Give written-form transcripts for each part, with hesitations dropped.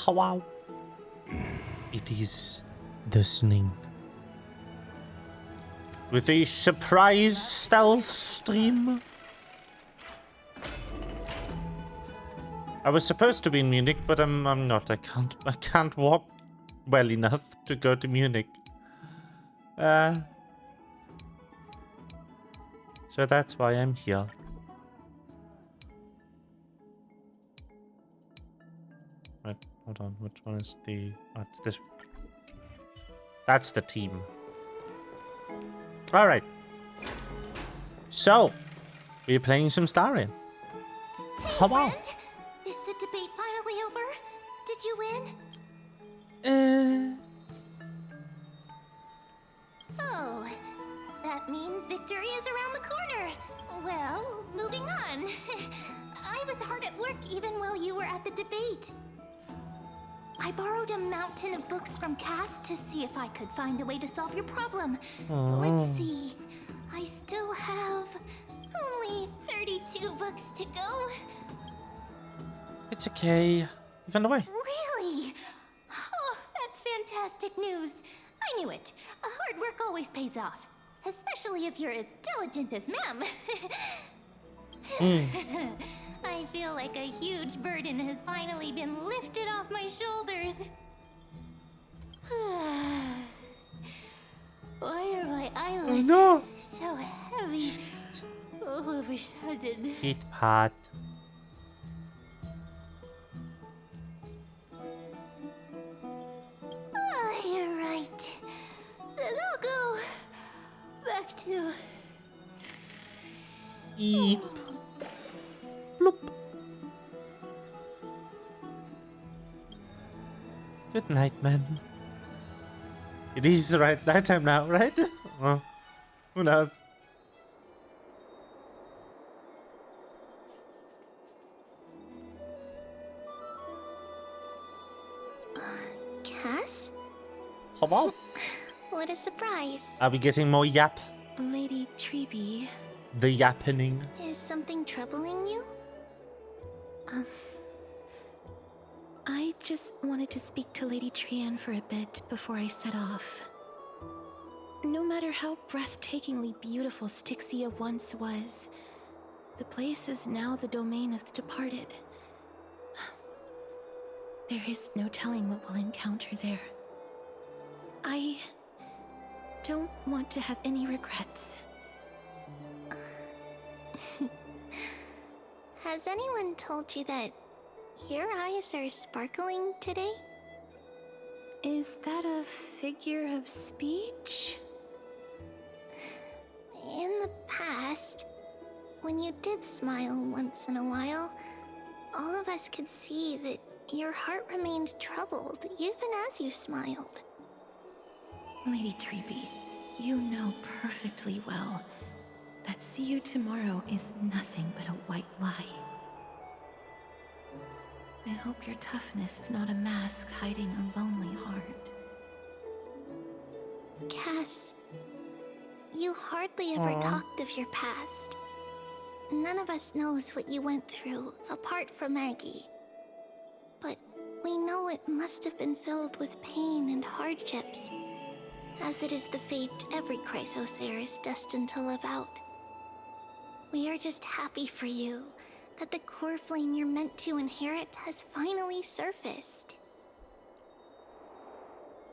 Wow. It is the Sning. With a surprise stealth stream. I was supposed to be in Munich, but I'm not. I can't walk well enough to go to Munich. So that's why I'm here. Wait, hold on. Which one is the... Oh, it's this. That's the team. Alright. So, we're playing some Staria. Hey, friend! Is the debate finally over? Did you win? Oh, that means victory is around the corner. Well, moving on. I was hard at work even while you were at the debate. I borrowed a mountain of books from Cass to see if I could find a way to solve your problem. Let's see. I still have only 32 books to go. It's okay. You found a way. Really? Oh, that's fantastic news. I knew it. Hard work always pays off. Especially if you're as diligent as Ma'am. I feel like a huge burden has finally been lifted off my shoulders. Why are my eyelids so heavy all of a sudden? Eat pot. You're right. Then I'll go back to... Eep. Bloop. Good night, man. It is right nighttime now, right? Well, who knows? Cass? Hello? What a surprise. Are we getting more yap? Lady Treeby. The yappening. Is something troubling you? I just wanted to speak to Lady Trian for a bit before I set off. No matter how breathtakingly beautiful Styxia once was, the place is now the domain of the departed. There is no telling what we'll encounter there. I don't want to have any regrets. Has anyone told you that your eyes are sparkling today? Is that a figure of speech? In the past, when you did smile once in a while, all of us could see that your heart remained troubled even as you smiled. Lady Treeby, you know perfectly well that see you tomorrow is nothing but a white lie. I hope your toughness is not a mask hiding a lonely heart. Cass, you hardly ever talked of your past. None of us knows what you went through apart from Maggie. But we know it must have been filled with pain and hardships, as it is the fate every Chrysosaur is destined to live out. We are just happy for you that the core flame you're meant to inherit has finally surfaced.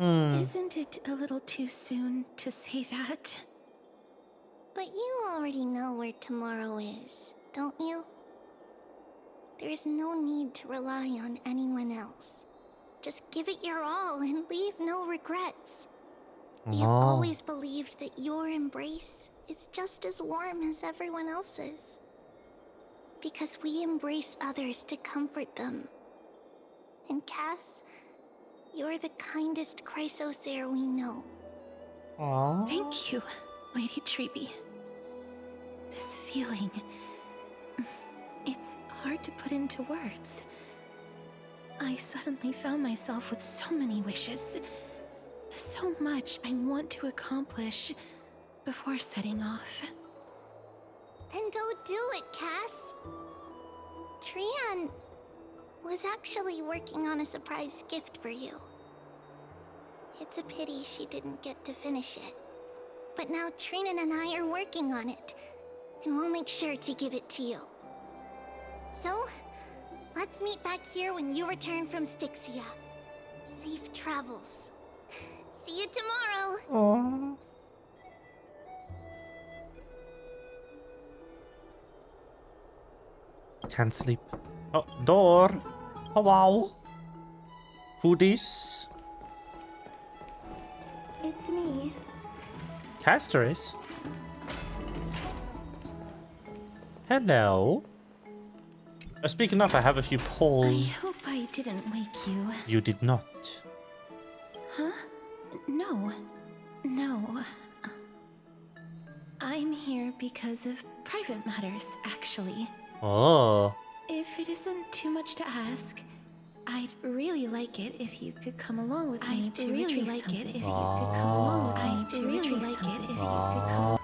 Isn't it a little too soon to say that? But you already know where tomorrow is, don't you? There's no need to rely on anyone else. Just give it your all and leave no regrets. We have always believed that your embrace is just as warm as everyone else's. Because we embrace others to comfort them. And Cass, you're the kindest Chrysosaur we know. Aww. Thank you, Lady Treeby. This feeling... it's hard to put into words. I suddenly found myself with so many wishes. So much I want to accomplish before setting off. Then go do it, Cass. Trian, was actually working on a surprise gift for you. It's a pity she didn't get to finish it. But now Trinan and I are working on it, and we'll make sure to give it to you. So, let's meet back here when you return from Styxia. Safe travels. See you tomorrow! Aww. Can't sleep. Oh, door. Oh, wow. Who this? It's me. Castoris? Hello. Speaking of, I have a few polls. I hope I didn't wake you. You did not. Huh? No. No. I'm here because of private matters, actually. Oh. If it isn't too much to ask, I'd really like it if you could come along with me to retrieve something. If you could come along with me to retrieve something. If you could come.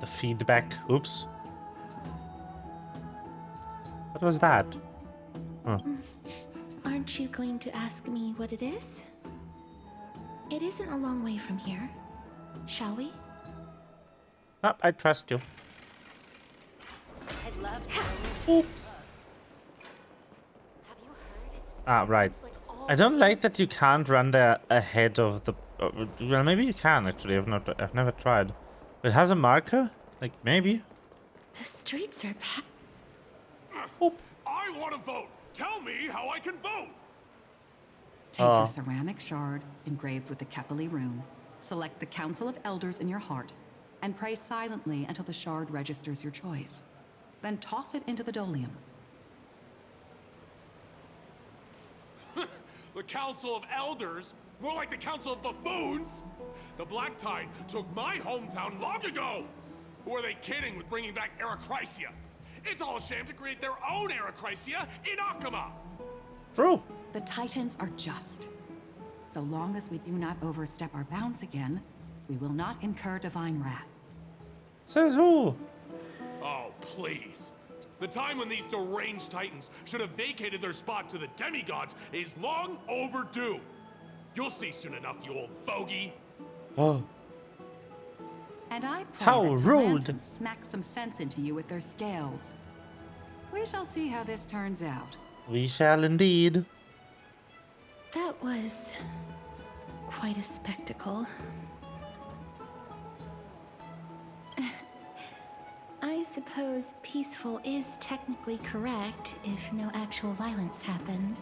The feedback. Oops. What was that? Huh. Aren't you going to ask me what it is? It isn't a long way from here. Shall we? No, I trust you. I'd love to. Oop. Have you heard? Ah, right. Seems like all I don't like things- that you can't run there ahead of the... well, maybe you can, actually. I've never tried. It has a marker? Like, maybe? The streets are packed. Oop. I want to vote. Tell me how I can vote. Take Oh. your ceramic shard engraved with the Kephili rune, select the Council of Elders in your heart, and pray silently until the shard registers your choice. Then toss it into the Dolium. The Council of Elders? More like the Council of Buffoons? The Black Tide took my hometown long ago! Who are they kidding with bringing back Erechrysia? It's all a sham to create their own Erechrysia in Akama! True. The Titans are just. So long as we do not overstep our bounds again, we will not incur divine wrath. Says who? Oh, please. The time when these deranged Titans should have vacated their spot to the demigods is long overdue. You'll see soon enough, you old bogey. Oh. And I pray How that rude. Talanton smack some sense into you with their scales. We shall see how this turns out. We shall indeed. That was quite a spectacle. I suppose peaceful is technically correct if no actual violence happened.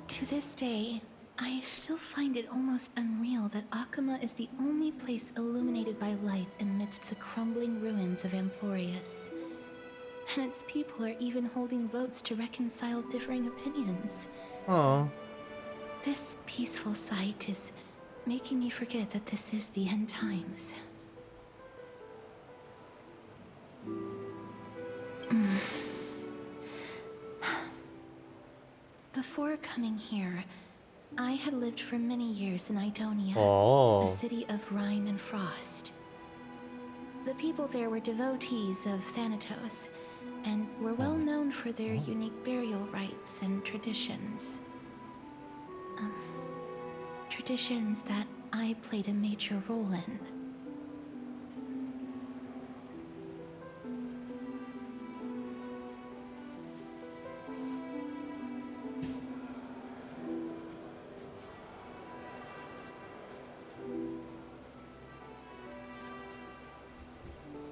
To this day, I still find it almost unreal that Akama is the only place illuminated by light amidst the crumbling ruins of Emporius. And its people are even holding votes to reconcile differing opinions. Oh. This peaceful sight is making me forget that this is the end times. Before coming here, I had lived for many years in Idonia, Oh. a city of rime and frost. The people there were devotees of Thanatos, and were well known for their unique burial rites and traditions. Traditions that I played a major role in.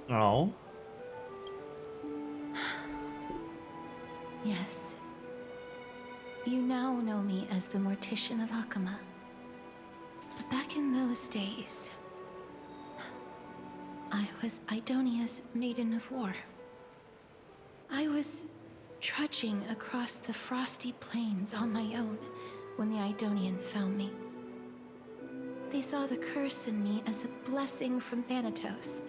No. Yes. You now know me as the Mortician of Akama. But back in those days, I was Idonia's Maiden of War. I was trudging across the frosty plains on my own when the Idonians found me. They saw the curse in me as a blessing from Thanatos,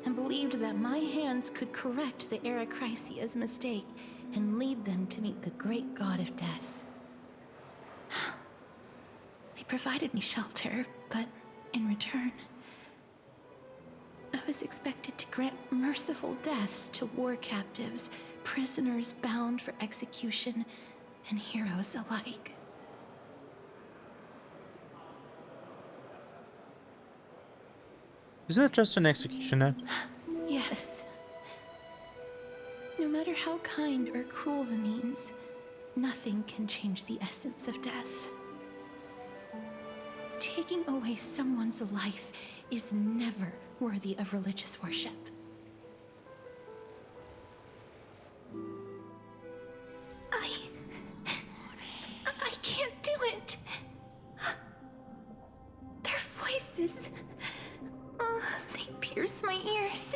and believed that my hands could correct the Erechrysia's mistake and lead them to meet the great god of death. They provided me shelter, but in return, was expected to grant merciful deaths to war captives, prisoners bound for execution, and heroes alike. Isn't it just an executioner? Yes. No matter how kind or cruel the means, nothing can change the essence of death. Taking away someone's life is never worthy of religious worship. I can't do it. Their voices, they pierce my ears.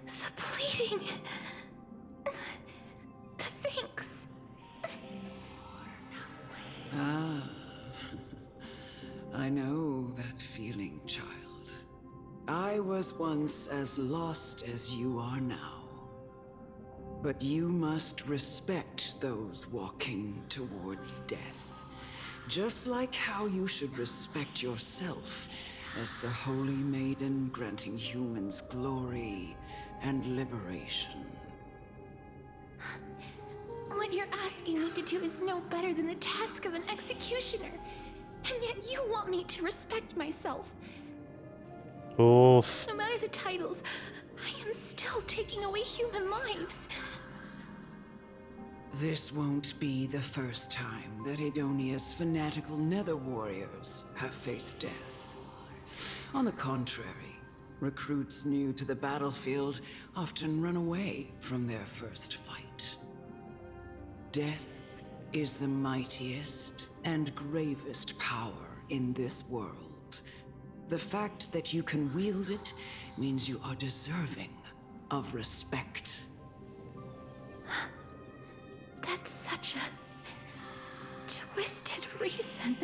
The pleading, the thanks. Ah, I know that feeling, child. I was once as lost as you are now. But you must respect those walking towards death. Just like how you should respect yourself as the Holy Maiden granting humans glory and liberation. What you're asking me to do is no better than the task of an executioner. And yet you want me to respect myself. Oof. No matter the titles, I am still taking away human lives. This won't be the first time that Edonia's fanatical nether warriors have faced death. On the contrary, recruits new to the battlefield often run away from their first fight. Death is the mightiest and gravest power in this world. The fact that you can wield it means you are deserving of respect. That's such a twisted reason.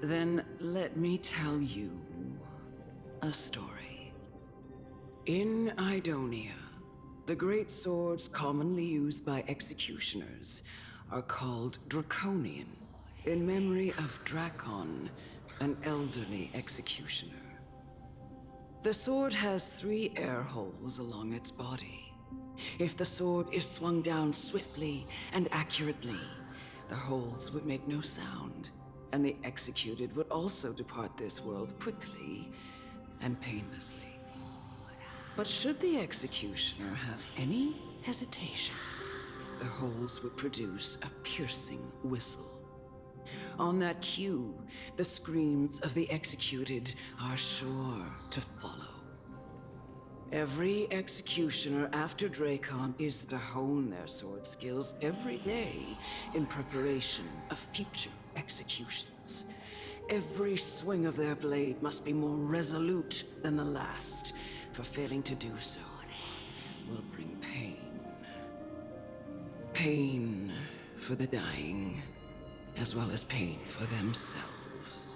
Then let me tell you a story. In Idonia, the great swords commonly used by executioners are called Draconian, in memory of Drakon, an elderly executioner. The sword has 3 air holes along its body. If the sword is swung down swiftly and accurately, the holes would make no sound, and the executed would also depart this world quickly and painlessly. But should the executioner have any hesitation, the holes would produce a piercing whistle. On that cue, the screams of the executed are sure to follow. Every executioner after Drakon is to hone their sword skills every day in preparation of future executions. Every swing of their blade must be more resolute than the last, for failing to do so will bring pain. Pain for the dying, as well as pain for themselves.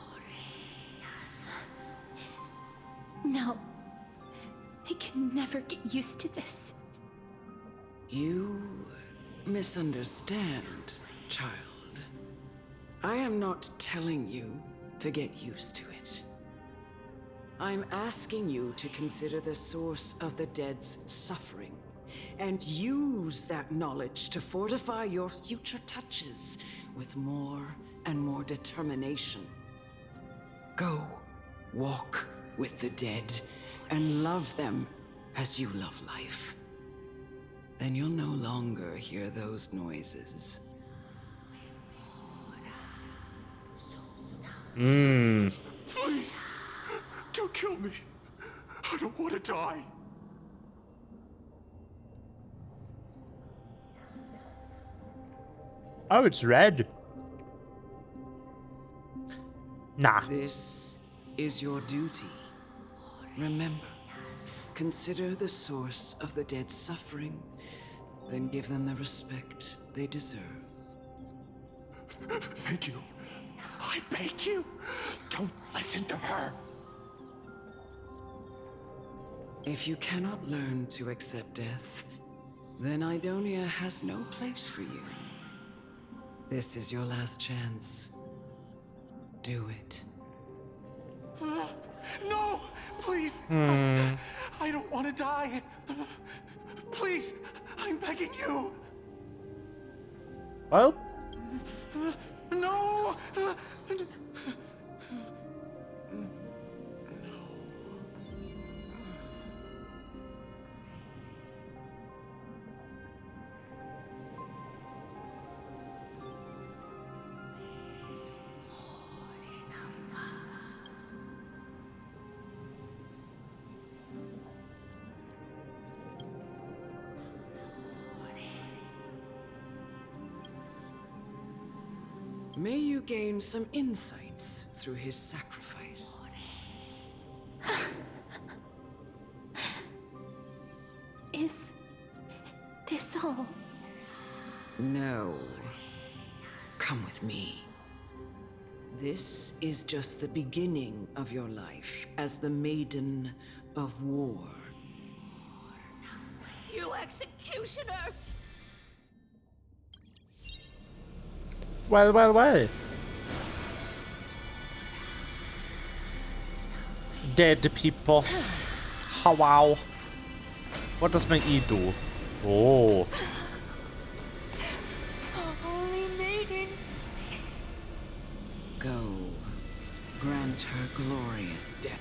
No. I can never get used to this. You misunderstand, child. I am not telling you to get used to it. I'm asking you to consider the source of the dead's suffering, and use that knowledge to fortify your future touches with more and more determination. Go, walk with the dead, and love them as you love life. Then you'll no longer hear those noises. Please, don't kill me. I don't want to die. Oh, it's red. Nah. This is your duty. Remember, consider the source of the dead's suffering, then give them the respect they deserve. Thank you. I beg you, don't listen to her. If you cannot learn to accept death, then Idonia has no place for you. This is your last chance. Do it. Please. I don't want to die. Please, I'm begging you. Well, No. May you gain some insights through his sacrifice. Is this all? No. Come with me. This is just the beginning of your life as the Maiden of War. You executioner! well, well, well. Dead people. Oh, wow. What does my E do? Oh. Holy maiden! Go. Grant her glorious death.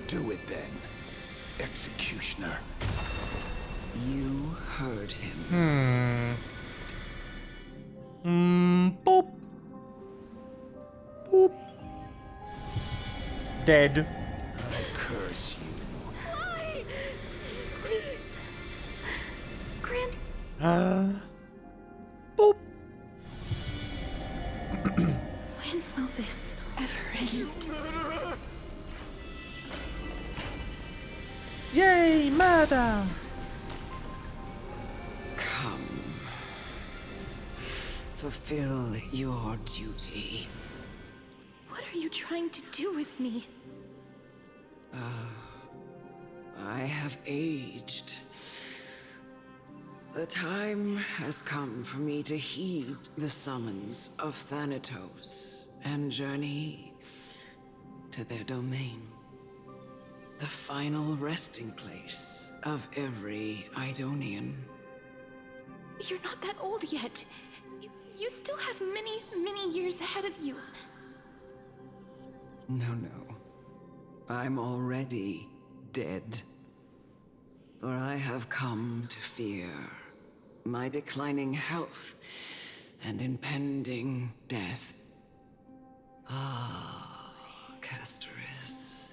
Do it then, executioner. You heard him. Boop. Boop. Dead. I curse you. Why? Please. Grant. Boop. When will this ever end? Yay, murder. Come. Fulfill your duty. What are you trying to do with me? I have aged. The time has come for me to heed the summons of Thanatos and journey to their domain. The final resting place of every Idonian. You're not that old yet. You still have many, many years ahead of you. No. I'm already dead. For I have come to fear my declining health and impending death. Ah, Castoris.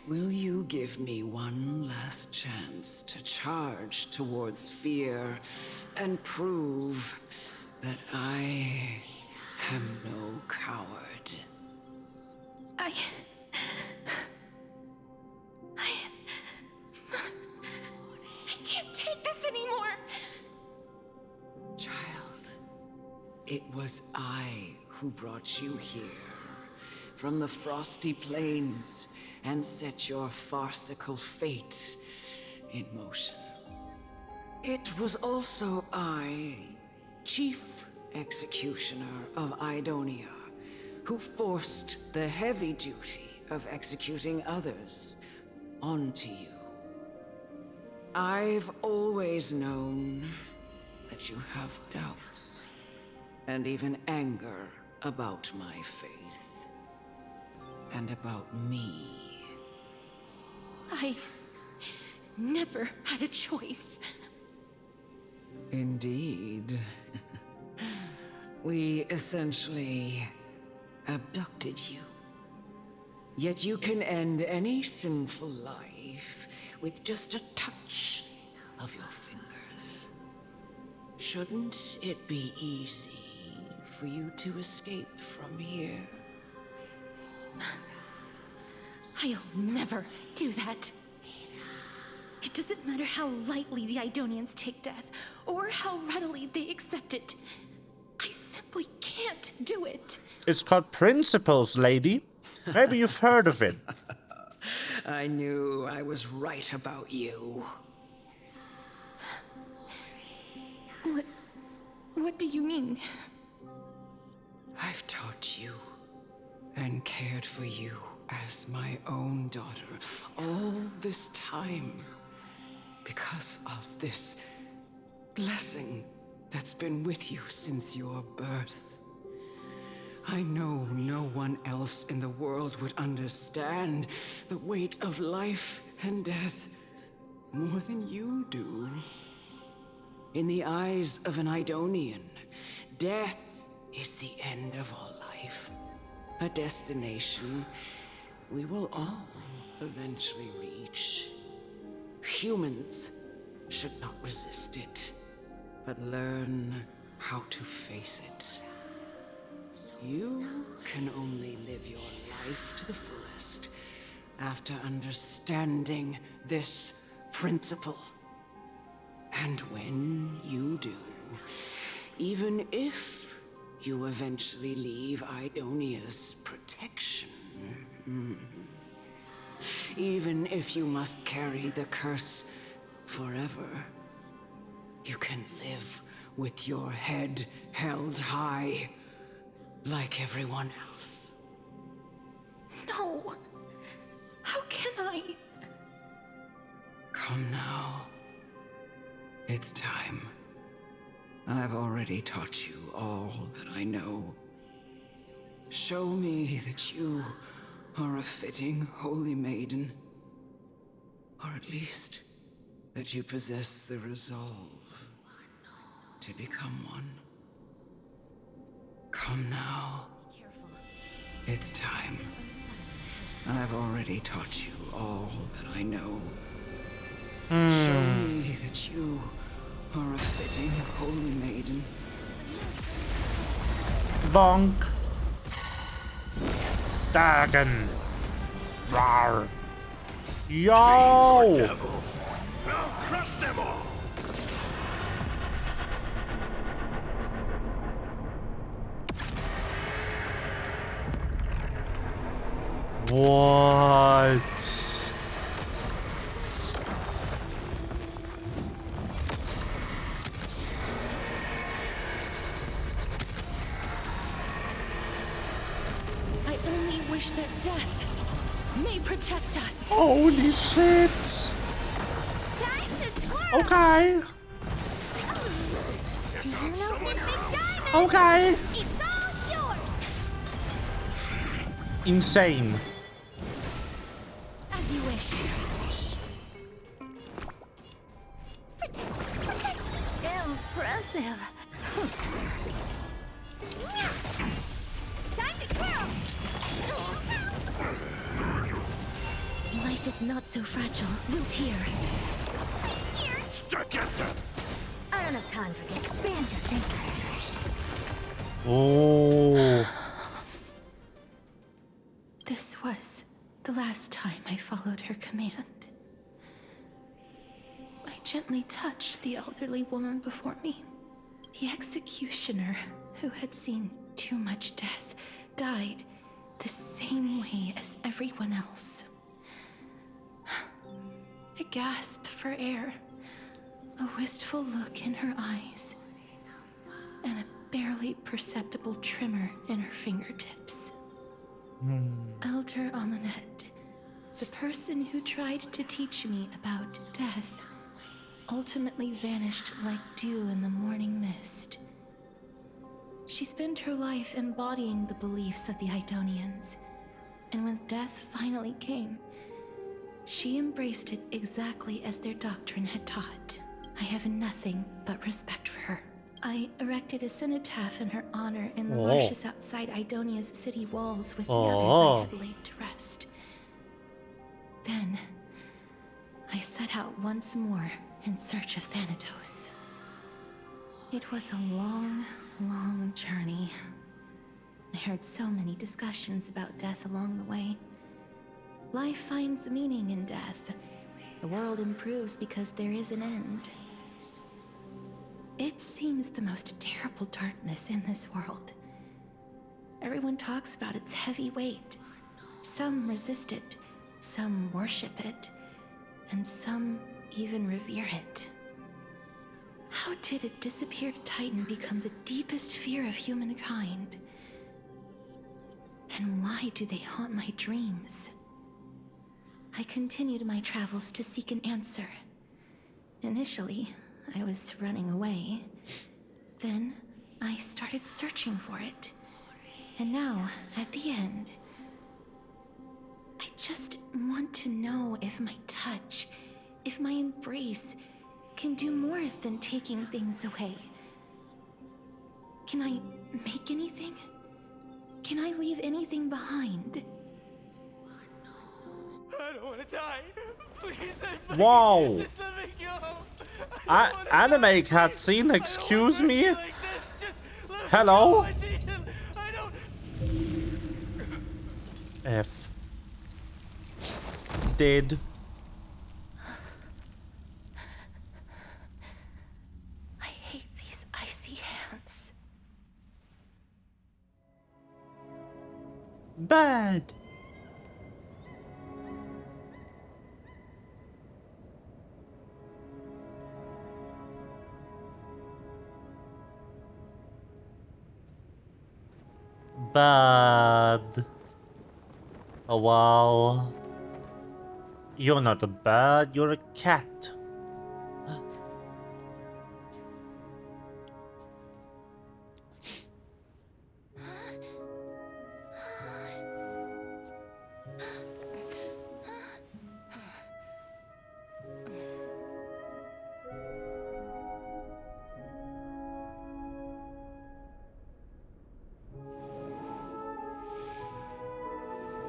Will you give me one last chance to charge towards fear and prove that I am no coward? I can't take this anymore. Child, it was I who brought you here from the frosty plains and set your farcical fate in motion. It was also I, Chief Executioner of Idonia, who forced the heavy duty of executing others onto you. I've always known that you have doubts and even anger about my faith and about me. I never had a choice. Indeed. We essentially abducted you. Yet you can end any sinful life with just a touch of your fingers. Shouldn't it be easy for you to escape from here? I'll never do that. It doesn't matter how lightly the Idonians take death, or how readily they accept it. I simply can't do it. It's called principles, lady. Maybe you've heard of it. I knew I was right about you. What do you mean? I've taught you and cared for you as my own daughter all this time because of this blessing that's been with you since your birth. I know no one else in the world would understand the weight of life and death more than you do. In the eyes of an Idonian, death is the end of all life. A destination we will all eventually reach. Humans should not resist it, but learn how to face it. You can only live your life to the fullest after understanding this principle. And when you do, even if you eventually leave Idonia's protection, even if you must carry the curse forever, you can live with your head held high, like everyone else. No. How can I? Come now. It's time. I've already taught you all that I know. Show me that you are a fitting holy maiden. Or at least, that you possess the resolve to become one. Come now. It's time. I've already taught you all that I know. Show me that you are a fitting holy maiden. Bonk. Dagon. Rawr. Yo! I'll crush them all! What? I only wish that death may protect us. Holy shit! Time to twirl! Okay. Do you know this big diamond? Okay. It's all yours! Insane. As you wish. Impressive. Time to twirl! Life is not so fragile. Wilt here. Stuck at them! I don't have time for this. Stand to think. Oh. This was the last time I followed her command. I gently touched the elderly woman before me. The executioner, who had seen too much death, died the same way as everyone else. I gasped for air, a wistful look in her eyes, and a barely perceptible tremor in her fingertips. Elder Amunet, the person who tried to teach me about death, ultimately vanished like dew in the morning mist. She spent her life embodying the beliefs of the Idonians, and when death finally came, she embraced it exactly as their doctrine had taught. I have nothing but respect for her. I erected a cenotaph in her honor in the marshes outside Idonia's city walls with the others I had laid to rest. Then, I set out once more in search of Thanatos. It was a long, long journey. I heard so many discussions about death along the way. Life finds meaning in death. The world improves because there is an end. It seems the most terrible darkness in this world. Everyone talks about its heavy weight. Some resist it, some worship it, and some even revere it. How did a disappeared titan become the deepest fear of humankind? And why do they haunt my dreams? I continued my travels to seek an answer. Initially, I was running away. Then, I started searching for it. And now, at the end, I just want to know if my touch, if my embrace, can do more than taking things away. Can I make anything? Can I leave anything behind? I don't want to die. Please, please, Wow. just let me go. I don't wanna Anime die. cutscene, excuse me? Like this. Just let me Hello? go, Ethan. I don't. F. Dead. I hate these icy hands. Bad. Bad. Oh wow. You're not a bird, you're a cat.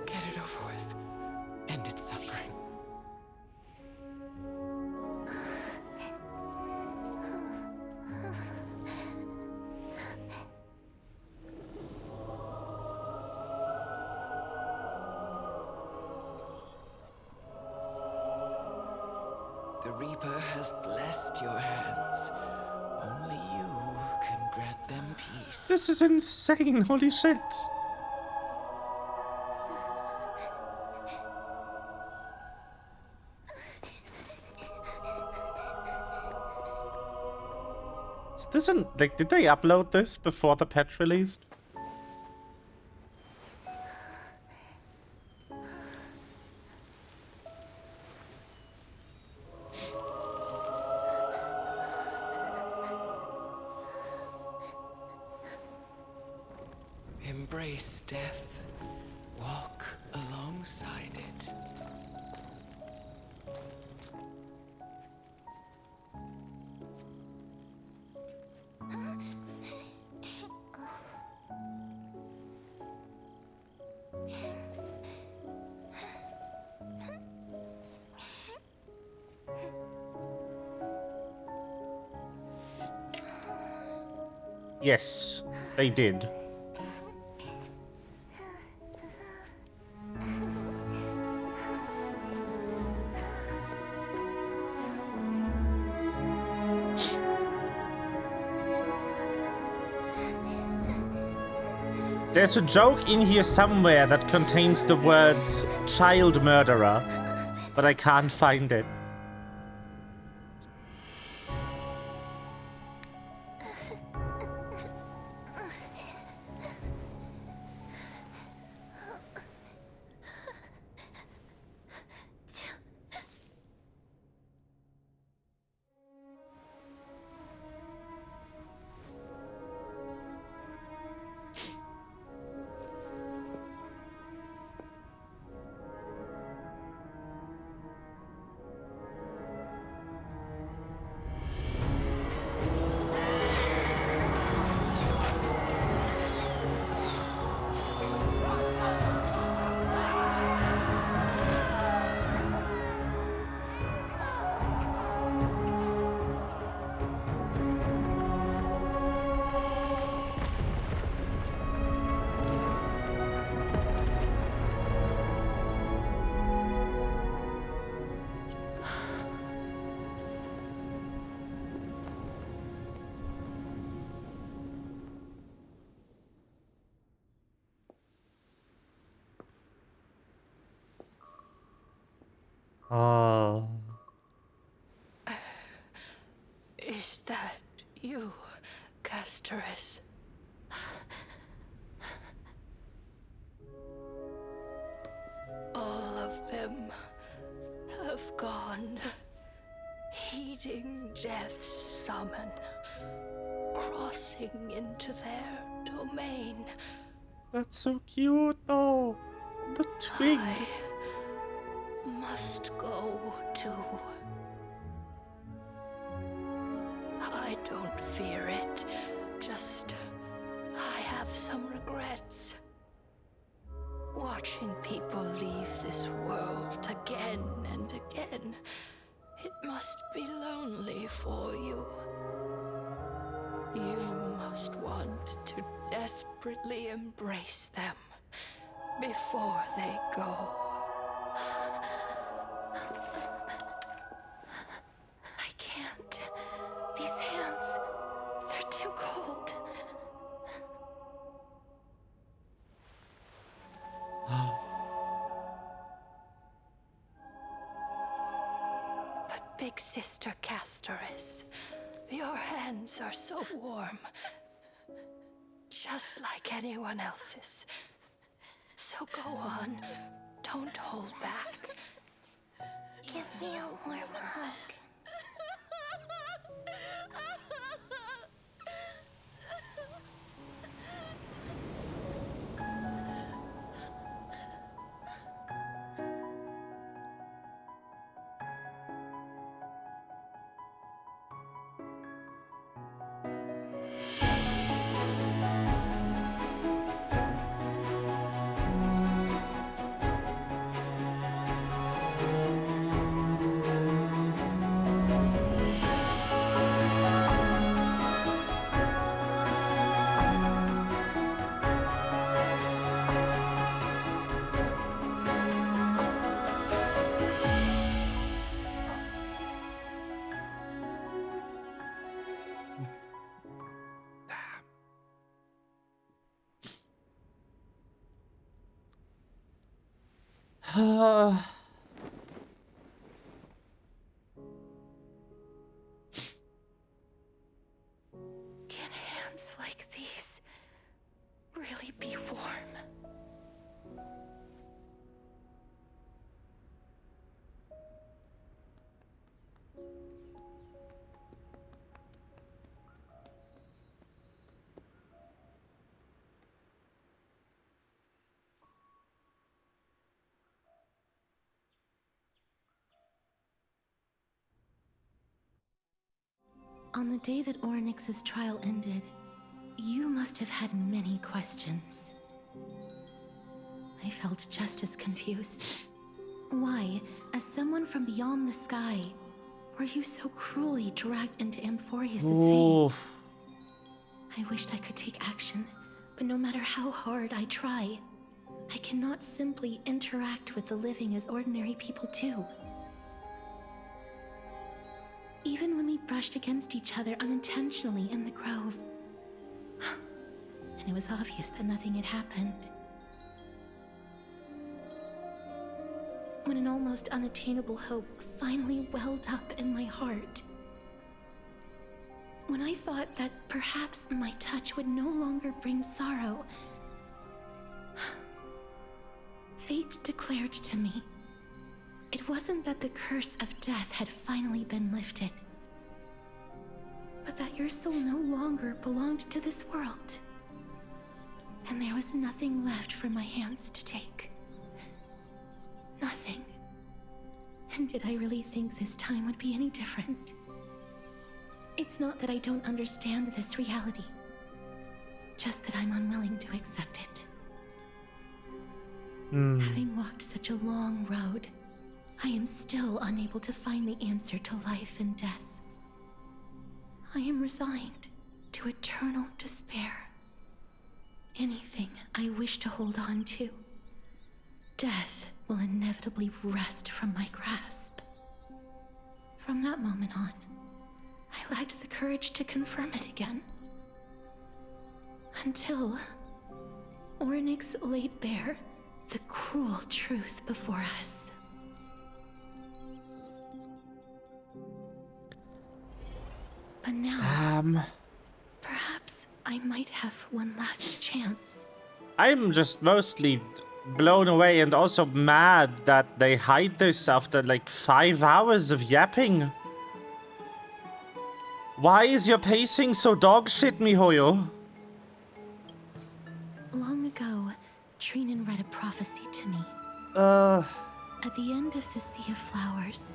Get it over with. End its suffering. The Reaper has blessed your hands. Only you can grant them peace. This is insane, holy shit. Is this like, did they upload this before the patch released? Embrace death. Walk alongside it. Yes, they did. There's a joke in here somewhere that contains the words child murderer, but I can't find it. Oh. Is that Casteress. All of them have gone, heeding death's summon, crossing into their domain. That's so cute, though. The twig. I must go too. I don't fear it, just I have some regrets. Watching people leave this world again and again, it must be lonely for you. You must want to desperately embrace them before they go. I can't. These hands, they're too cold. But Big Sister Casteress, your hands are so warm. Just like anyone else's. So go on. Don't hold back. Give me a warm hug. Can hands like these really be warm? On the day that Oryx's trial ended, you must have had many questions. I felt just as confused. Why, as someone from beyond the sky, were you so cruelly dragged into Amphorius' fate? I wished I could take action, but no matter how hard I try, I cannot simply interact with the living as ordinary people do. Even when we brushed against each other unintentionally in the grove, and it was obvious that nothing had happened. When an almost unattainable hope finally welled up in my heart. When I thought that perhaps my touch would no longer bring sorrow, fate declared to me, it wasn't that the curse of death had finally been lifted, but that your soul no longer belonged to this world. And there was nothing left for my hands to take. Nothing. And did I really think this time would be any different? It's not that I don't understand this reality, just that I'm unwilling to accept it. Having walked such a long road, I am still unable to find the answer to life and death. I am resigned to eternal despair. Anything I wish to hold on to, death will inevitably wrest from my grasp. From that moment on, I lacked the courage to confirm it again. Until Oryx laid bare the cruel truth before us. But now, perhaps I might have one last chance. I'm just mostly blown away and also mad that they hide this after like 5 hours of yapping. Why is your pacing so dog shit, miHoYo? Long ago, Trinan read a prophecy to me. Uh, At the end of the Sea of Flowers,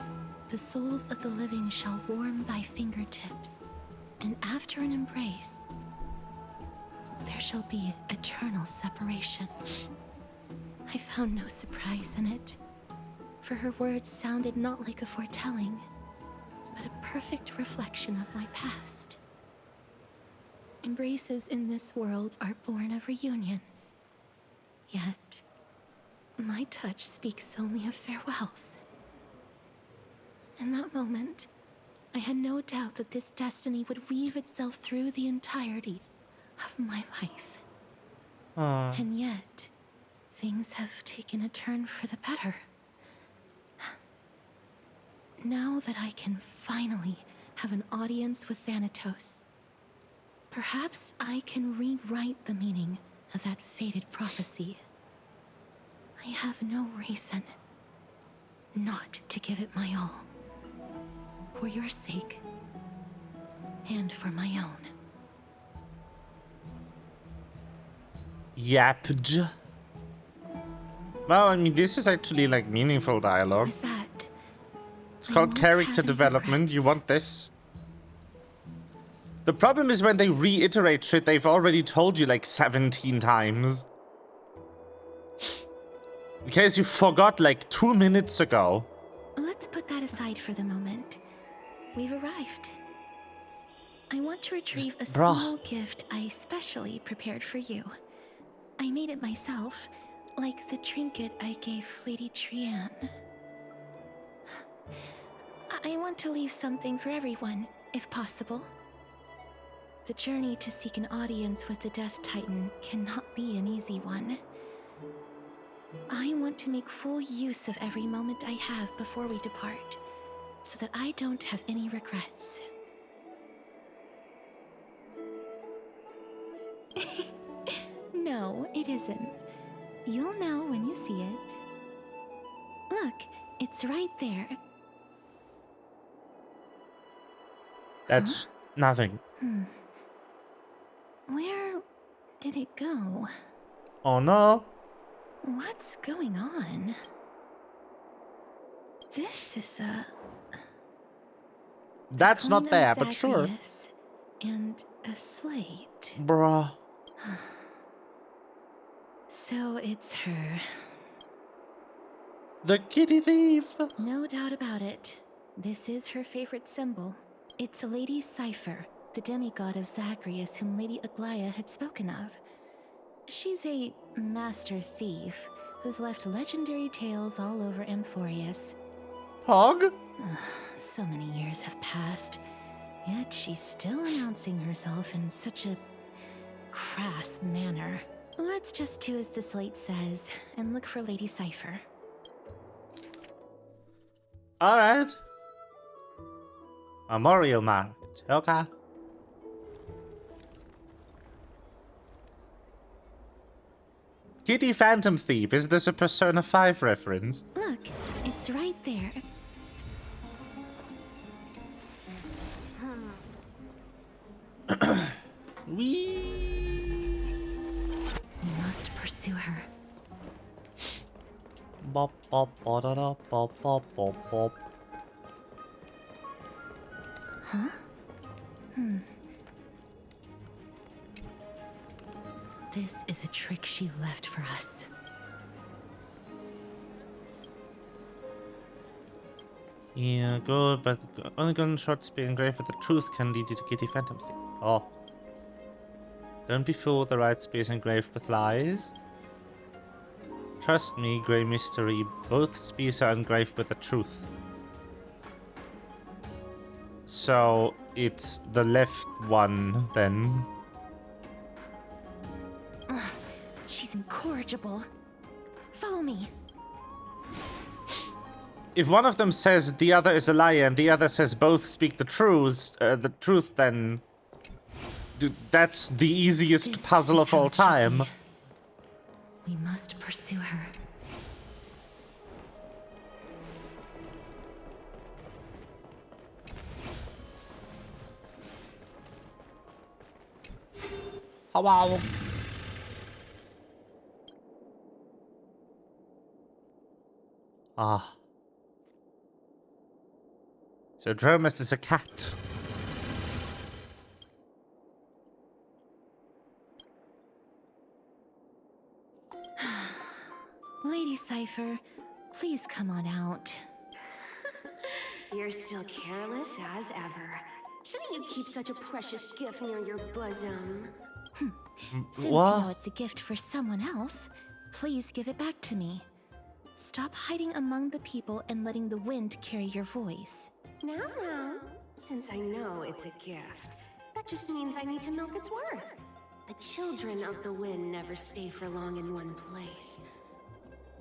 the souls of the living shall warm thy fingertips, and after an embrace, there shall be eternal separation. I found no surprise in it, for her words sounded not like a foretelling, but a perfect reflection of my past. Embraces in this world are born of reunions, yet my touch speaks only of farewells. In that moment, I had no doubt that this destiny would weave itself through the entirety of my life. And yet, things have taken a turn for the better. Now that I can finally have an audience with Thanatos, perhaps I can rewrite the meaning of that fated prophecy. I have no reason not to give it my all. For your sake, and for my own. Yapj. Well, I mean, this is actually like meaningful dialogue. With that, It's called character development. You want this? The problem is when they reiterate shit they've already told you like 17 times. In case you forgot like 2 minutes ago. Let's put that aside for the moment. We've arrived. I want to retrieve a small gift I specially prepared for you. I made it myself, like the trinket I gave Lady Trian. I want to leave something for everyone, if possible. The journey to seek an audience with the Death Titan cannot be an easy one. I want to make full use of every moment I have before we depart, so that I don't have any regrets. No, it isn't. You'll know when you see it. Look, it's right there. That's nothing. Where did it go? Oh no. What's going on? This is a... That's not coin there, of but sure. Zagreus and a slate. Bruh. So it's her. The kitty thief. No doubt about it. This is her favorite symbol. It's a Lady Cypher, the demigod of Zagreus whom Lady Aglaia had spoken of. She's a master thief who's left legendary tales all over Amphorius. Hog? So many years have passed, yet she's still announcing herself in such a crass manner. Let's just do as the slate says and look for Lady Cypher. Alright. Memorial Market. Okay. Kitty Phantom Thief. Is this a Persona 5 reference? Look, it's right there. We must pursue her. Bop, bop, ba-da-da, bop, bop, bop, bop. Huh? This is a trick she left for us. Yeah, good, but only gunshot spear engraved with the truth can lead you to Kitty Phantom Thief. Oh. Don't be fooled, the right spear is engraved with lies. Trust me, Grey Mystery, both spears are engraved with the truth. So, it's the left one, then. She's incorrigible. Follow me. If one of them says the other is a liar and the other says both speak the truth, then Dude, that's the easiest This puzzle is of how all it should time. be. We must pursue her. Oh, wow. Ah. So Dromus is a cat. Lady Cypher, please come on out. You're still careless as ever. Shouldn't you keep such a precious gift near your bosom? Since you What? know it's a gift for someone else, please give it back to me. Stop hiding among the people and letting the wind carry your voice. Now, since I know it's a gift, that just means I need to milk its worth. The children of the wind never stay for long in one place.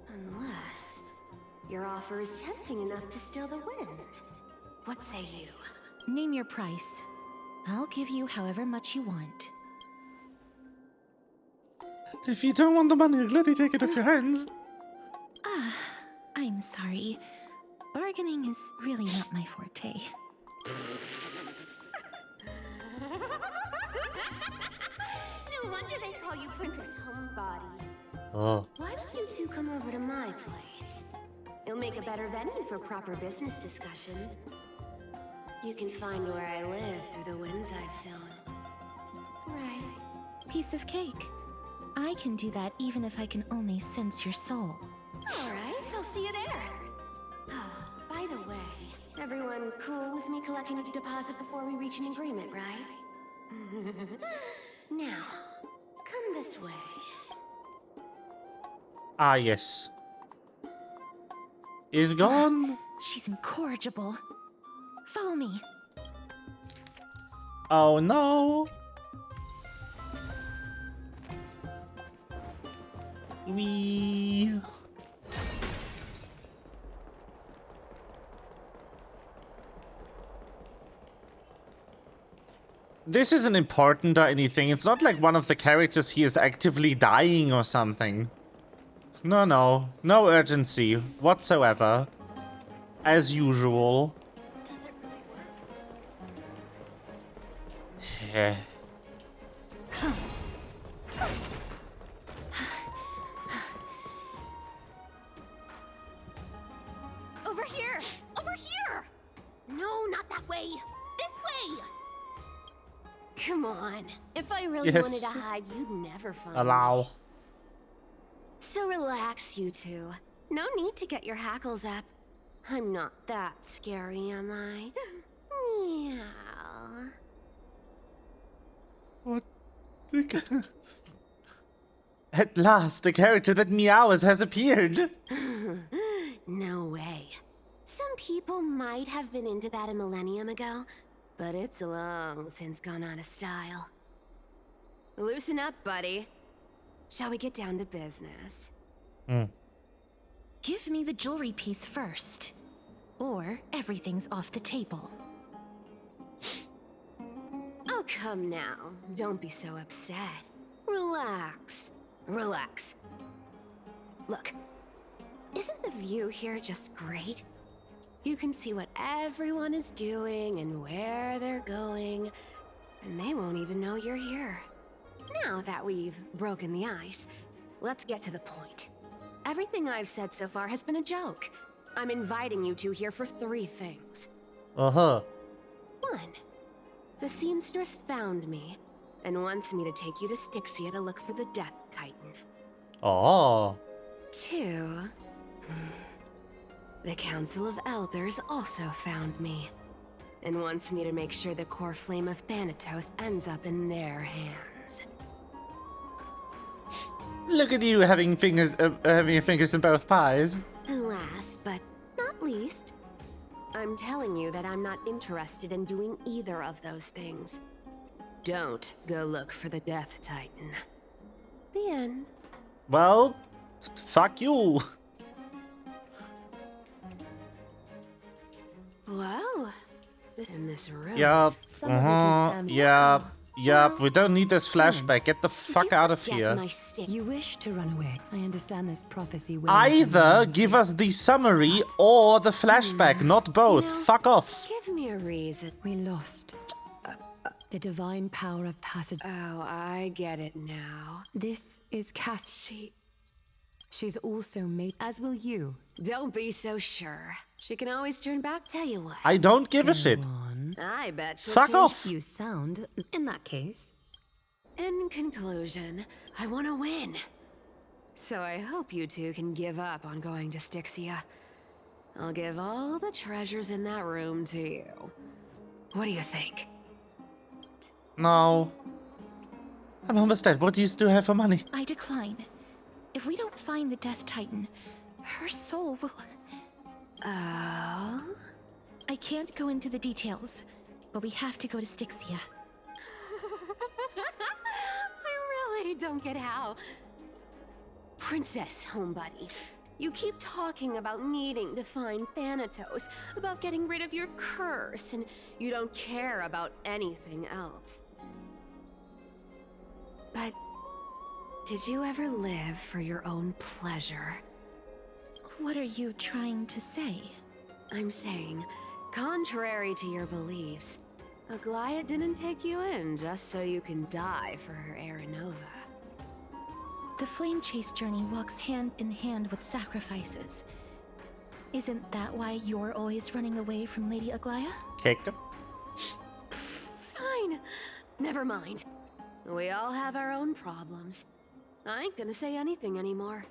Unless your offer is tempting enough to steal the wind. What say you? Name your price. I'll give you however much you want. If you don't want the money, let me take it off your hands. I'm sorry. Bargaining is really not my forte. No wonder they call you Princess Homebody. Oh. Why don't you two come over to my place? It'll make a better venue for proper business discussions. You can find where I live through the winds I've sown. Right. Piece of cake. I can do that even if I can only sense your soul. Alright, I'll see you there. Oh, by the way, everyone cool with me collecting a deposit before we reach an agreement, right? Now, come this way. Ah, yes. Is gone? She's incorrigible. Follow me. Oh, no. Wee. This isn't important or anything. It's not like one of the characters here is actively dying or something. No. No urgency whatsoever. As usual. Does it really work? Yeah. Over here! Over here! No, not that way! This way! Come on. If I really Yes. wanted to hide, you'd never find me. Allow. So relax, you two. No need to get your hackles up. I'm not that scary, am I? Meow. What? At last, a character that meows has appeared. No way. Some people might have been into that a millennium ago, but it's long since gone out of style. Loosen up, buddy. Shall we get down to business? Give me the jewelry piece first. Or everything's off the table. Oh, come now. Don't be so upset. Relax. Relax. Look, isn't the view here just great? You can see what everyone is doing and where they're going, and they won't even know you're here. Now that we've broken the ice, let's get to the point. Everything I've said so far has been a joke. I'm inviting you two here for 3 things. Uh-huh. 1. The seamstress found me and wants me to take you to Styxia to look for the Death Titan. Oh. 2. The Council of Elders also found me and wants me to make sure the core flame of Thanatos ends up in their hands. Look at you having your fingers in both pies. And last but not least, I'm telling you that I'm not interested in doing either of those things. Don't go look for the Death Titan. The end. Well, fuck you. Well, in this room, Yup. some of it is familiar. Yup. Yup, we don't need this flashback. Get the fuck out of here. My stick. You wish to run away. I understand this prophecy will Either give us the summary or the flashback, not both. You know, Fuck off. Give me a reason. We lost the divine power of passage. Oh, I get it now. This is Cass. She's also made, as will you. Don't be so sure. She can always turn back. Tell you what. I don't give a shit. I bet she'll Fuck change. off. You sound, in that case. In conclusion, I want to win. So I hope you two can give up on going to Styxia. I'll give all the treasures in that room to you. What do you think? No. I'm almost dead. What do you still have for money? I decline. If we don't find the Death Titan, her soul will... Oh? I can't go into the details, but we have to go to Styxia. I really don't get how. Princess, homebuddy, you keep talking about needing to find Thanatos, about getting rid of your curse, and you don't care about anything else. But did you ever live for your own pleasure? What are you trying to say? I'm saying, contrary to your beliefs, Aglaia didn't take you in just so you can die for her Aranova. The flame chase journey walks hand in hand with sacrifices. Isn't that why you're always running away from Lady Aglaia? Kick. Fine. Never mind. We all have our own problems. I ain't gonna say anything anymore.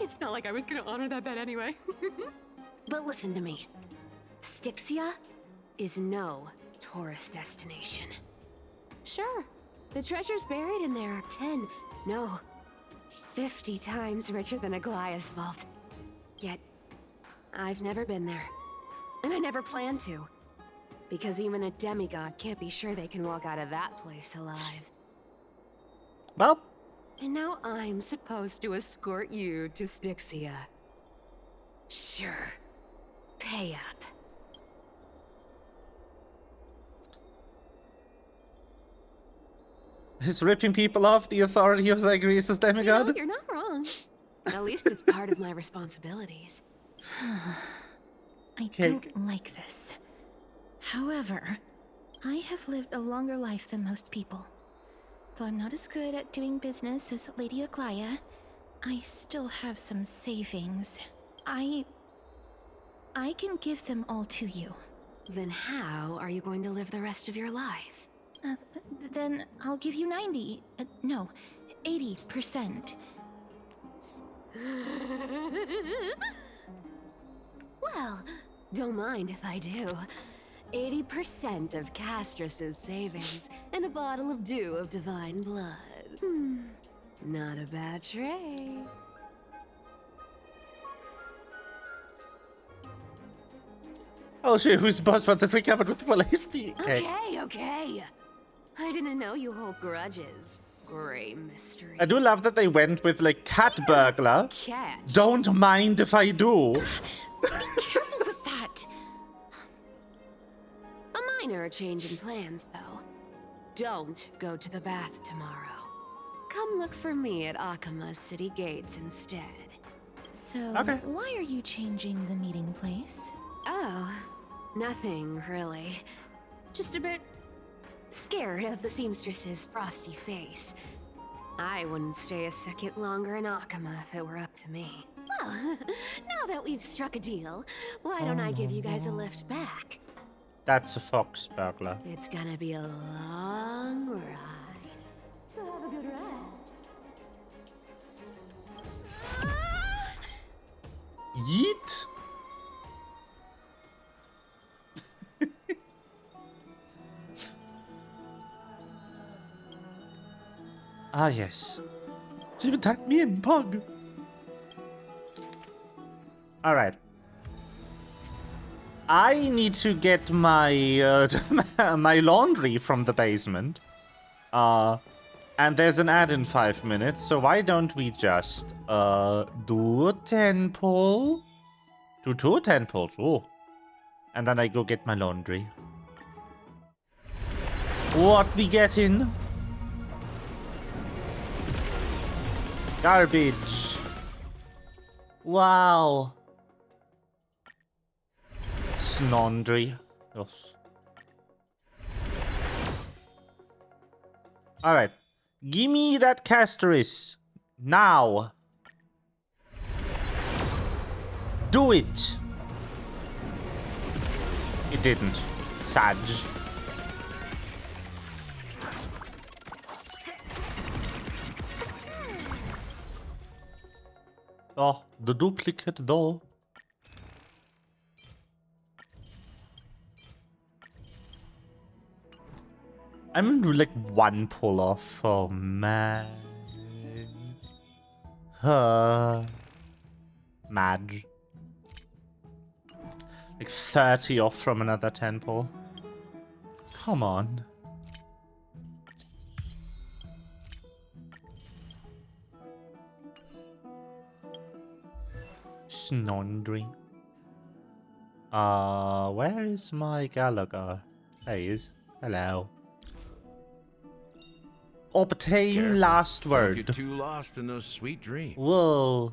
It's not like I was gonna honor that bet anyway. But listen to me. Styxia is no tourist destination. Sure, the treasures buried in there are 10, no, 50 times richer than Aglaia's vault. Yet, I've never been there. And I never plan to. Because even a demigod can't be sure they can walk out of that place alive. Well, And now I'm supposed to escort you to Styxia. Sure. Pay up. is ripping people off the authority of Zagreus' demigod? You know, you're not wrong. At least it's part of my responsibilities. I don't like this. However, I have lived a longer life than most people. Though I'm not as good at doing business as Lady Aglaia, I still have some savings. I can give them all to you. Then how are you going to live the rest of your life? Then I'll give you 90, no, 80%. Well, don't mind if I do. 80% of Castrus's savings and a bottle of dew of divine blood. Not a bad trade. Oh shit, who's boss wants a free cupboard with full HP? Okay. I didn't know you hold grudges. Gray mystery. I do love that they went with like cat burglar. Catch. Don't mind if I do. Careful with that! A minor change in plans, though. Don't go to the bath tomorrow. Come look for me at Akima's city gates instead. So, Okay. why are you changing the meeting place? Oh, nothing really. Just a bit scared of the seamstress's frosty face. I wouldn't stay a second longer in Akima if it were up to me. Well, now that we've struck a deal, why don't I give you guys a lift back? That's a fox burglar. It's gonna be a long ride. So have a good rest. Yeet? Ah, yes. She attacked me in Pug. Alright. I need to get my my laundry from the basement. And there's an ad in 5 minutes, so why don't we just do a 10 pull? Do 2 10 pulls, oh. And then I go get my laundry. What we getting? Garbage. Wow. Snondry. Yes. Alright. Gimme that Castoris. Now. Do it. It didn't. Sag. Oh, the duplicate though. I'm gonna do like one pull off. Oh man. Madge. Like 30 off from another 10 pull. Come on. Snondry. Where is my Gallagher? There he is. Hello. Obtain Careful. last Don't word. get too lost in those sweet dreams. Whoa.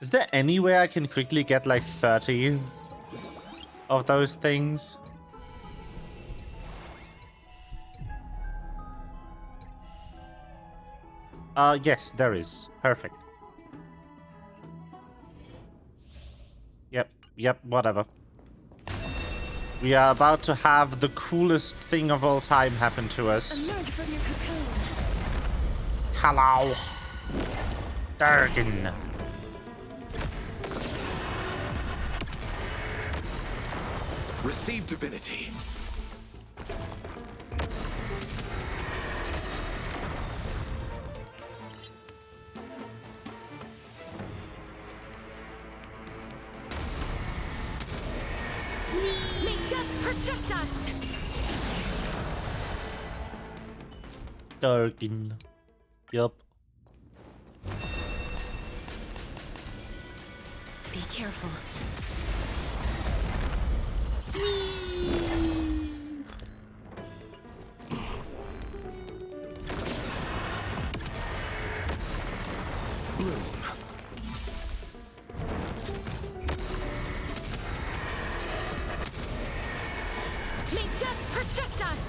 Is there any way I can quickly get like 30 of those things? Yes, there is. Perfect. Yep, whatever. We are about to have the coolest thing of all time happen to us. Emerge from your cocoon. Hello. Durgan. Receive divinity. May death protect us! Durgan. Yup. Be careful. May death protect us!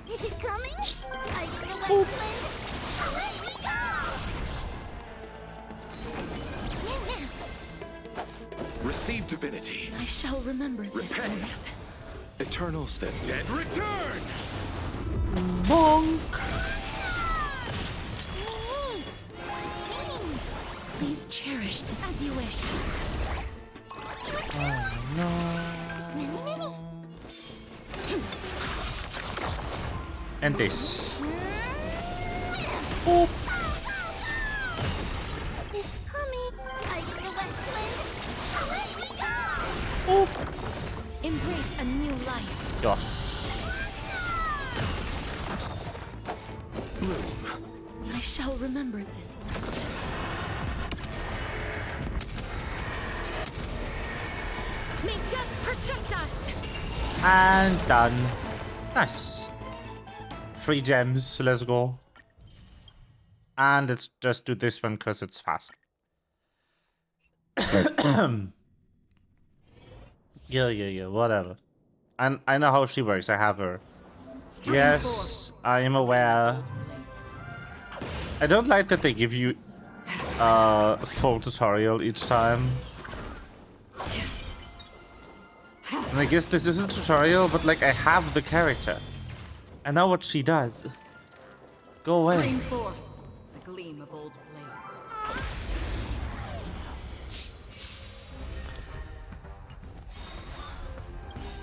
Is it coming? Are you gonna let it play? Away we go! Receive divinity. I shall remember this Repay. moment. Eternal step. Dead return. Bonk. Please cherish this as you wish. And this. It's coming. Are you gonna let it play? Away we go! Embrace a new life. Yes. I shall remember this moment. May death protect us! And done. Nice. 3 gems. Let's go. And let's just do this one because it's fast. Yeah, whatever. And I know how she works. I have her. Yes, I am aware. I don't like that they give you a full tutorial each time. And I guess this is a tutorial, but like I have the character. I know what she does. Go away. Spring forth, the gleam of old blades.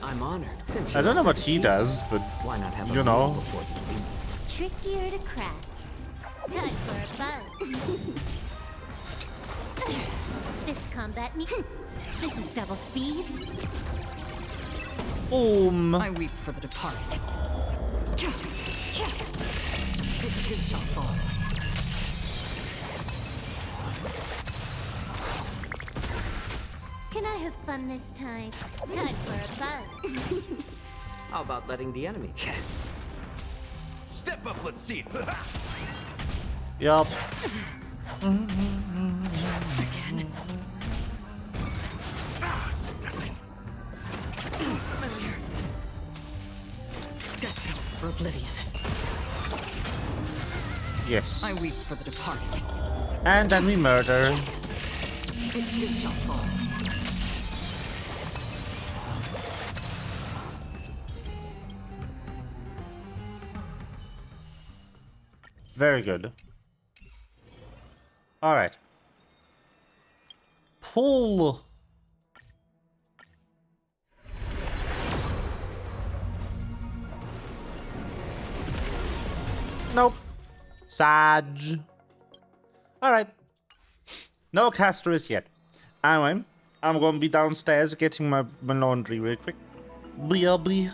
I'm honored. Since I don't know what he does, but why not have a you meal know. before the dream? Trickier to crack. Time for a buzz. This combat me. This is double speed. I weep for the departed. It too shall fall. Can I have fun this time? Time for a buzz. How about letting the enemy chat? Step up, let's see it. Yup. Again. It's nothing. Familiar. Destined for oblivion. Yes. I weep for the departed. And then we murder. It too shall fall. Very good. Alright. Pull. Nope. Sag. Alright. No Castris yet. Anyway, I'm gonna be downstairs getting my laundry real quick. Blia blia.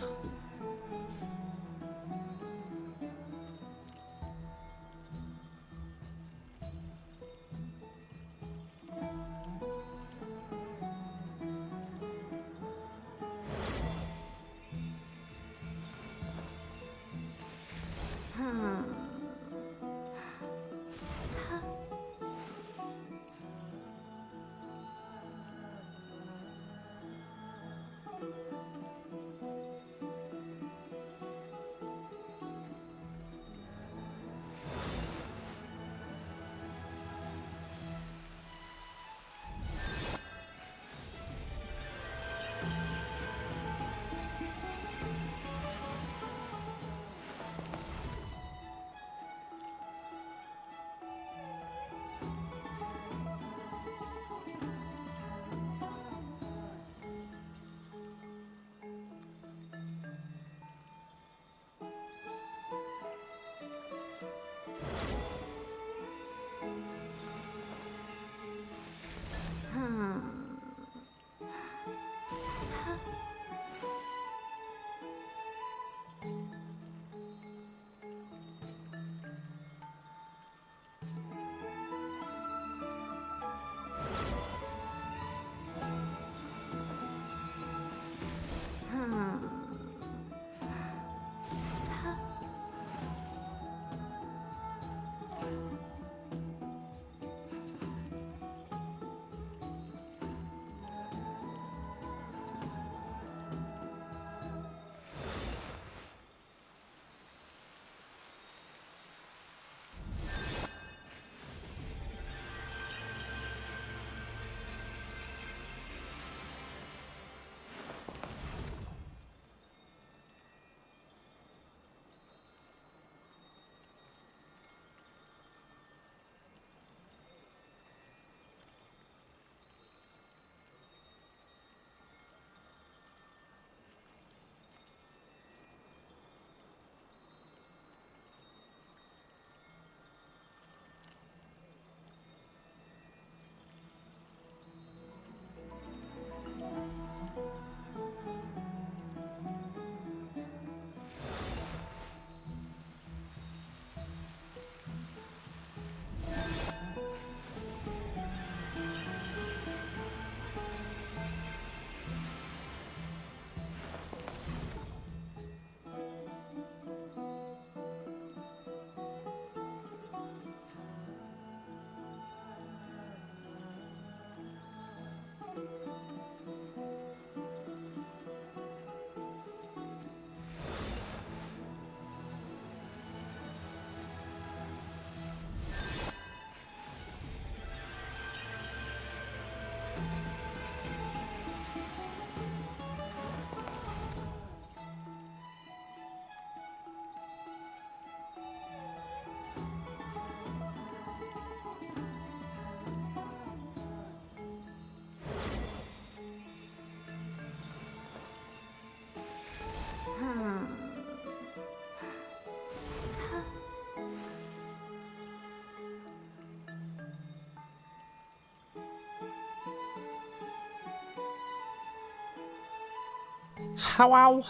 Hello.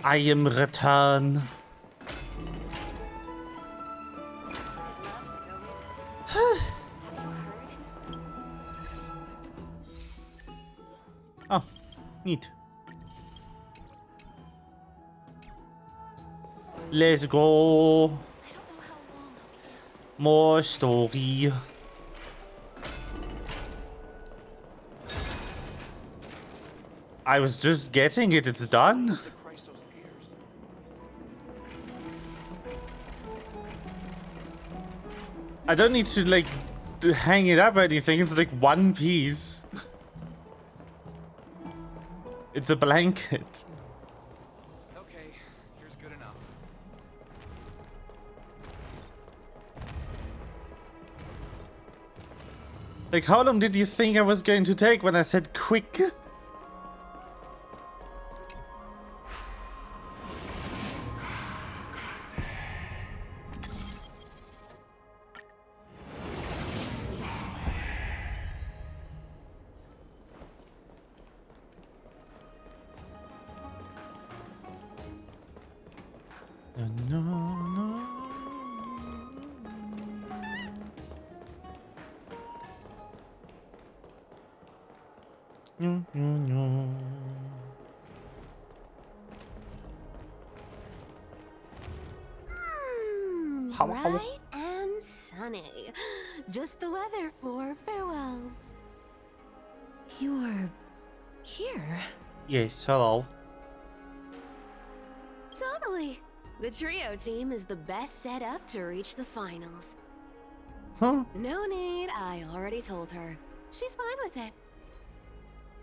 I am returned. Oh, neat. Let's go. More story. I was just getting it. It's done. I don't need to like hang it up or anything. It's like one piece. It's a blanket. Okay, here's good enough. Like, how long did you think I was going to take when I said quick? Bright and sunny. Just the weather for farewells. You're here? Yes, hello. Totally. The trio team is the best set up to reach the finals. Huh? No need, I already told her. She's fine with it.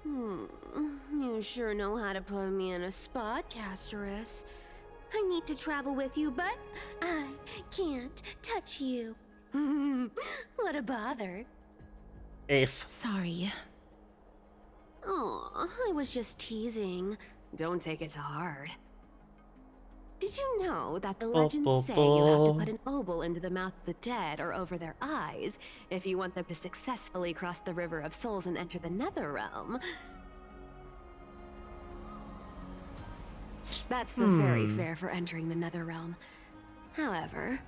You sure know how to put me in a spot, Casterus. I need to travel with you, but I can't touch you. What a bother. If. Sorry. Aw, I was just teasing. Don't take it to heart. Did you know that the legends say you have to put an obol into the mouth of the dead or over their eyes if you want them to successfully cross the River of Souls and enter the Netherrealm? That's the very fare for entering the Netherrealm. However,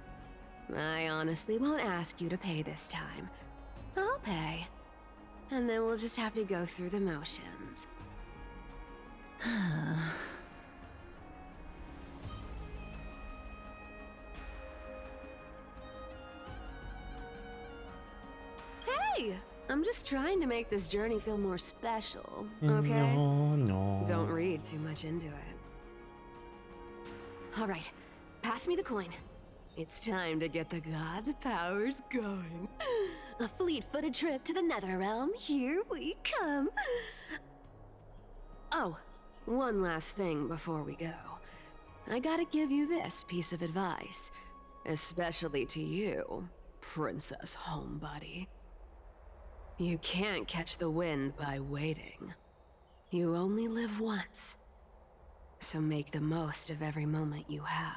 I honestly won't ask you to pay this time. I'll pay. And then we'll just have to go through the motions. Hey! I'm just trying to make this journey feel more special, okay? No. Don't read too much into it. Alright, pass me the coin. It's time to get the gods' powers going. A fleet-footed trip to the Netherrealm, here we come. Oh, one last thing before we go. I gotta give you this piece of advice. Especially to you, Princess Homebody. You can't catch the wind by waiting. You only live once. So make the most of every moment you have.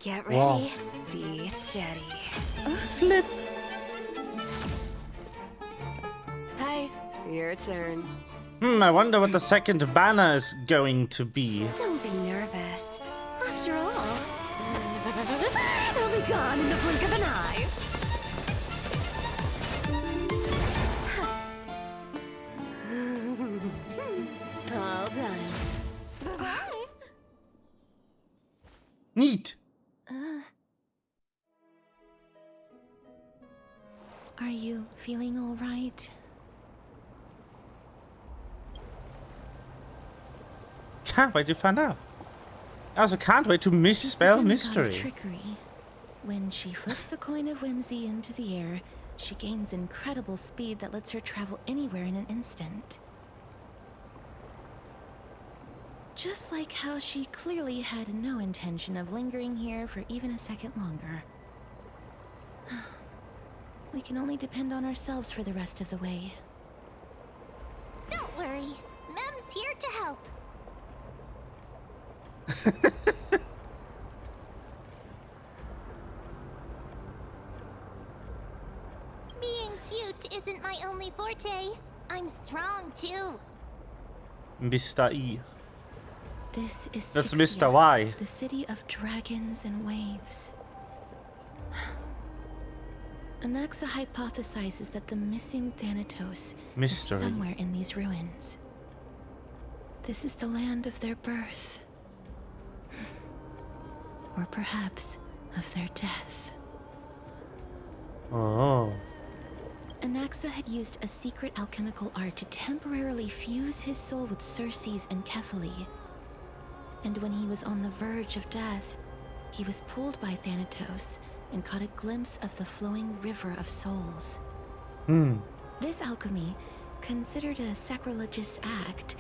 Get ready. Wow. Be steady. Flip. Hi, your turn. I wonder what the second banner is going to be. Don't be nervous. After all, it'll be gone in the blink of an eye. All done. Bye. Neat. Are you feeling all right? Can't wait to find out. I also can't wait to misspell She's the mystery. demigod of trickery. When she flips the coin of whimsy into the air, she gains incredible speed that lets her travel anywhere in an instant. Just like how she clearly had no intention of lingering here for even a second longer. We can only depend on ourselves for the rest of the way. Don't worry. Mem's here to help. Being cute isn't my only forte. I'm strong too. Mr. E. This is That's Styxia, Mr. Y. the city of dragons and waves. Anaxa hypothesizes that the missing Thanatos Mystery. is somewhere in these ruins. This is the land of their birth. Or perhaps of their death. Oh. Anaxa had used a secret alchemical art to temporarily fuse his soul with Circe's and Kephae. And when he was on the verge of death, he was pulled by Thanatos and caught a glimpse of the flowing river of souls. This alchemy, considered a sacrilegious act,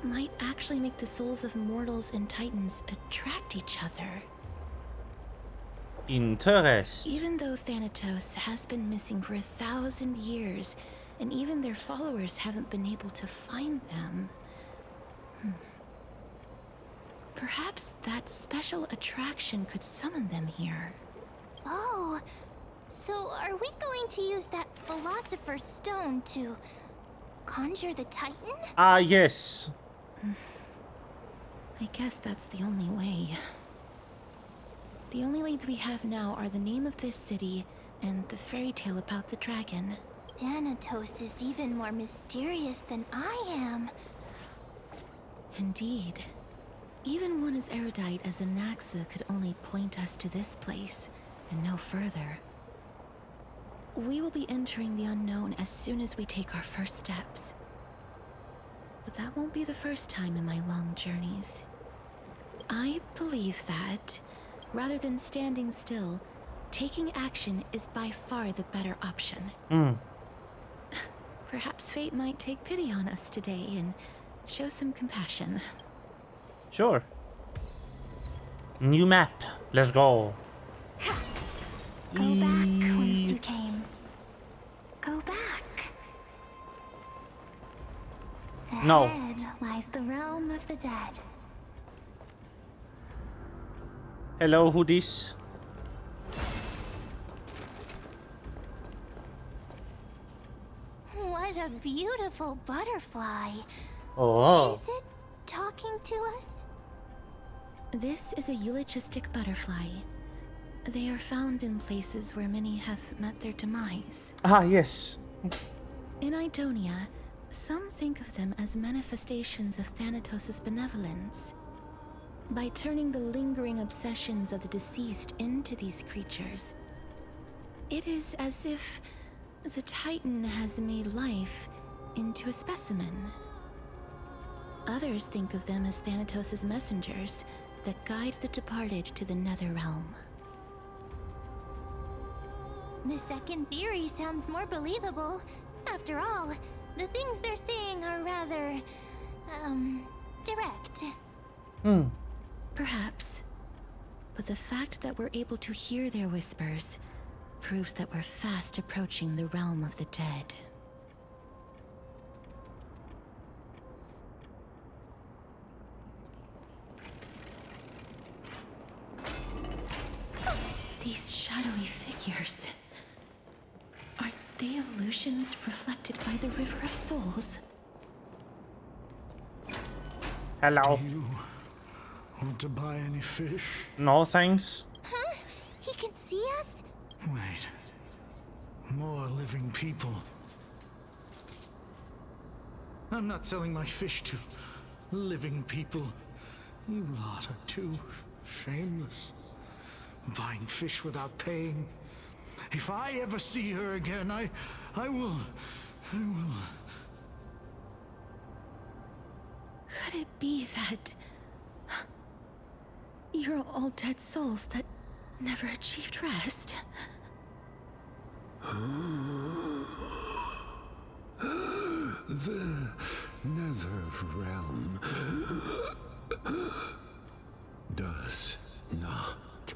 might actually make the souls of mortals and titans attract each other. Interest. Even though Thanatos has been missing for 1,000 years, and even their followers haven't been able to find them, perhaps that special attraction could summon them here. Oh, so are we going to use that Philosopher's Stone to conjure the Titan? Ah, yes. I guess that's the only way. The only leads we have now are the name of this city and the fairy tale about the dragon. Thanatos is even more mysterious than I am. Indeed. Even one as erudite as Anaxa could only point us to this place, and no further. We will be entering the unknown as soon as we take our first steps. But that won't be the first time in my long journeys. I believe that, rather than standing still, taking action is by far the better option. Perhaps fate might take pity on us today and show some compassion. Sure. New map. Let's go. Go back whence you came. Go back. No. Ahead lies the realm of the dead. Hello, who this? What a beautiful butterfly. Oh. Is it talking to us? This is a eulogistic butterfly. They are found in places where many have met their demise. Ah, yes. In Idonia, some think of them as manifestations of Thanatos' benevolence. By turning the lingering obsessions of the deceased into these creatures, it is as if the Titan has made life into a specimen. Others think of them as Thanatos' messengers that guide the departed to the nether realm. The second theory sounds more believable. After all, the things they're saying are rather, direct. Perhaps. But the fact that we're able to hear their whispers proves that we're fast approaching the realm of the dead. These shadowy figures. Are they illusions reflected by the River of Souls? Hello. You want to buy any fish? No, thanks. Huh? He can see us? Wait. More living people. I'm not selling my fish to living people. You lot are too shameless. Buying fish without paying. If I ever see her again, I will... Could it be that you're all dead souls that never achieved rest? The nether realm does not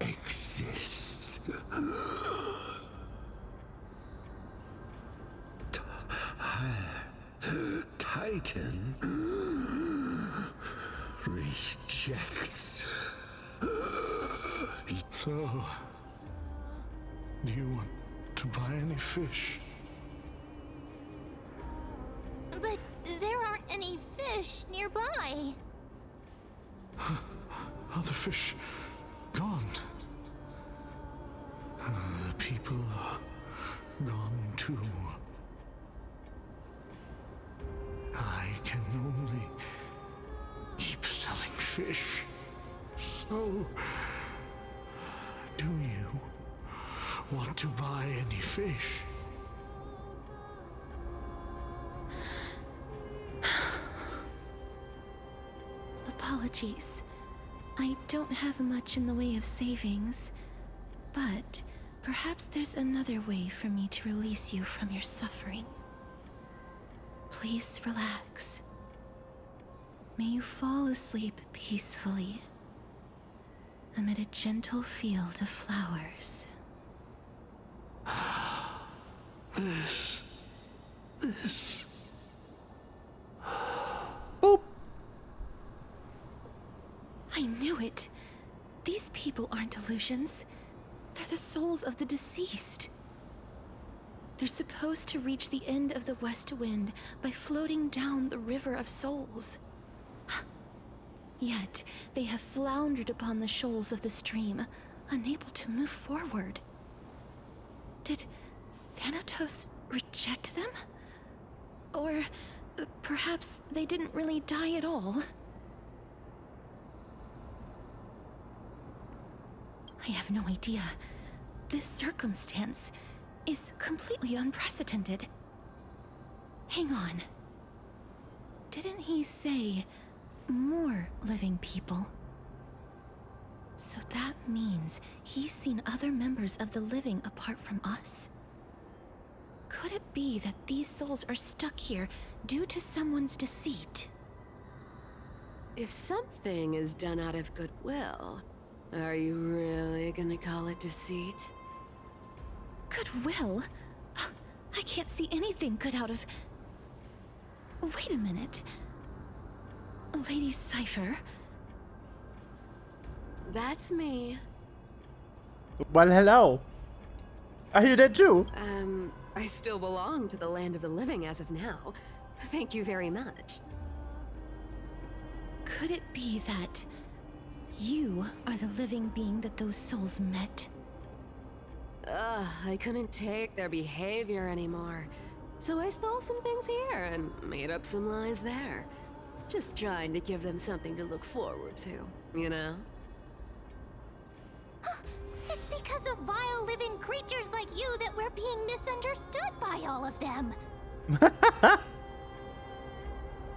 exist. Titan rejects. So, do you want to buy any fish? But there aren't any fish nearby. Are the fish gone? The people are gone too. I can only keep selling fish. So, do you want to buy any fish? Apologies. I don't have much in the way of savings, but perhaps there's another way for me to release you from your suffering. Please relax. May you fall asleep peacefully amid a gentle field of flowers. This. Boop. I knew it. These people aren't illusions. They're the souls of the deceased. They're supposed to reach the end of the West Wind by floating down the River of Souls. Yet, they have floundered upon the shoals of the stream, unable to move forward. Did Thanatos reject them? Or perhaps they didn't really die at all? I have no idea. This circumstance is completely unprecedented. Hang on. Didn't he say more living people? So that means he's seen other members of the living apart from us? Could it be that these souls are stuck here due to someone's deceit? If something is done out of goodwill, are you really gonna call it deceit? Goodwill? I can't see anything good out of... Wait a minute. Lady Cypher? That's me. Well, hello. Are you there too? I still belong to the land of the living as of now. Thank you very much. Could it be that you are the living being that those souls met? I couldn't take their behavior anymore. So I stole some things here and made up some lies there. Just trying to give them something to look forward to, you know? It's because of vile living creatures like you that we're being misunderstood by all of them.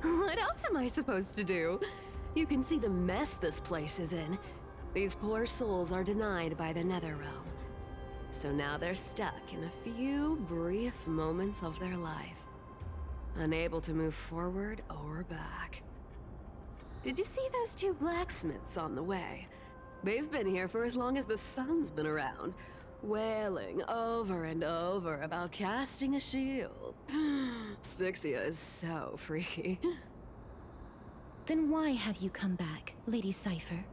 What else am I supposed to do? You can see the mess this place is in. These poor souls are denied by the Netherrealm. So now they're stuck in a few brief moments of their life, unable to move forward or back. Did you see those two blacksmiths on the way? They've been here for as long as the sun's been around, wailing over and over about casting a shield. Styxia is so freaky. Then why have you come back, Lady Cypher?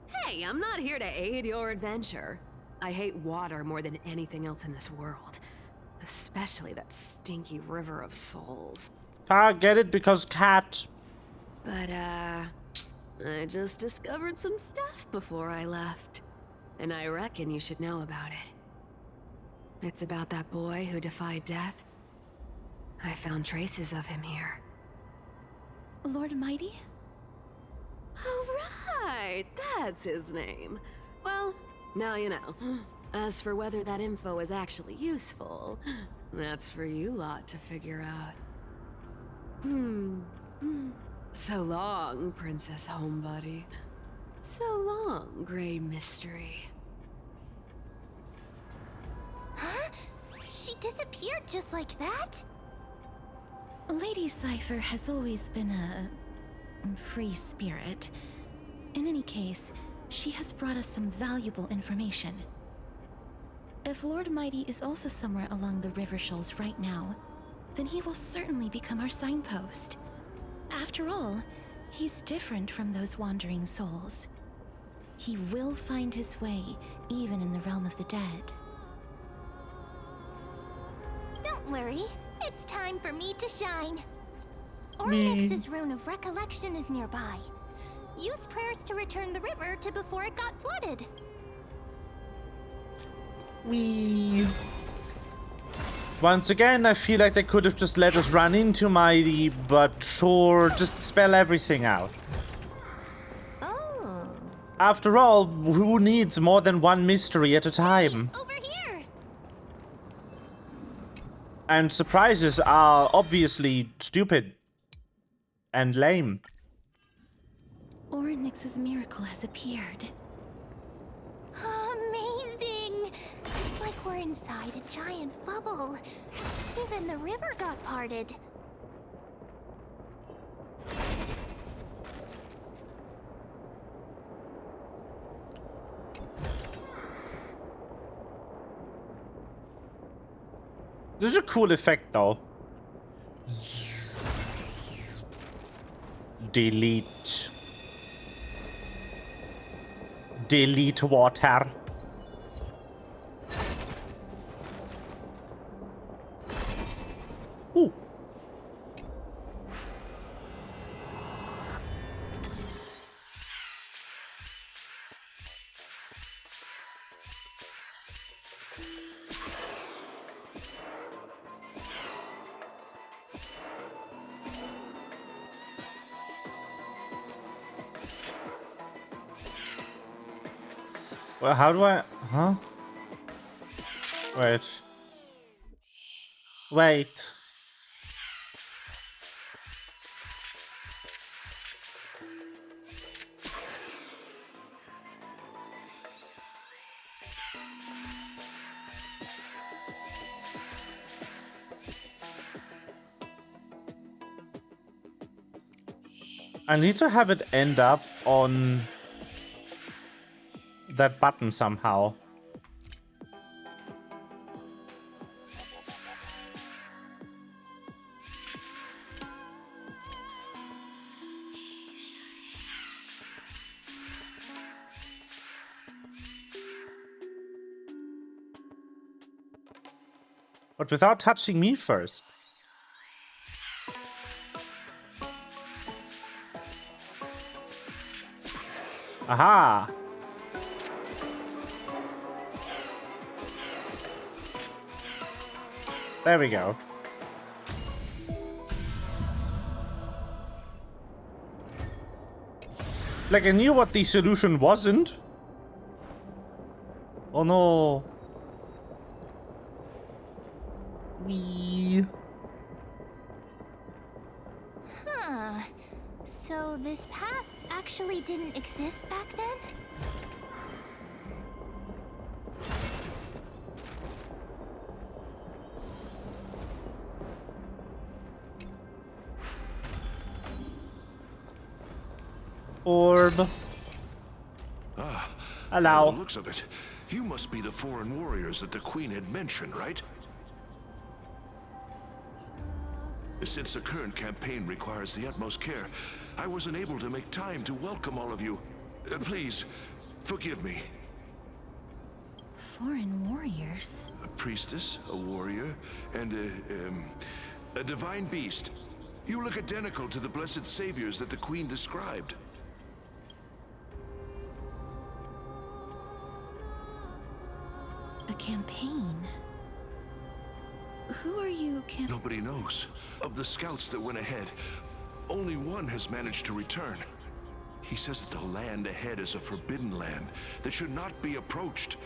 Hey, I'm not here to aid your adventure. I hate water more than anything else in this world. Especially that stinky river of souls. Ah, get it? Because cat. But, I just discovered some stuff before I left. And I reckon you should know about it. It's about that boy who defied death. I found traces of him here. Lord Mighty? Oh, right! That's his name. Well, now you know. As for whether that info is actually useful, that's for you lot to figure out. So long, Princess Homebody. So long, Grey Mystery. Huh? She disappeared just like that? Lady Cypher has always been a free spirit. In any case, she has brought us some valuable information. If Lord Mighty is also somewhere along the river shoals right now, then he will certainly become our signpost. After all, he's different from those wandering souls. He will find his way, even in the realm of the dead. Don't worry, it's time for me to shine. Oryx's rune of recollection is nearby. Use prayers to return the river to before it got flooded. Whee! Once again, I feel like they could have just let us run into Mighty, but sure, just spell everything out. Oh. After all, who needs more than one mystery at a time? Over here. And surprises are obviously stupid and lame. Oryx's miracle has appeared. Amazing! It's like we're inside a giant bubble. Even the river got parted. This is a cool effect, though. Delete. Delete water. Ooh. Well, how do I... Huh? Wait. Wait. I need to have it end up on that button somehow. But without touching me first. Aha! There we go. Like, I knew what the solution wasn't. Oh no. Wee. Huh. So this path actually didn't exist back then? Orb. Ah. Hello. By the looks of it, you must be the foreign warriors that the Queen had mentioned, right? Since the current campaign requires the utmost care, I wasn't able to make time to welcome all of you. Please, forgive me. Foreign warriors? A priestess, a warrior, and a divine beast. You look identical to the blessed saviors that the Queen described. A campaign? Who are you, Nobody knows. Of the scouts that went ahead, only one has managed to return. He says that the land ahead is a forbidden land that should not be approached,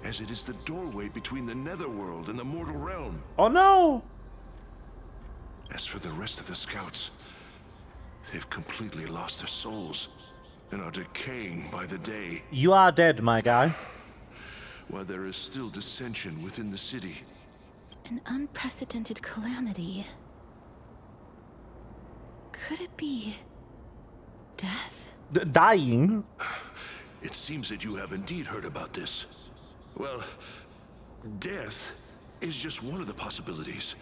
as it is the doorway between the netherworld and the mortal realm. Oh no! As for the rest of the scouts, they've completely lost their souls and are decaying by the day. You are dead, my guy. While there is still dissension within the city. An unprecedented calamity. Could it be death? Dying? It seems that you have indeed heard about this. Well, death is just one of the possibilities.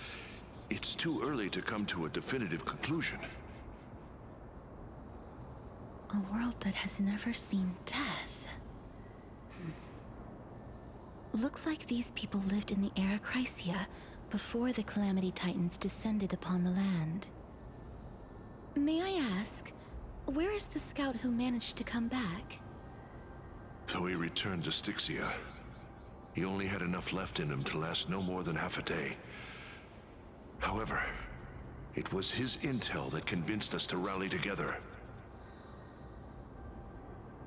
It's too early to come to a definitive conclusion. A world that has never seen death. Looks like these people lived in the era Chrysia before the Calamity Titans descended upon the land. May I ask, where is the scout who managed to come back? So he returned to Styxia. He only had enough left in him to last no more than half a day. However, it was his intel that convinced us to rally together.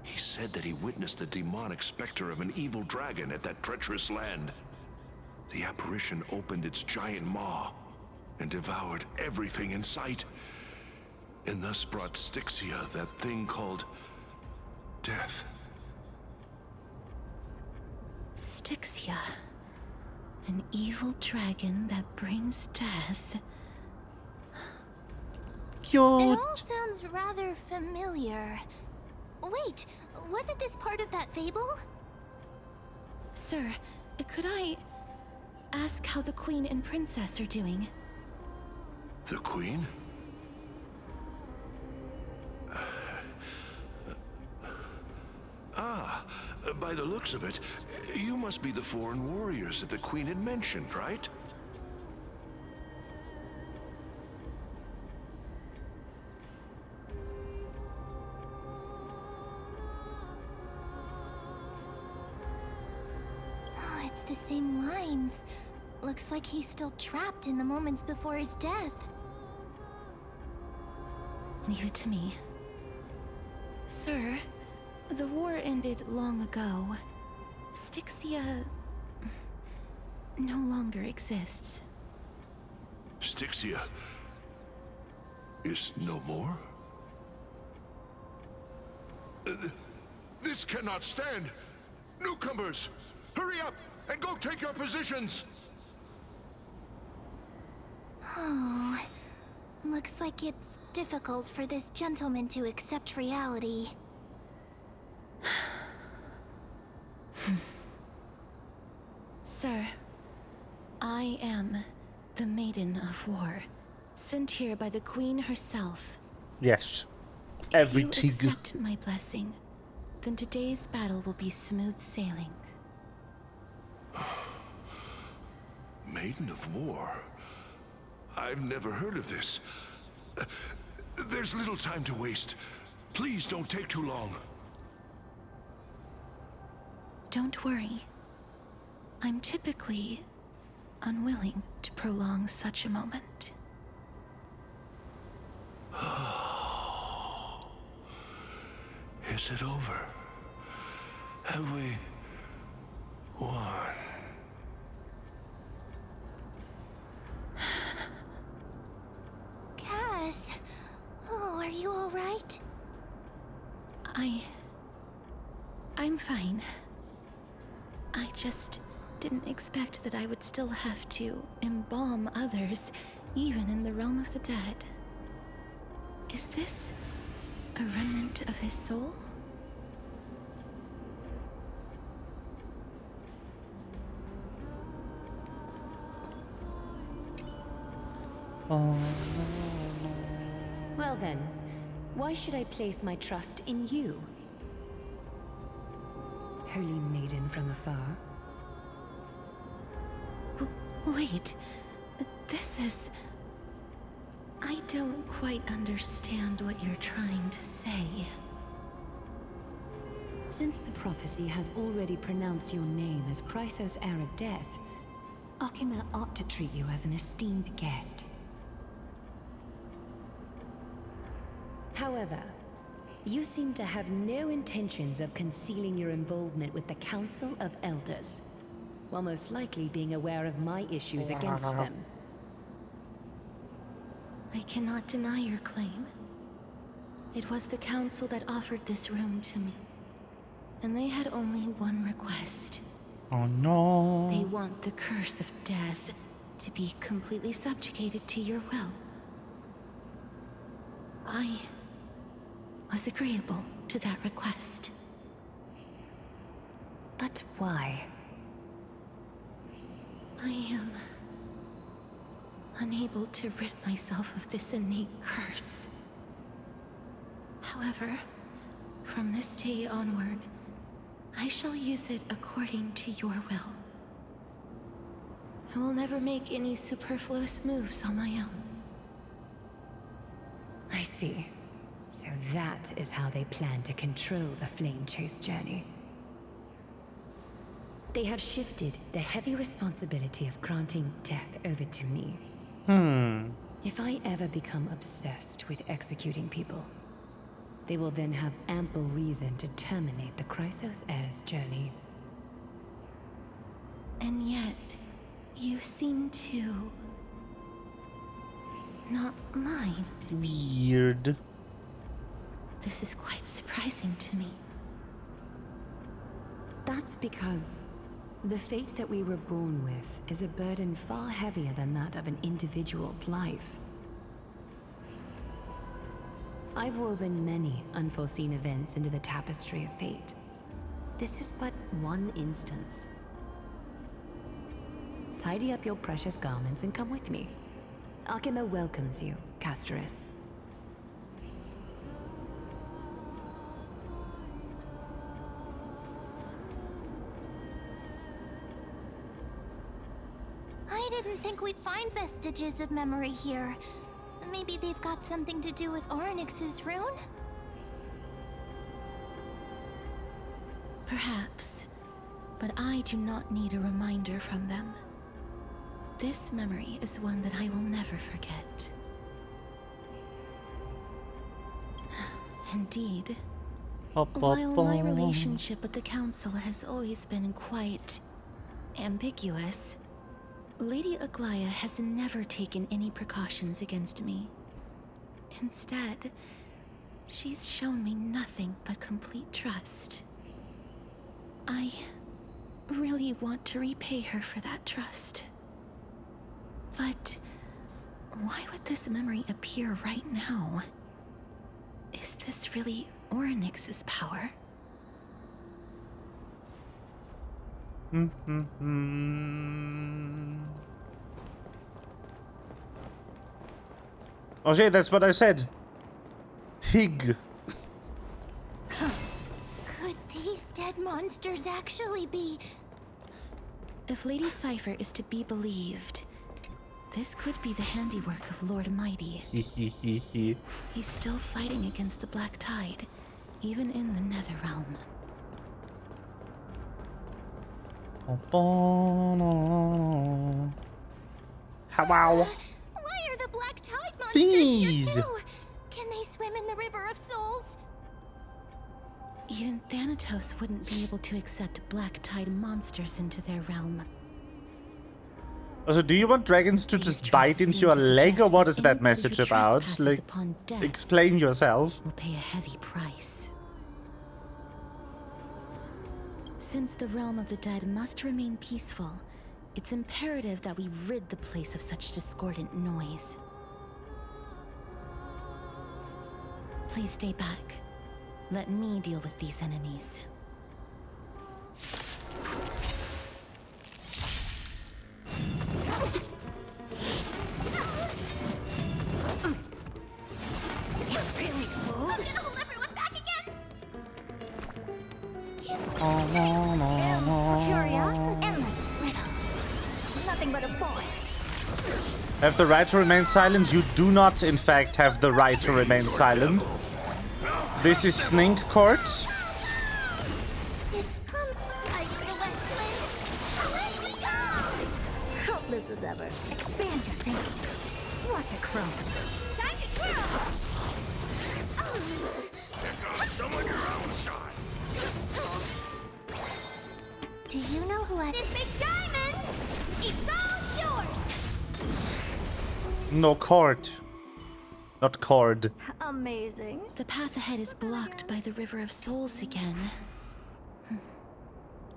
He said that he witnessed the demonic specter of an evil dragon at that treacherous land. The apparition opened its giant maw and devoured everything in sight, and thus brought Styxia, that thing called death. Styxia. An evil dragon that brings death. It all sounds rather familiar. Wait, wasn't this part of that fable? Sir, could I ask how the Queen and Princess are doing? The Queen? By the looks of it, you must be the foreign warriors that the Queen had mentioned, right? Oh, it's the same lines. Looks like he's still trapped in the moments before his death. Leave it to me. Sir, the war ended long ago. Styxia no longer exists. Styxia is no more? This cannot stand! Newcomers, hurry up and go take your positions! Oh, looks like it's difficult for this gentleman to accept reality. Sir, I am the Maiden of War, sent here by the Queen herself. Yes. If you accept my blessing, then today's battle will be smooth sailing. Maiden of War? I've never heard of this. There's little time to waste. Please don't take too long. Don't worry. I'm typically unwilling to prolong such a moment. Is it over? Have we won? Cass, oh, are you all right? I'm fine. I just didn't expect that I would still have to embalm others, even in the realm of the dead. Is this a remnant of his soul? Well then, why should I place my trust in you? Holy maiden from afar. Wait, this is... I don't quite understand what you're trying to say. Since the prophecy has already pronounced your name as Chrysos, heir of death, Akima ought to treat you as an esteemed guest. However, you seem to have no intentions of concealing your involvement with the Council of Elders, while most likely being aware of my issues against them. I cannot deny your claim. It was the Council that offered this room to me, and they had only one request. Oh no. They want the curse of death to be completely subjugated to your will. I was agreeable to that request. But why? I am unable to rid myself of this innate curse. However, from this day onward, I shall use it according to your will. I will never make any superfluous moves on my own. I see. So that is how they plan to control the Flame Chase journey. They have shifted the heavy responsibility of granting death over to me. If I ever become obsessed with executing people, they will then have ample reason to terminate the Chrysos heir's journey. And yet, you seem to not mind. Weird. This is quite surprising to me. That's because the fate that we were born with is a burden far heavier than that of an individual's life. I've woven many unforeseen events into the tapestry of fate. This is but one instance. Tidy up your precious garments and come with me. Akima welcomes you, Castoris. I didn't think we'd find vestiges of memory here. Maybe they've got something to do with Orynyx's rune? Perhaps, but I do not need a reminder from them. This memory is one that I will never forget. Indeed. While my relationship with the Council has always been quite ambiguous, Lady Aglaya has never taken any precautions against me. Instead, she's shown me nothing but complete trust. I really want to repay her for that trust. But why would this memory appear right now? Is this really Orynyx's power? Oh shit, that's what I said. Pig. Could these dead monsters actually be... If Lady Cypher is to be believed, this could be the handiwork of Lord Mighty. He's still fighting against the Black Tide, even in the Netherrealm. How? Why are the Black Tide monsters here too? Can they swim in the River of Souls? Even Thanatos wouldn't be able to accept Black Tide monsters into their realm. Also, do you want dragons to just bite into your leg, or what is that message about? Like, explain yourself. Will pay a heavy price. Since the realm of the dead must remain peaceful, it's imperative that we rid the place of such discordant noise. Please stay back. Let me deal with these enemies. Curious and endless riddle. Nothing but a boy. Have the right to remain silent? You do not, in fact, have the right to remain silent. This is Snink Court. It's like Away we go! Hopeless as ever. Expand your thinking. Watch it crow. Time to twirl! Someone your own shot. Do you know who had this big diamond? It's all yours! No cord. Not cord. Amazing. The path ahead is blocked by the River of Souls again.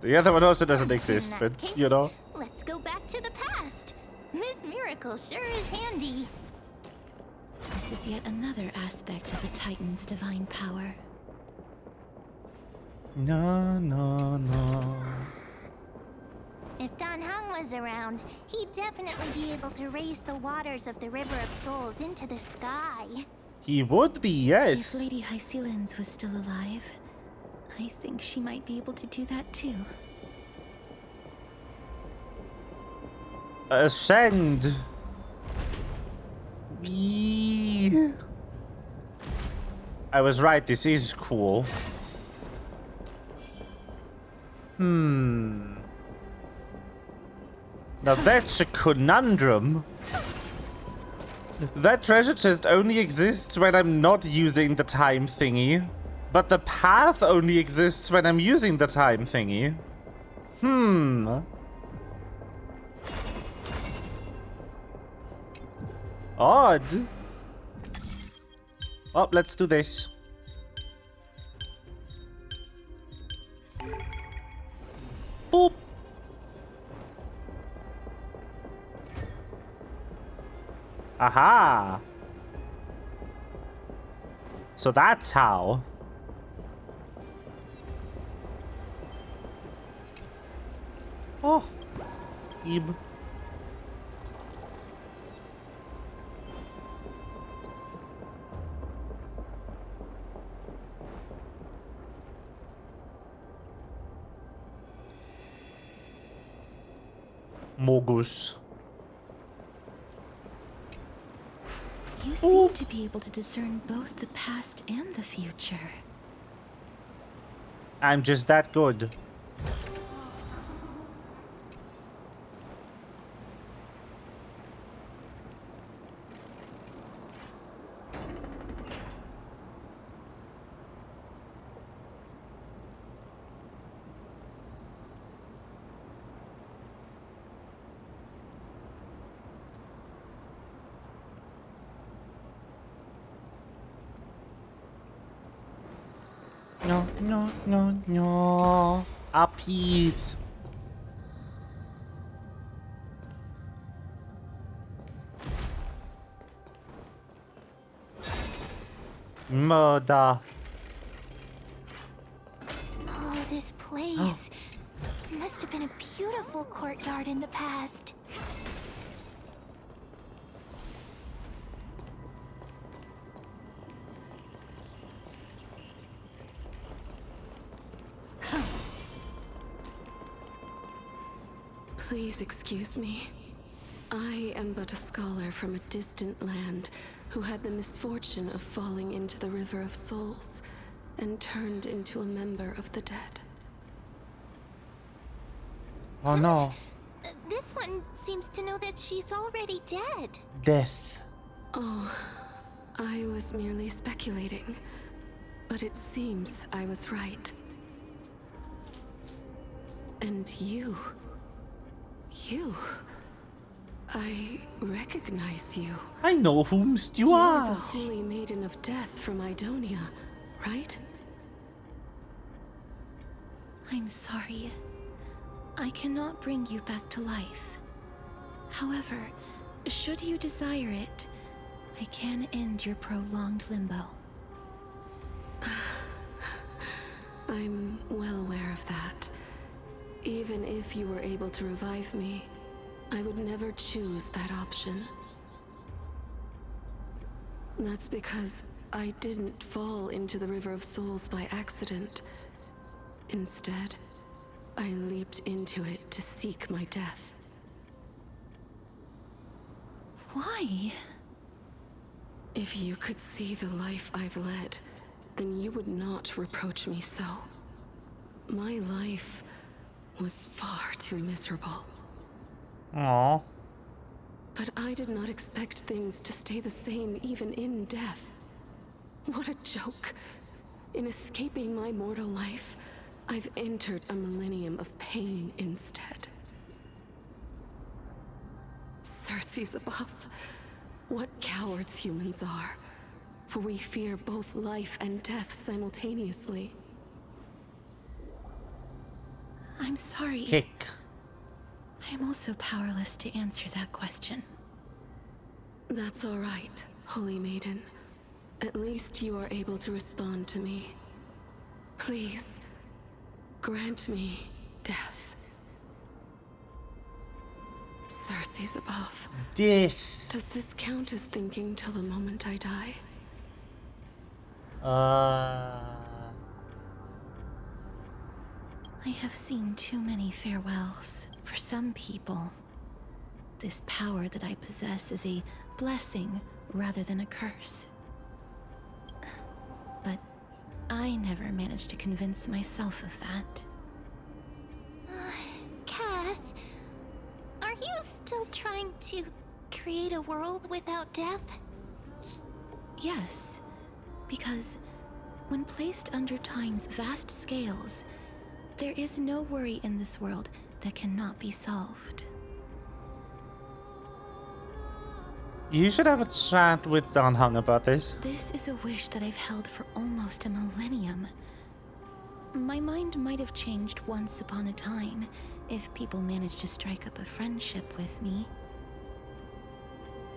The other one also doesn't exist, but, you know. Let's go back to the past. This miracle sure is handy. This is yet another aspect of a Titan's divine power. No, no, no. If Don Hung was around, he'd definitely be able to raise the waters of the River of Souls into the sky. He would be, yes. If Lady Hycelens was still alive, I think she might be able to do that too. Ascend. Wee. I was right, this is cool. Now that's a conundrum. That treasure chest only exists when I'm not using the time thingy. But the path only exists when I'm using the time thingy. Odd. Oh, let's do this. Boop. Aha. So that's how. Oh. Ib. Mogus. You seem to be able to discern both the past and the future. I'm just that good. No, no, no, no. A peace. Murder. Oh, this place. Must have been a beautiful courtyard in the past. Please excuse me. I am but a scholar from a distant land who had the misfortune of falling into the River of Souls and turned into a member of the dead. Oh no. This one seems to know that she's already dead. Death. Oh, I was merely speculating, but it seems I was right. And you... I recognize you. I know whomst you You're are. the Holy Maiden of Death from Idonia, right? I'm sorry. I cannot bring you back to life. However, should you desire it, I can end your prolonged limbo. I'm well aware of that. Even if you were able to revive me, I would never choose that option. That's because I didn't fall into the River of Souls by accident. Instead, I leaped into it to seek my death. Why? If you could see the life I've led, then you would not reproach me so. My life was far too miserable. Aww. But I did not expect things to stay the same even in death. What a joke. In escaping my mortal life, I've entered a millennium of pain instead. Circes above. What cowards humans are. For we fear both life and death simultaneously. I'm sorry. Kick. I'm also powerless to answer that question. That's all right, Holy Maiden. At least you are able to respond to me. Please, grant me death. Circes above. Death. Does this count as thinking till the moment I die? I have seen too many farewells. For some people, this power that I possess is a blessing rather than a curse. But I never managed to convince myself of that. Cass, are you still trying to create a world without death? Yes, because when placed under time's vast scales, there is no worry in this world that cannot be solved. You should have a chat with Dan Hung about this. This is a wish that I've held for almost a millennium. My mind might have changed once upon a time if people managed to strike up a friendship with me.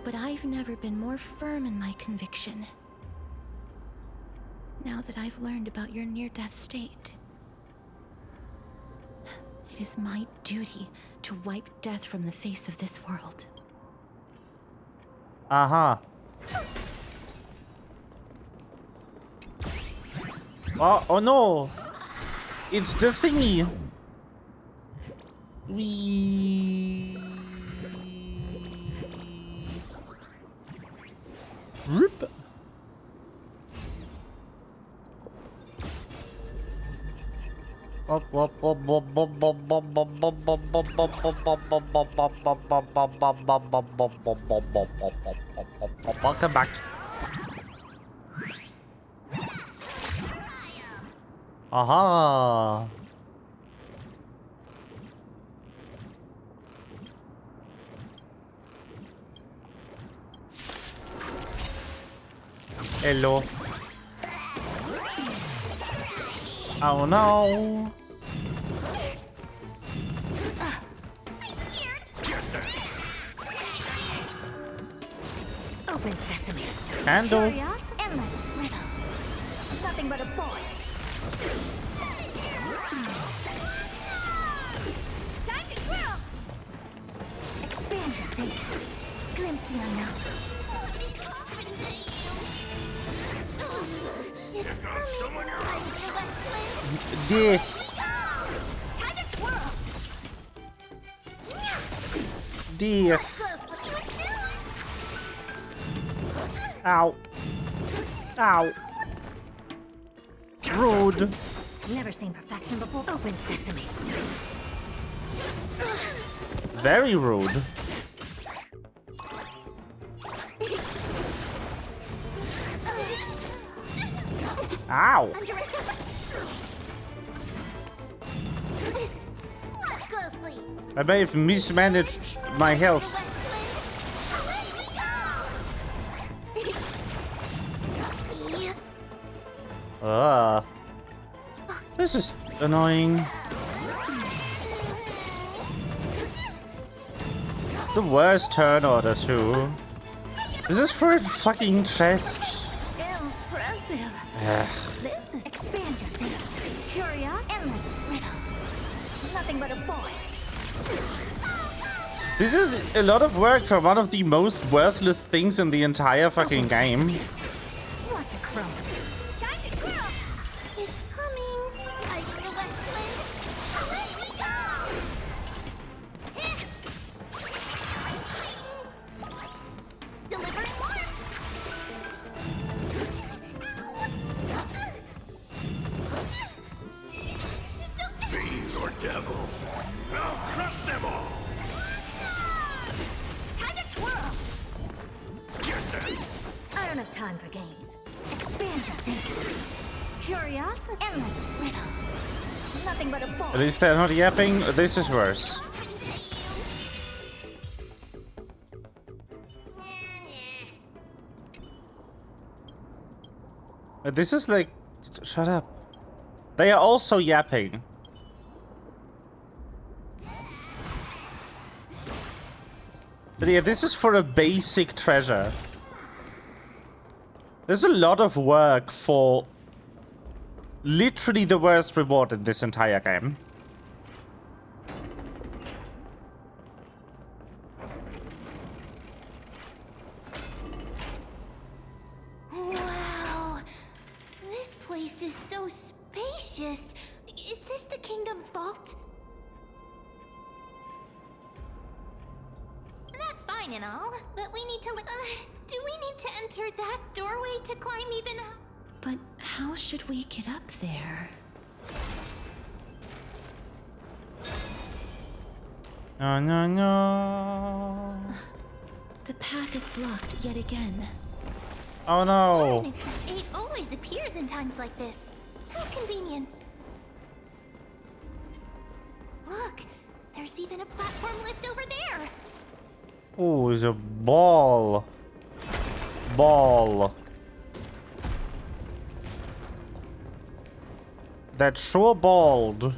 But I've never been more firm in my conviction. Now that I've learned about your near-death state, it is my duty to wipe death from the face of this world. Oh no! It's the thingy! Whoop! Welcome back. Aha! Hello. Oh no! Open sesame. Handle. Curious, endless riddle. Nothing but a boy. Time to twirl. Expand your thinking. Glimpse the unknown. It's coming. This. Time to twirl. This. Ow. Ow. Rude. Never seen perfection before. Open sesame. Very rude. Ow. Watch closely. I may have mismanaged my health. This is annoying. The worst turn order too. Is this for a fucking chest? Impressive. This is expansion. Curious, endless riddle. Nothing but a boy. This is a lot of work for one of the most worthless things in the entire fucking game. Watch it crumble. Time to twirl. It's coming. I feel that flame. Away we go. Delivering warmth. Fiends or devils, I'll crush them all. Time to twirl. Get them. I don't have time for games. Expand your thinking. Curious, endless riddle. Nothing but a ball. At least they're not yapping. This is worse. This is like... Shut up. They are also yapping. But yeah, this is for a basic treasure. There's a lot of work for literally the worst reward in this entire game. Wow. This place is so spacious. Is this the kingdom's vault? That's fine and all, but we need to do we need to enter that doorway to climb even up? But how should we get up there? No, no, no. The path is blocked yet again. Oh no. Ordinance's 8 always appears in times like this. How convenient. Look, there's even a platform lift over there. Oh, it's a ball. Ball. That's sure bald.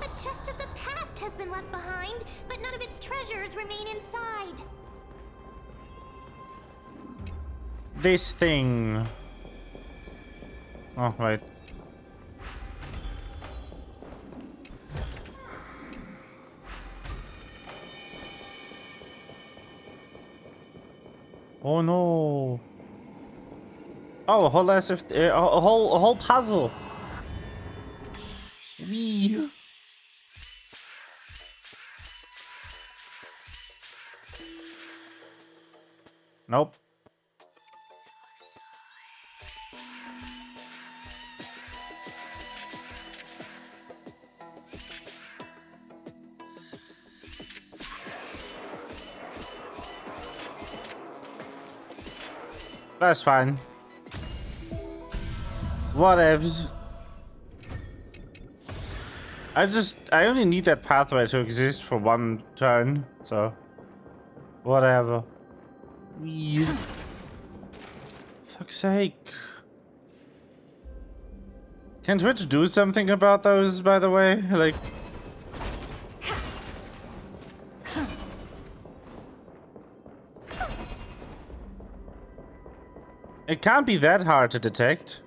A chest of the past has been left behind, but none of its treasures remain inside. This thing. Oh, right. Oh no. Oh, a whole a whole puzzle. Wee. Nope. That's fine. Whatevs. I only need that pathway to exist for one turn, so whatever. Fuck's sake. Can Twitch do something about those, by the way? Like... It can't be that hard to detect.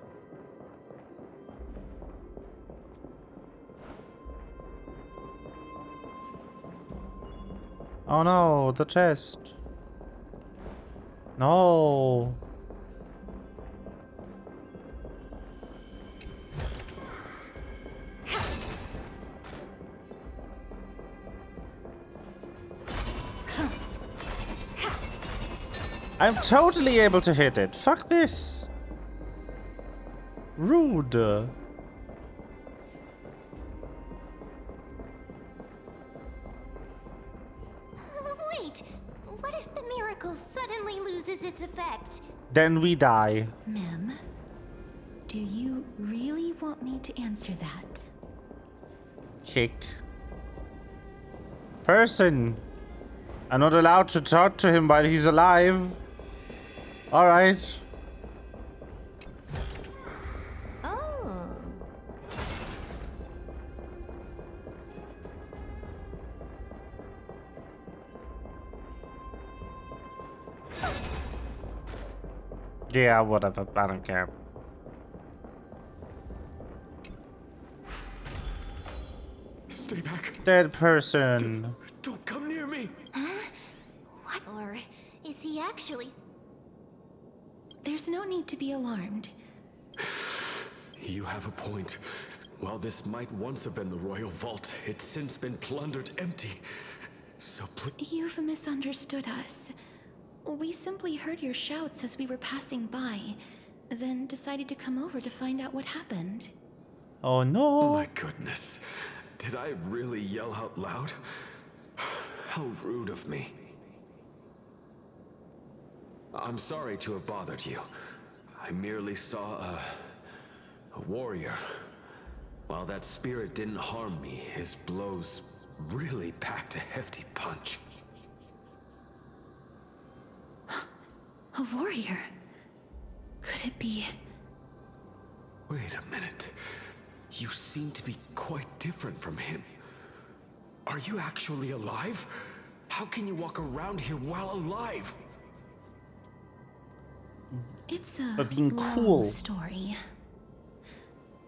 Oh no, the chest. No. I'm totally able to hit it. Fuck this. Rude. Wait, what if the miracle suddenly loses its effect? Then we die. Mem, do you really want me to answer that? Chick. Person. I'm not allowed to talk to him while he's alive. Alright. Oh. Yeah, whatever. I don't care. Stay back. Dead person. Don't come near me. Huh? What? Or is he actually... There's no need to be alarmed. You have a point. While this might once have been the royal vault, it's since been plundered empty. So please... You've misunderstood us. We simply heard your shouts as we were passing by, then decided to come over to find out what happened. Oh no. My goodness. Did I really yell out loud? How rude of me. I'm sorry to have bothered you. I merely saw a warrior. While that spirit didn't harm me, his blows really packed a hefty punch. A warrior? Could it be... Wait a minute. You seem to be quite different from him. Are you actually alive? How can you walk around here while alive? It's a But being long cool. story.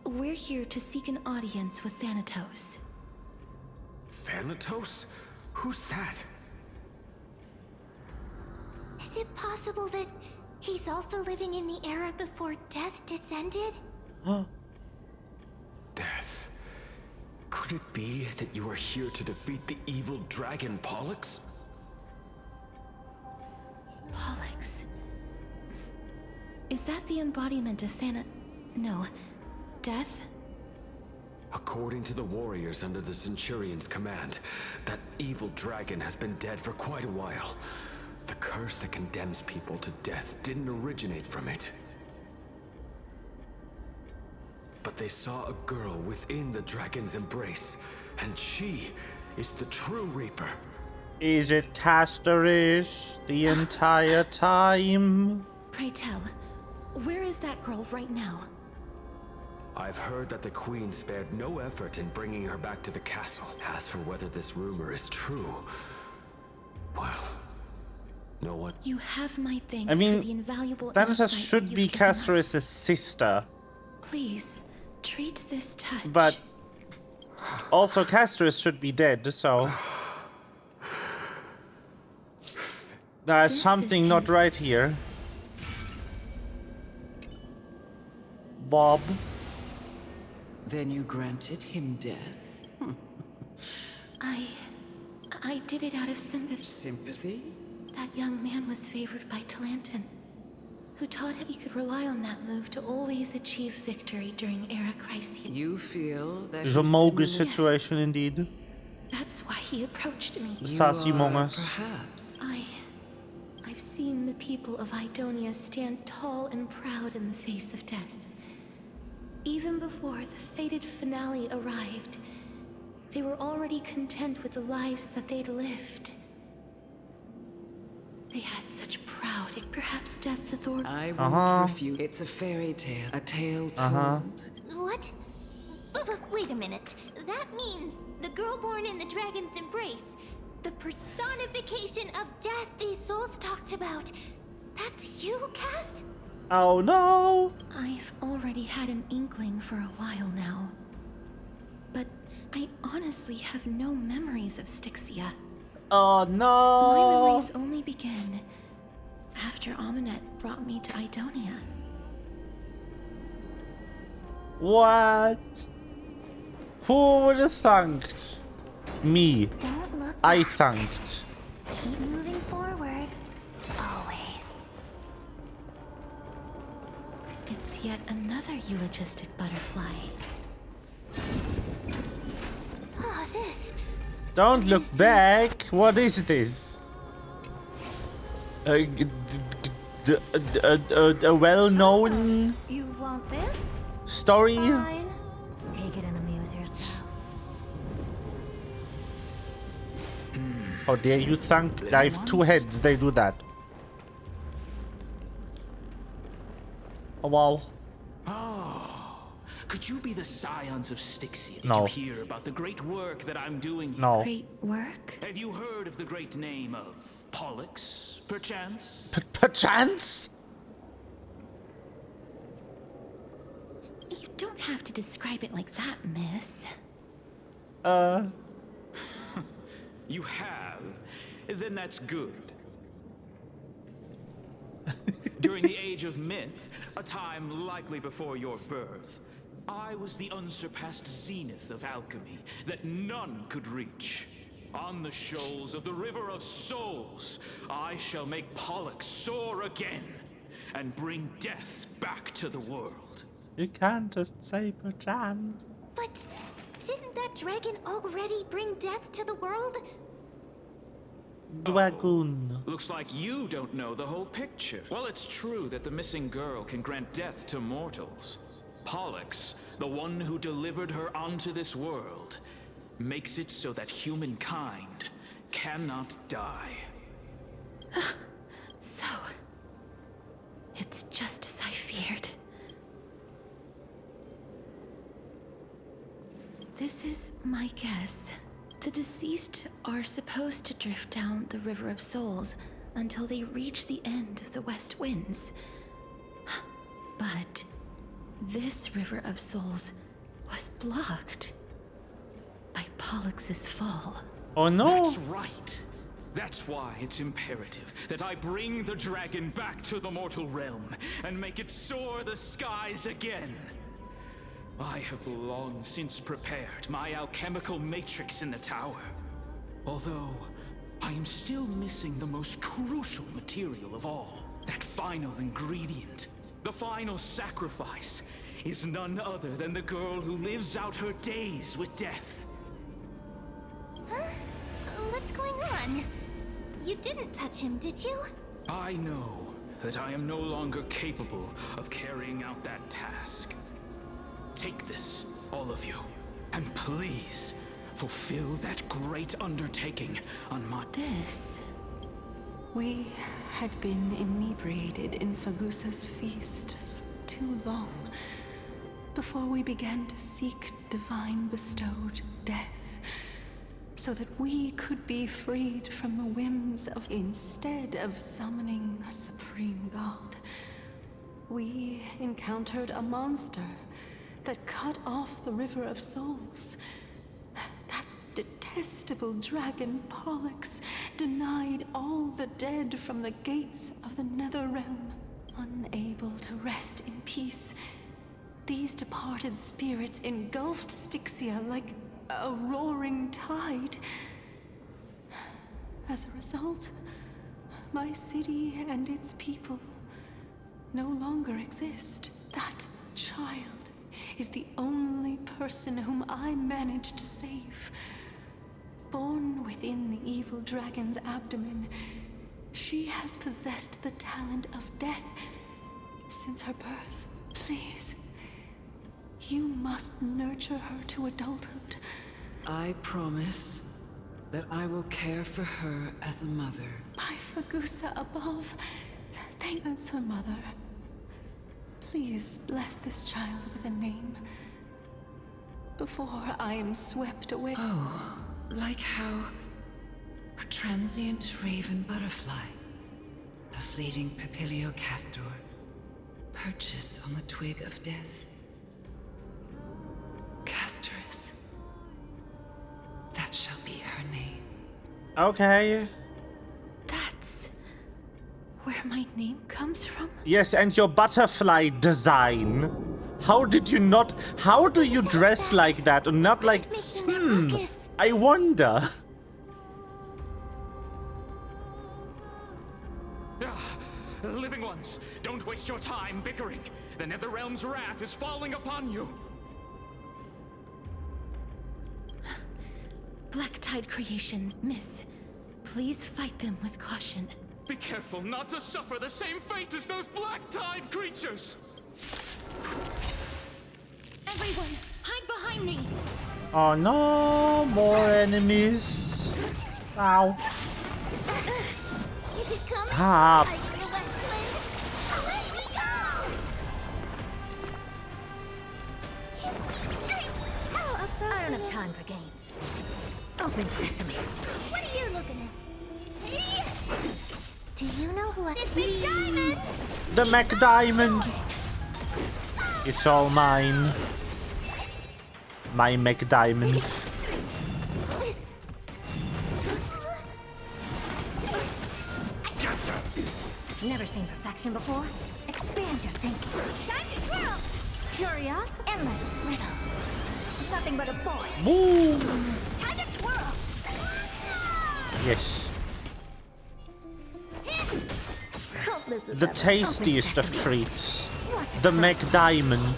We're here to seek an audience with Thanatos. Thanatos? Who's that? Is it possible that he's also living in the era before death descended? Death. Could it be that you are here to defeat the evil dragon Pollux? Pollux. Is that the embodiment of No. Death? According to the warriors under the Centurion's command, that evil dragon has been dead for quite a while. The curse that condemns people to death didn't originate from it. But they saw a girl within the dragon's embrace, and she is the true Reaper. Is it Castorish the entire time? Pray tell, where is that girl right now? I've heard that the Queen spared no effort in bringing her back to the castle. As for whether this rumor is true, well, no one. You have my thanks I mean, for the invaluable that insight should that be you've given us. Castorish's sister. Please, treat this touch. But also Castorish should be dead, so there's something not right here. Bob. Then you granted him death? I did it out of sympathy. Sympathy? That young man was favored by Talantin, who taught him he could rely on that move to always achieve victory during Era Crisis. You feel that It's a Mogus situation indeed. That's why he approached me. Sassy Mogus. Perhaps. I've seen the people of Idonia stand tall and proud in the face of death. Even before the fated finale arrived, they were already content with the lives that they'd lived. They had such proud, perhaps death's authority. I won't refute. It's a fairy tale. A tale told. What? Wait a minute. That means the girl born in the dragon's embrace, the personification of death these souls talked about. That's you, Cass? Oh no! I've already had an inkling for a while now. But I honestly have no memories of Styxia. Oh no! My memories only begin after Amunet brought me to Idonia. What? Who would have thanked? Me. Don't look I back. thanked. Keep moving forward. Always. It's yet another eulogistic butterfly. Oh, this. Don't look back. What is this? A well-known You want this? story? Fine. Take it and amuse yourself. How dare you thank? I have two heads. They do that. Oh wow. Oh, could you be the scions of Styxia? Did No. you hear about the great work that I'm doing here? No. Great work? Have you heard of the great name of Pollux, perchance? Perchance? You don't have to describe it like that, miss. You have? Then that's good. During the age of myth, a time likely before your birth, I was the unsurpassed zenith of alchemy that none could reach. On the shoals of the River of Souls, I shall make Pollux soar again and bring death back to the world. You can't just say perchance. But didn't that dragon already bring death to the world? Dragoon. Looks like you don't know the whole picture. Well, it's true that the missing girl can grant death to mortals. Pollux, the one who delivered her onto this world, makes it so that humankind cannot die. So, it's just as I feared. This is my guess. The deceased are supposed to drift down the River of Souls until they reach the end of the West Winds. But this River of Souls was blocked by Pollux's fall. Oh no! That's right. That's why it's imperative that I bring the dragon back to the mortal realm and make it soar the skies again. I have long since prepared my alchemical matrix in the tower. Although, I am still missing the most crucial material of all. That final ingredient. The final sacrifice is none other than the girl who lives out her days with death. Huh? What's going on? You didn't touch him, did you? I know that I am no longer capable of carrying out that task. Take this, all of you, and please fulfill that great undertaking on my... This... We had been inebriated in Fagusa's feast too long before we began to seek divine bestowed death, so that we could be freed from the whims of... Instead of summoning a supreme god, we encountered a monster that cut off the River of Souls. That detestable dragon Pollux denied all the dead from the gates of the Nether Realm. Unable to rest in peace, these departed spirits engulfed Styxia like a roaring tide. As a result, my city and its people no longer exist. That child is the only person whom I managed to save. Born within the evil dragon's abdomen, she has possessed the talent of death since her birth. Please, you must nurture her to adulthood. I promise that I will care for her as a mother. By Fagusa above, thank us, her mother. Please bless this child with a name before I am swept away. Oh, like how a transient raven butterfly, a fleeting papilio castor, perches on the twig of death. Castorus. That shall be her name. Okay. That's where my name comes from? Yes, and your butterfly design. How did you not... How do you dress like that and not like... I wonder. Living ones, don't waste your time bickering. The Netherrealm's wrath is falling upon you. Black Tide creations, miss. Please fight them with caution. Be careful not to suffer the same fate as those Black Tide creatures! Everyone, hide behind me! Oh no, more enemies. Ow. Is it coming? Stop. I feel that flame. Let me go! Give me strength! How about I don't have time for games. Open sesame. What are you looking at? Me? Do you know who I... This big diamond! The McDiamond. It's all mine. My McDiamond. Never seen perfection before? Expand your thinking. Time to twirl! Curious, endless riddle. Nothing but a boy. Boom! Time to twirl! Yes. Countless The tastiest of treats. The McDiamond.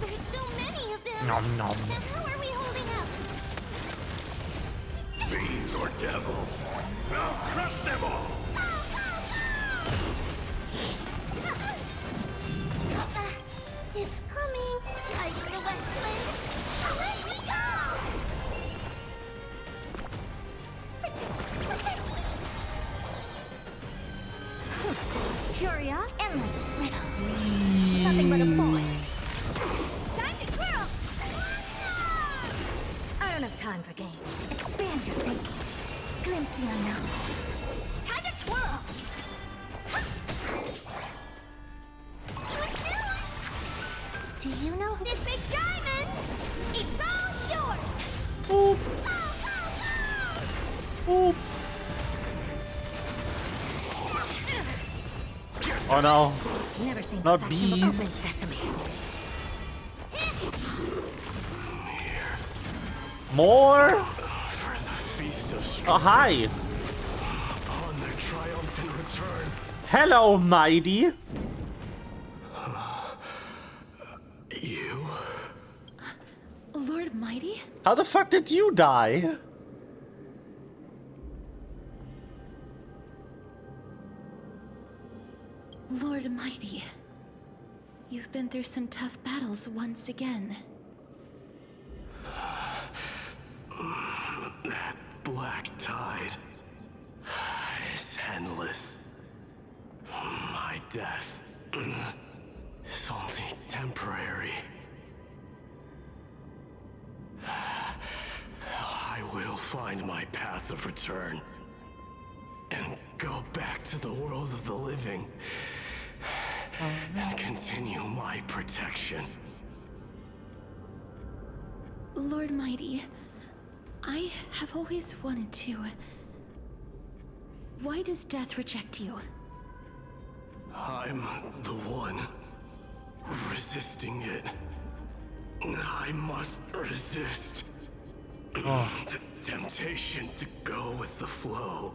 There's so many of them. Nom nom. Then how are we holding up? Fiends or devils, I'll crush them all! It's coming. I feel that flame. Let me go! Curious, endless riddle. Nothing but a boy. Time to twirl! I don't have time for games. Expand your thinking. Glimpse the unknown. Time to twirl! Do you know who this big diamond? It's all yours! Boop. Boop. Oh no. Never seen Not perfection, but open bees. sesame. More? For the feast of strength. Oh, hi. On their triumphant return. Hello, Mighty. You? Lord Mighty? How the fuck did you die? Lord Mighty. You've been through some tough battles once again. That black tide is endless. My death is only temporary. I will find my path of return and go back to the world of the living and continue my protection. Lord Mighty, I have always wanted to. Why does death reject you? I'm the one resisting it. I must resist the temptation to go with the flow.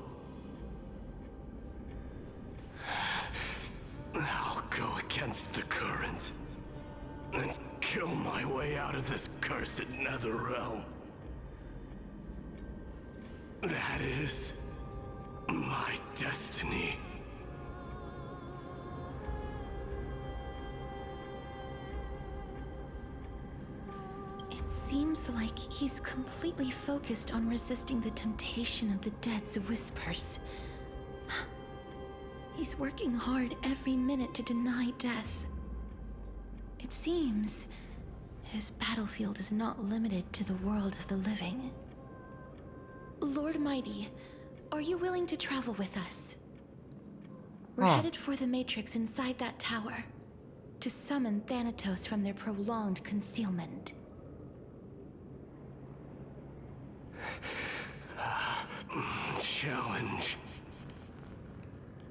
I'll go against the current and kill my way out of this cursed nether realm. That is my destiny. It seems like he's completely focused on resisting the temptation of the dead's whispers. He's working hard every minute to deny death. It seems his battlefield is not limited to the world of the living. Lord Mighty, are you willing to travel with us? We're headed for the Matrix inside that tower, to summon Thanatos from their prolonged concealment. Challenge.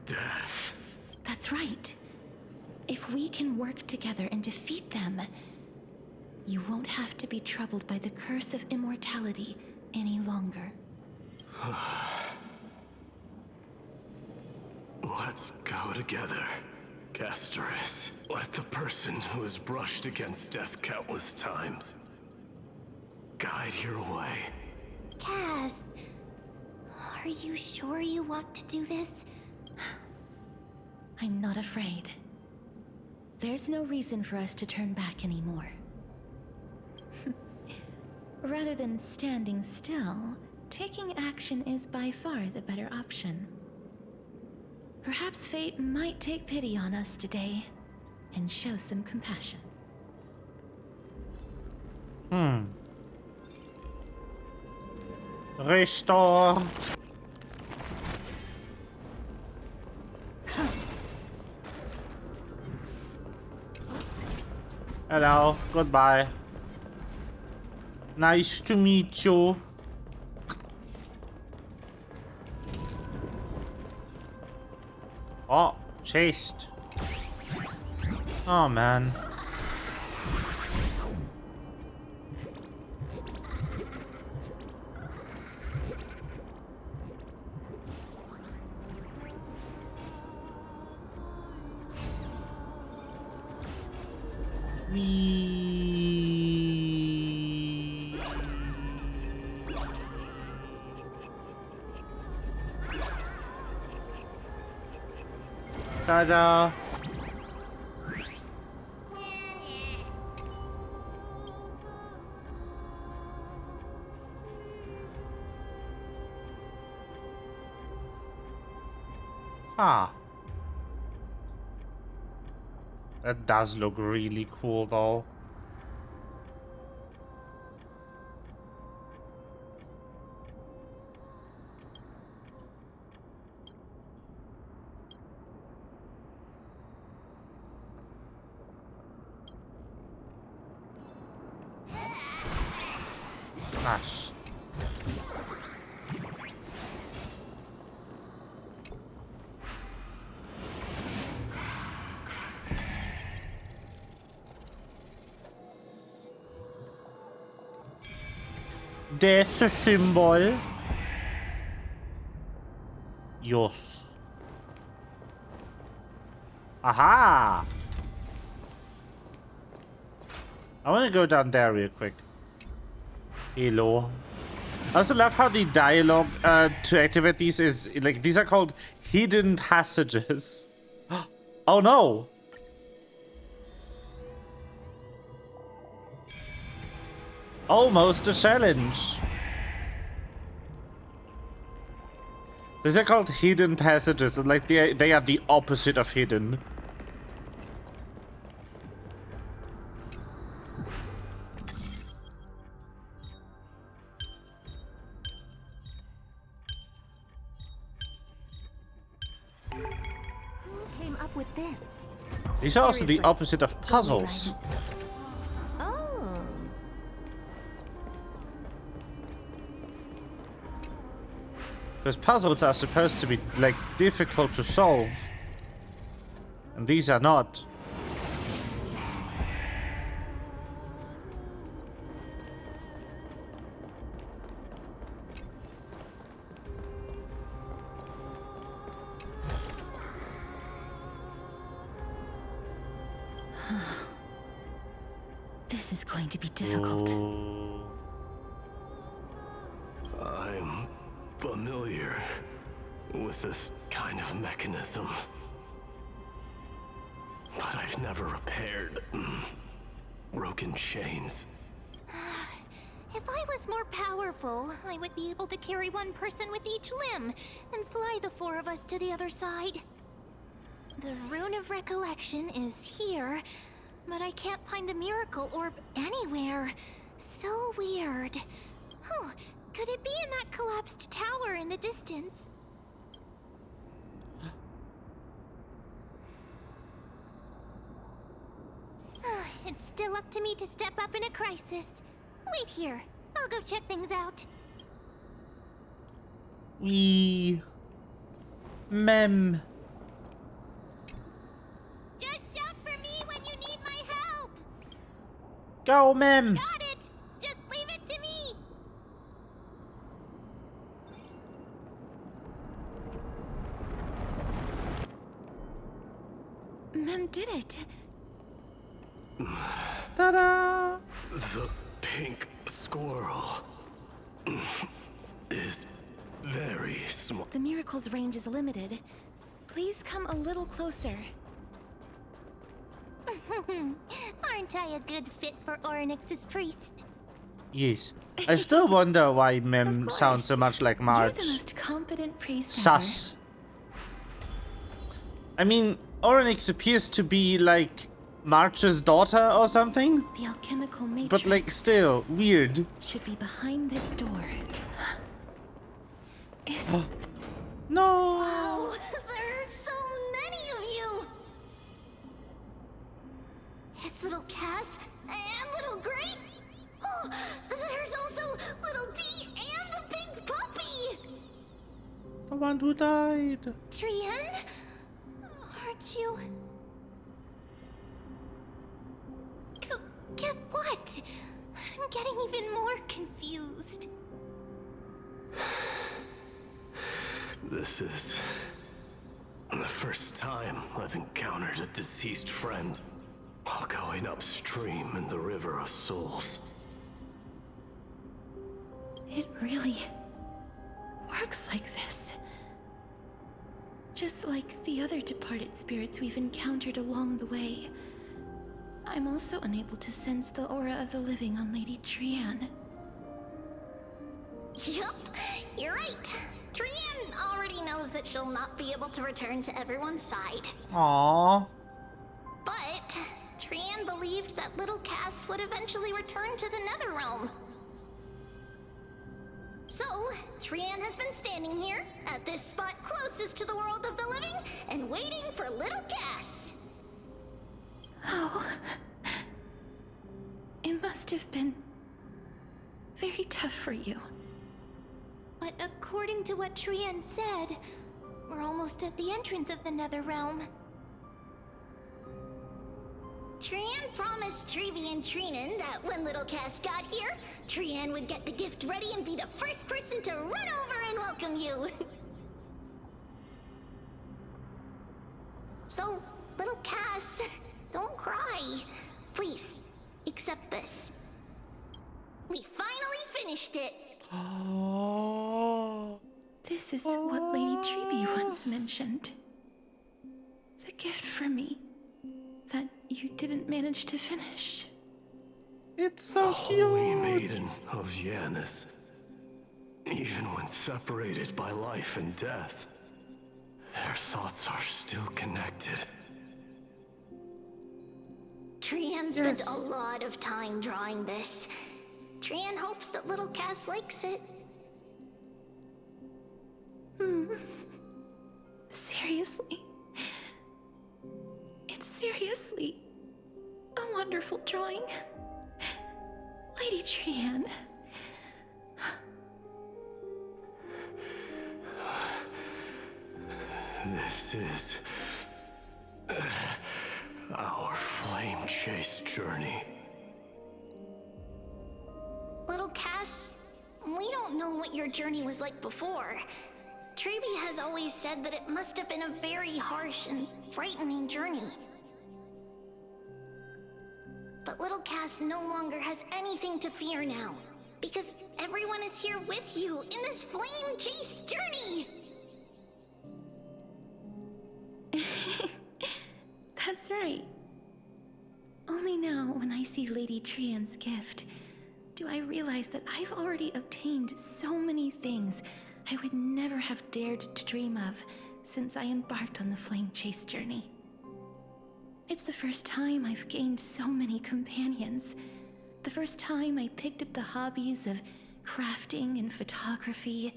Death. That's right. If we can work together and defeat them, you won't have to be troubled by the curse of immortality any longer. Let's go together, Castoris. Let the person who has brushed against death countless times guide your way. Cass, are you sure you want to do this? I'm not afraid. There's no reason for us to turn back anymore. Rather than standing still, taking action is by far the better option. Perhaps fate might take pity on us today and show some compassion. Restore. Hello, goodbye. Nice to meet you. Oh, chased. Oh man. Ta-da! Ah. That does look really cool though. Nice. death symbol. Yes. Aha! I want to go down there real quick. Hello. I also love how the dialogue to activate these is like these are called hidden passages. Oh no! Almost a challenge. These are called hidden passages, and like they are the opposite of hidden. Who came up with this? These are also the Seriously, opposite of puzzles. Oh. Because puzzles are supposed to be, like, difficult to solve. And these are not. This is going to be difficult. I'm familiar with this kind of mechanism, but I've never repaired broken chains. If I was more powerful, I would be able to carry one person with each limb and fly the four of us to the other side. The Rune of Recollection is here, but I can't find a miracle orb anywhere. So weird. Oh, could it be in that collapsed tower in the distance? It's still up to me to step up in a crisis. Wait here. I'll go check things out. Mem. Just shout for me when you need my help. Go, Mem. Got it. Just leave it to me. Mem did it. Ta-da! The pink squirrel is very small. The miracle's range is limited. Please come a little closer. Aren't I a good fit for Orynyx's priest? Yes. I still wonder why Mem sounds so much like March. You're the most competent priest Sus. I mean, Orynyx appears to be like March's daughter or something? The alchemical matrix. But like still, weird. Should be behind this door. Is... No! Wow, there are so many of you! It's little Cass and little Grape. Oh, there's also little D and the pink puppy! The one who died. Trian? Aren't you... Get what? I'm getting even more confused. This is the first time I've encountered a deceased friend while going upstream in the River of Souls. It really works like this. Just like the other departed spirits we've encountered along the way. I'm also unable to sense the aura of the living on Lady Trian. Yup, you're right. Trian already knows that she'll not be able to return to everyone's side. Aww. But Trian believed that little Cass would eventually return to the Netherrealm. So, Trian has been standing here, at this spot closest to the world of the living, and waiting for little Cass. Oh. It must have been very tough for you. But according to what Trian said, we're almost at the entrance of the Netherrealm. Trian promised Treevy and Treenan that when little Cass got here, Trian would get the gift ready and be the first person to run over and welcome you. So, little Cass, don't cry. Please, accept this. We finally finished it. This is what Lady Treeby once mentioned. The gift for me that you didn't manage to finish. It's so Holy Maiden of Yanis. Even when separated by life and death, their thoughts are still connected. Trian spent a lot of time drawing this. Trian hopes that little Cass likes it. Seriously? It's seriously a wonderful drawing. Lady Trian. This is our flame chase journey. Little Cass, we don't know what your journey was like before. Treevy has always said that it must have been a very harsh and frightening journey. But little Cass no longer has anything to fear now, because everyone is here with you in this flame chase journey! That's right. Only now, when I see Lady Trian's gift, do I realize that I've already obtained so many things I would never have dared to dream of since I embarked on the flame chase journey. It's the first time I've gained so many companions. The first time I picked up the hobbies of crafting and photography.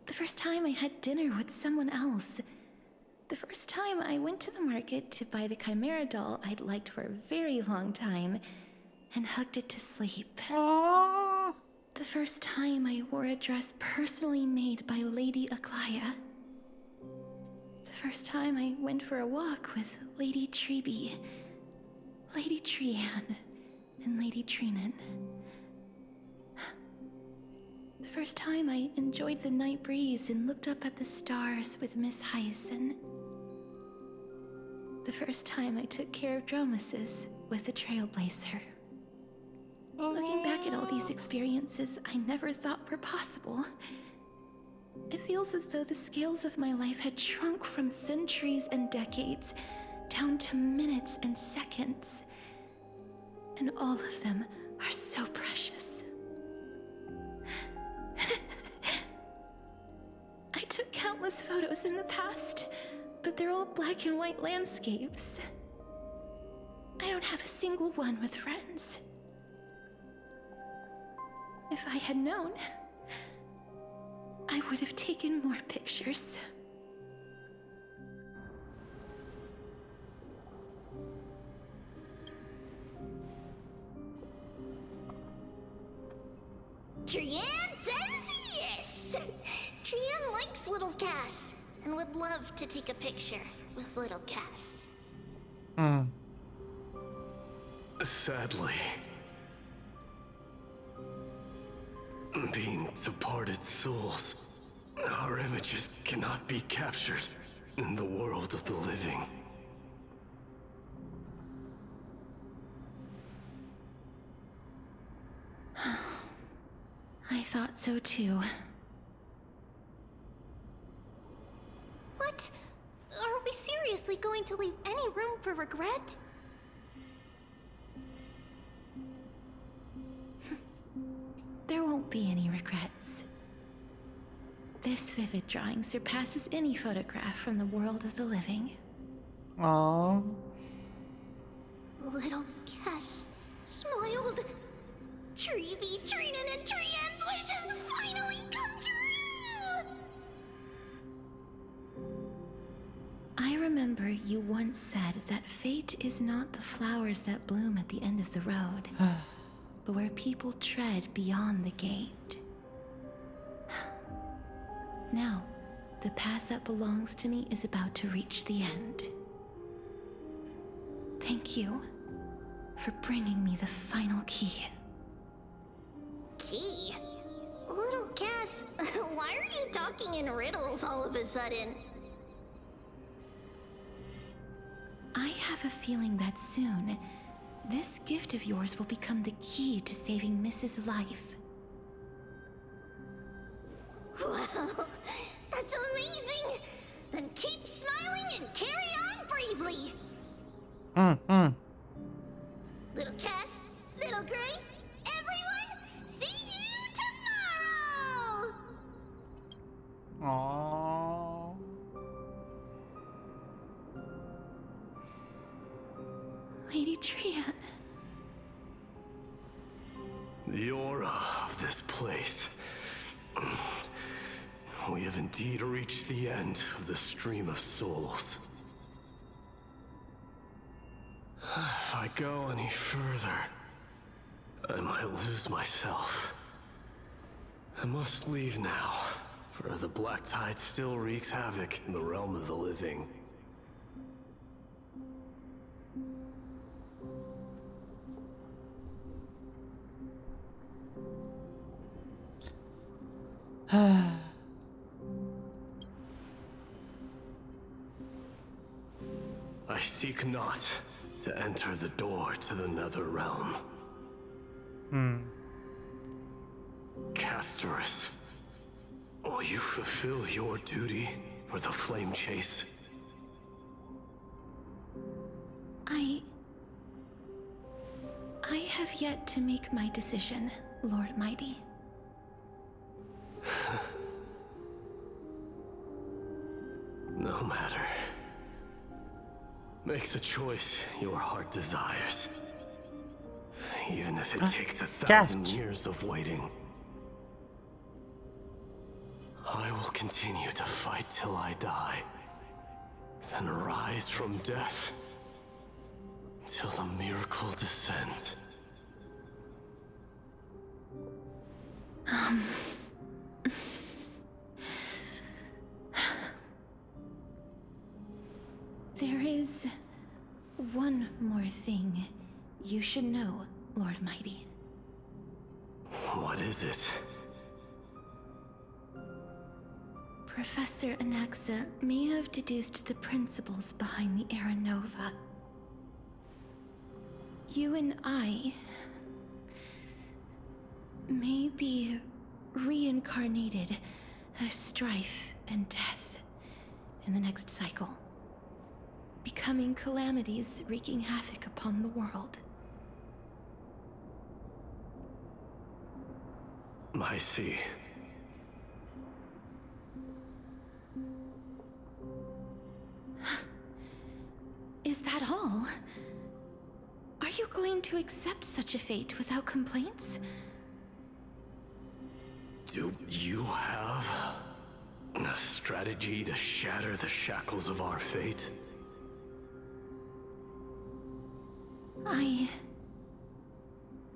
The first time I had dinner with someone else. The first time I went to the market to buy the Chimera doll I'd liked for a very long time and hugged it to sleep. Aww. The first time I wore a dress personally made by Lady Aglaya. The first time I went for a walk with Lady Treeby, Lady Trian, and Lady Treenan. The first time I enjoyed the night breeze and looked up at the stars with Miss Hyacin. The first time I took care of Dromasis with the Trailblazer. Looking back at all these experiences I never thought were possible, it feels as though the scales of my life had shrunk from centuries and decades down to minutes and seconds. And all of them are so precious. I took countless photos in the past, but they're all black and white landscapes. I don't have a single one with friends. If I had known, I would have taken more pictures. Trian says yes! Trian likes little Cass and would love to take a picture with little Cass. Sadly, being departed souls, our images cannot be captured in the world of the living. I thought so too. What? Are we seriously going to leave any room for regret? There won't be any regrets. This vivid drawing surpasses any photograph from the world of the living. Aww. Little Cass smiled. Treeby, Treenan, and Trian's wishes finally come true! I remember you once said that fate is not the flowers that bloom at the end of the road, but where people tread beyond the gate. Now, the path that belongs to me is about to reach the end. Thank you for bringing me the final key. Key? Little Cass, why are you talking in riddles all of a sudden? I have a feeling that soon, this gift of yours will become the key to saving Mrs. Life. Wow, that's amazing! Then keep smiling and carry on bravely! Little Cass, Little Gray, everyone, see you tomorrow! Aww. Lady Trian. The aura of this place. We have indeed reached the end of the stream of souls. If I go any further, I might lose myself. I must leave now, for the black tide still wreaks havoc in the realm of the living. I seek not to enter the door to the nether realm. Castorus, will you fulfill your duty for the flame chase? I have yet to make my decision, Lord Mighty. No matter. Make the choice your heart desires. Even if it takes 1,000 years of waiting. I will continue to fight till I die. Then rise from death. Till the miracle descends. There is one more thing you should know, Lord Mighty. What is it? Professor Anaxa may have deduced the principles behind the Era Nova. You and I may be reincarnated as strife and death in the next cycle, becoming calamities wreaking havoc upon the world. I see. Is that all? Are you going to accept such a fate without complaints? Do you have a strategy to shatter the shackles of our fate? I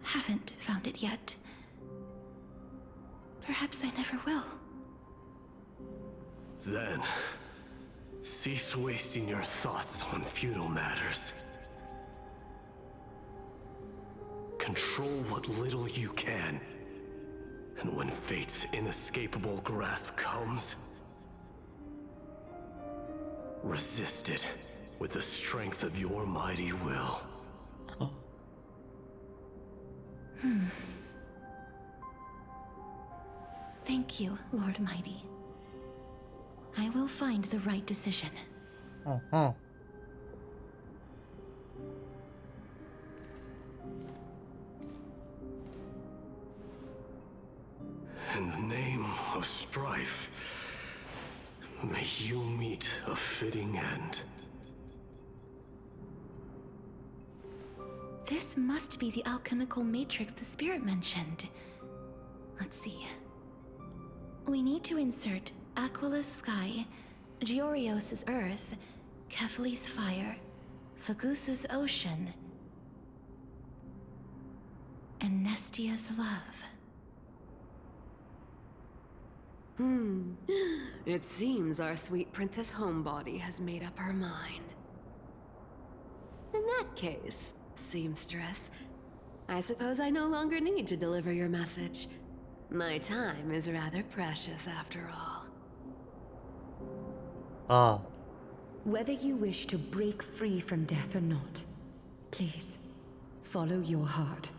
haven't found it yet. Perhaps I never will. Then, cease wasting your thoughts on futile matters. Control what little you can. And when fate's inescapable grasp comes, resist it with the strength of your mighty will. Thank you, Lord Mighty. I will find the right decision. In the name of strife, may you meet a fitting end. This must be the alchemical matrix the spirit mentioned. Let's see. We need to insert Aquila's sky, Georios' earth, Kephali's fire, Fagusa's ocean, and Nestia's love. It seems our sweet Princess Homebody has made up her mind. In that case, seamstress. I suppose I no longer need to deliver your message. My time is rather precious after all. Ah. Whether you wish to break free from death or not, please, follow your heart.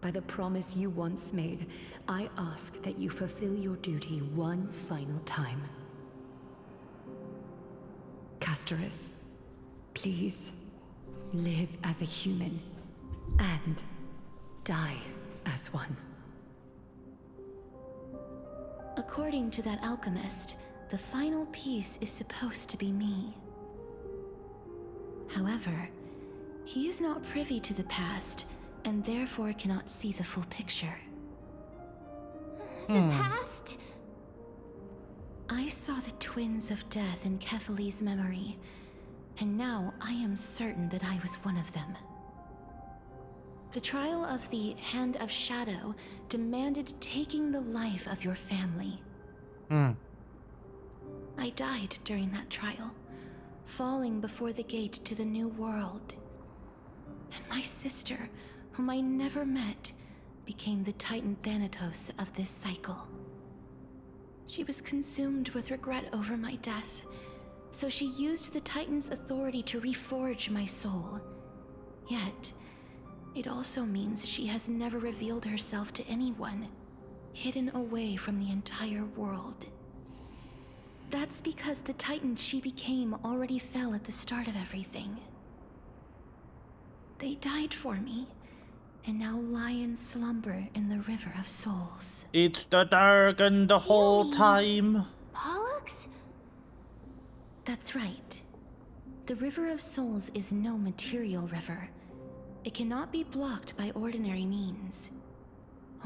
By the promise you once made, I ask that you fulfill your duty one final time. Castorus, please, live as a human, and die as one. According to that alchemist, the final piece is supposed to be me. However, he is not privy to the past, and therefore cannot see the full picture. The past? I saw the twins of death in Kethali's memory, and now I am certain that I was one of them. The trial of the Hand of Shadow demanded taking the life of your family. I died during that trial, falling before the gate to the new world. And my sister, whom I never met, became the Titan Thanatos of this cycle. She was consumed with regret over my death, so she used the Titan's authority to reforge my soul. Yet, it also means she has never revealed herself to anyone, hidden away from the entire world. That's because the Titan she became already fell at the start of everything. They died for me, and now lie in slumber in the River of Souls. It's the dragon the whole time. Pollux? That's right. The River of Souls is no material river. It cannot be blocked by ordinary means.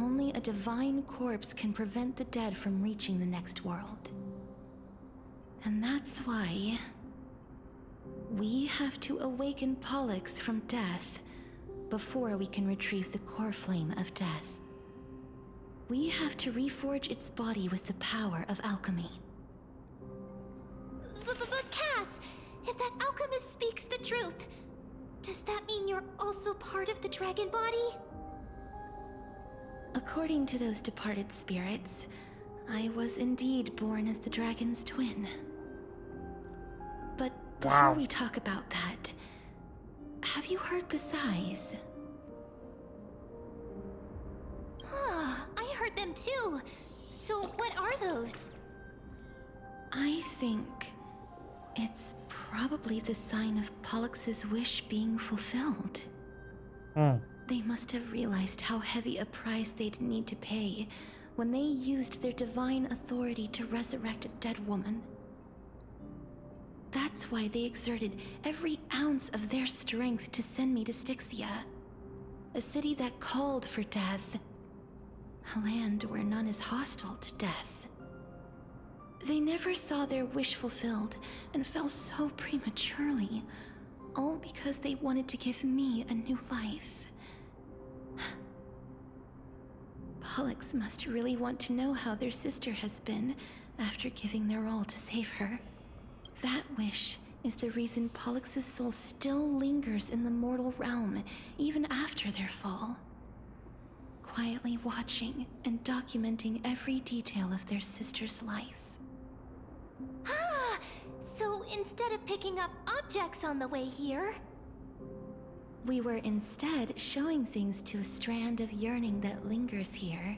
Only a divine corpse can prevent the dead from reaching the next world. And that's why we have to awaken Pollux from death before we can retrieve the core flame of death. We have to reforge its body with the power of alchemy. But Cass, if that alchemist speaks the truth, does that mean you're also part of the dragon body? According to those departed spirits, I was indeed born as the dragon's twin. But before we talk about that, have you heard the sighs? I heard them too. So what are those? I think it's probably the sign of Pollux's wish being fulfilled. They must have realized how heavy a price they'd need to pay when they used their divine authority to resurrect a dead woman. That's why they exerted every ounce of their strength to send me to Styxia, a city that called for death, a land where none is hostile to death. They never saw their wish fulfilled and fell so prematurely, all because they wanted to give me a new life. Pollux must really want to know how their sister has been after giving their all to save her. That wish is the reason Pollux's soul still lingers in the mortal realm, even after their fall. Quietly watching and documenting every detail of their sister's life. So instead of picking up objects on the way here, we were instead showing things to a strand of yearning that lingers here.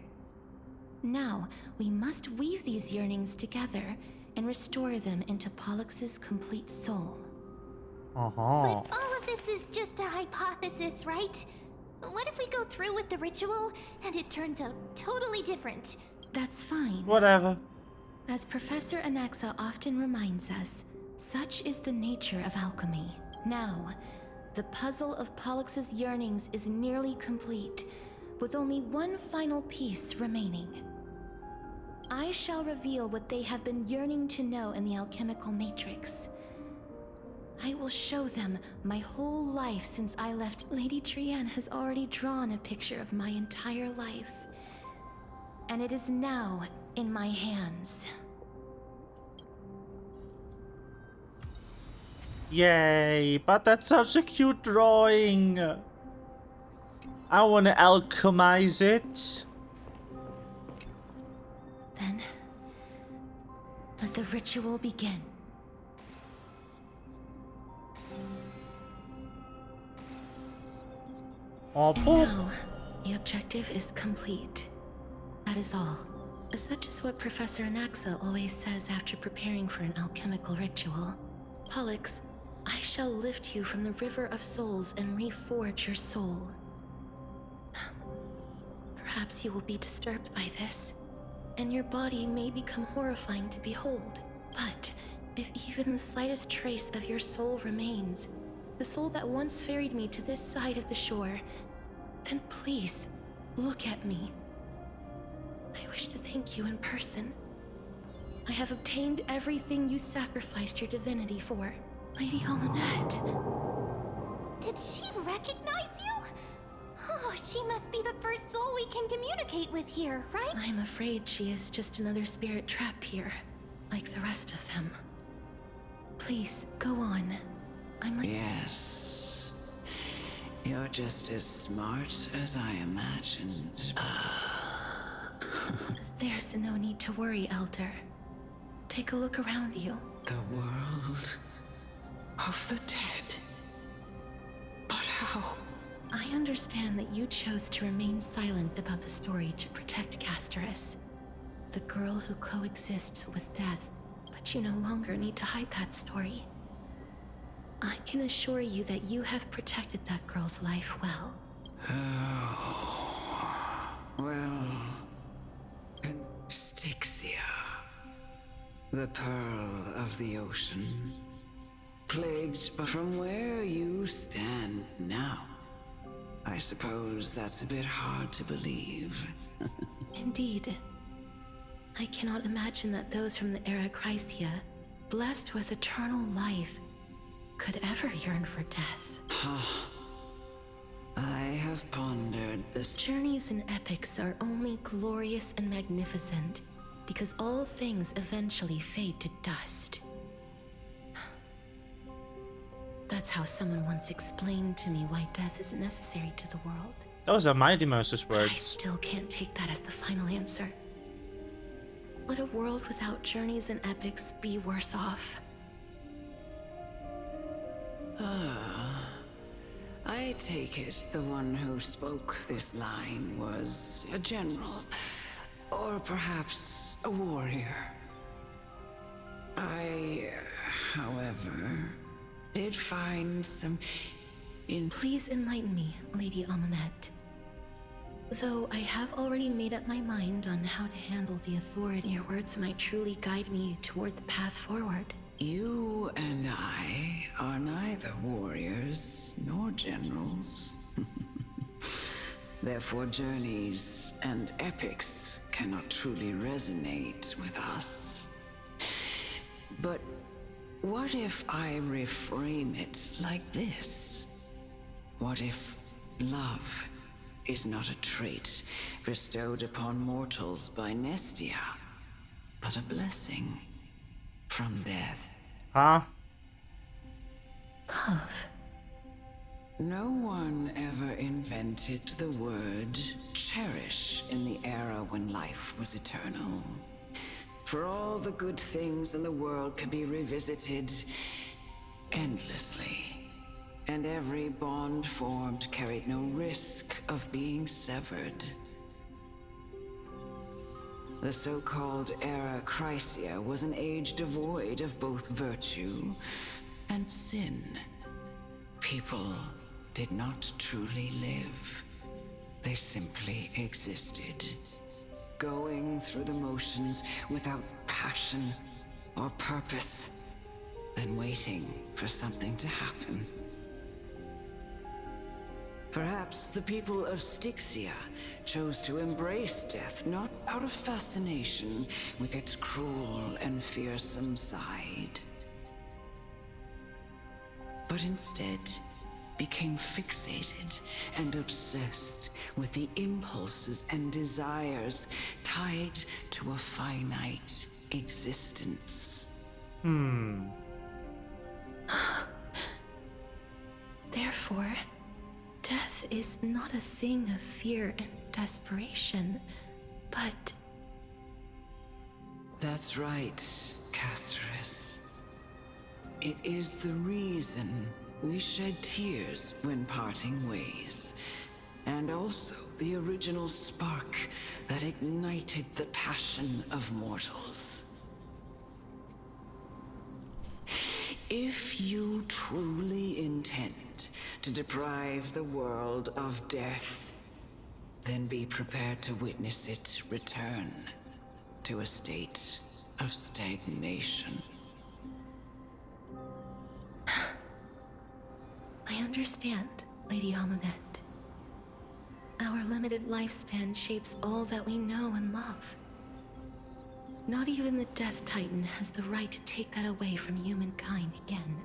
Now, we must weave these yearnings together and restore them into Pollux's complete soul. But all of this is just a hypothesis, right? What if we go through with the ritual and it turns out totally different? That's fine. Whatever. As Professor Anaxa often reminds us, such is the nature of alchemy. Now, the puzzle of Pollux's yearnings is nearly complete, with only one final piece remaining. I shall reveal what they have been yearning to know in the alchemical matrix. I will show them my whole life since I left. Lady Trianne has already drawn a picture of my entire life, and it is now in my hands. Yay, but that's such a cute drawing. I want to alchemize it. Then, let the ritual begin. Oh, And now, the objective is complete. That is all. Such is what Professor Anaxa always says after preparing for an alchemical ritual. Pollux, I shall lift you from the river of souls and reforge your soul. Perhaps you will be disturbed by this, and your body may become horrifying to behold. But if even the slightest trace of your soul remains, the soul that once ferried me to this side of the shore, then please, look at me. I wish to thank you in person. I have obtained everything you sacrificed your divinity for. Lady Almanette. Did she recognize you? Oh, she must be the first soul we can communicate with here, right? I'm afraid she is just another spirit trapped here, like the rest of them. Please, go on. I'm like... Yes. You're just as smart as I imagined. There's no need to worry, Elder. Take a look around you. The world of the dead. But how? I understand that you chose to remain silent about the story to protect Casterus, the girl who coexists with death, but you no longer need to hide that story. I can assure you that you have protected that girl's life well. Oh. Well... And Styxia, the pearl of the ocean, plagued from where you stand now. I suppose that's a bit hard to believe. Indeed. I cannot imagine that those from the Era Chrysia, blessed with eternal life, could ever yearn for death. I have pondered this. Journeys and epics are only glorious and magnificent because all things eventually fade to dust. That's how someone once explained to me why death is necessary to the world. Those are Mighty Moses I words. still can't take that as the final answer. Would a world without journeys and epics be worse off? I take it the one who spoke this line was a general, or perhaps a warrior. I, however, did find some Please enlighten me, Lady Almanette. Though I have already made up my mind on how to handle the authority, your words might truly guide me toward the path forward. You and I are neither warriors nor generals. Therefore, journeys and epics cannot truly resonate with us. But what if I reframe it like this? What if love is not a trait bestowed upon mortals by Nestia, but a blessing from death? Huh? Love. No one ever invented the word cherish in the era when life was eternal. For all the good things in the world could be revisited endlessly. And every bond formed carried no risk of being severed. The so-called Era Chrysia was an age devoid of both virtue and sin. People did not truly live. They simply existed, going through the motions without passion or purpose, then waiting for something to happen. Perhaps the people of Styxia chose to embrace death not out of fascination with its cruel and fearsome side, but instead became fixated and obsessed with the impulses and desires tied to a finite existence. Therefore, death is not a thing of fear and desperation, but... That's right, Casterus. It is the reason we shed tears when parting ways, and also the original spark that ignited the passion of mortals. If you truly intend to deprive the world of death, then be prepared to witness it return to a state of stagnation. I understand, Lady Amunet. Our limited lifespan shapes all that we know and love. Not even the Death Titan has the right to take that away from humankind again.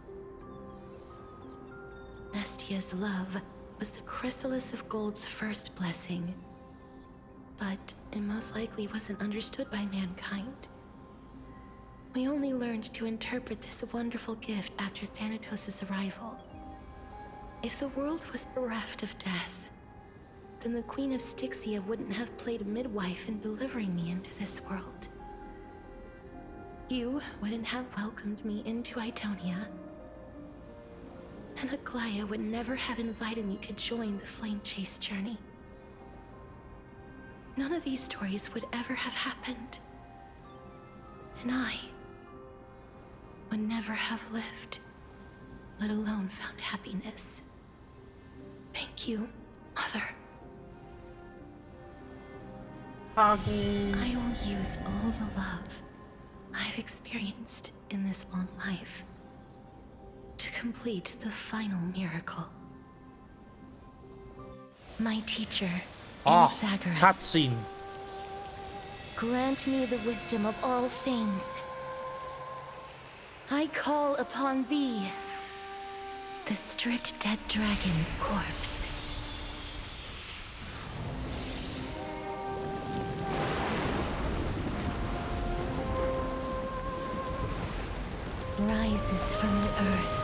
Nestia's love was the chrysalis of Gold's first blessing, but it most likely wasn't understood by mankind. We only learned to interpret this wonderful gift after Thanatos' arrival. If the world was bereft of death, then the Queen of Styxia wouldn't have played midwife in delivering me into this world. You wouldn't have welcomed me into Idonia, and Aglaya would never have invited me to join the Flame Chase journey. None of these stories would ever have happened, and I would never have lived, let alone found happiness. Thank you, Mother. I will use all the love I've experienced in this long life to complete the final miracle. My teacher, Anaxagoras, cutscene. Grant me the wisdom of all things. I call upon thee, the stripped dead dragon's corpse. Rises from the earth,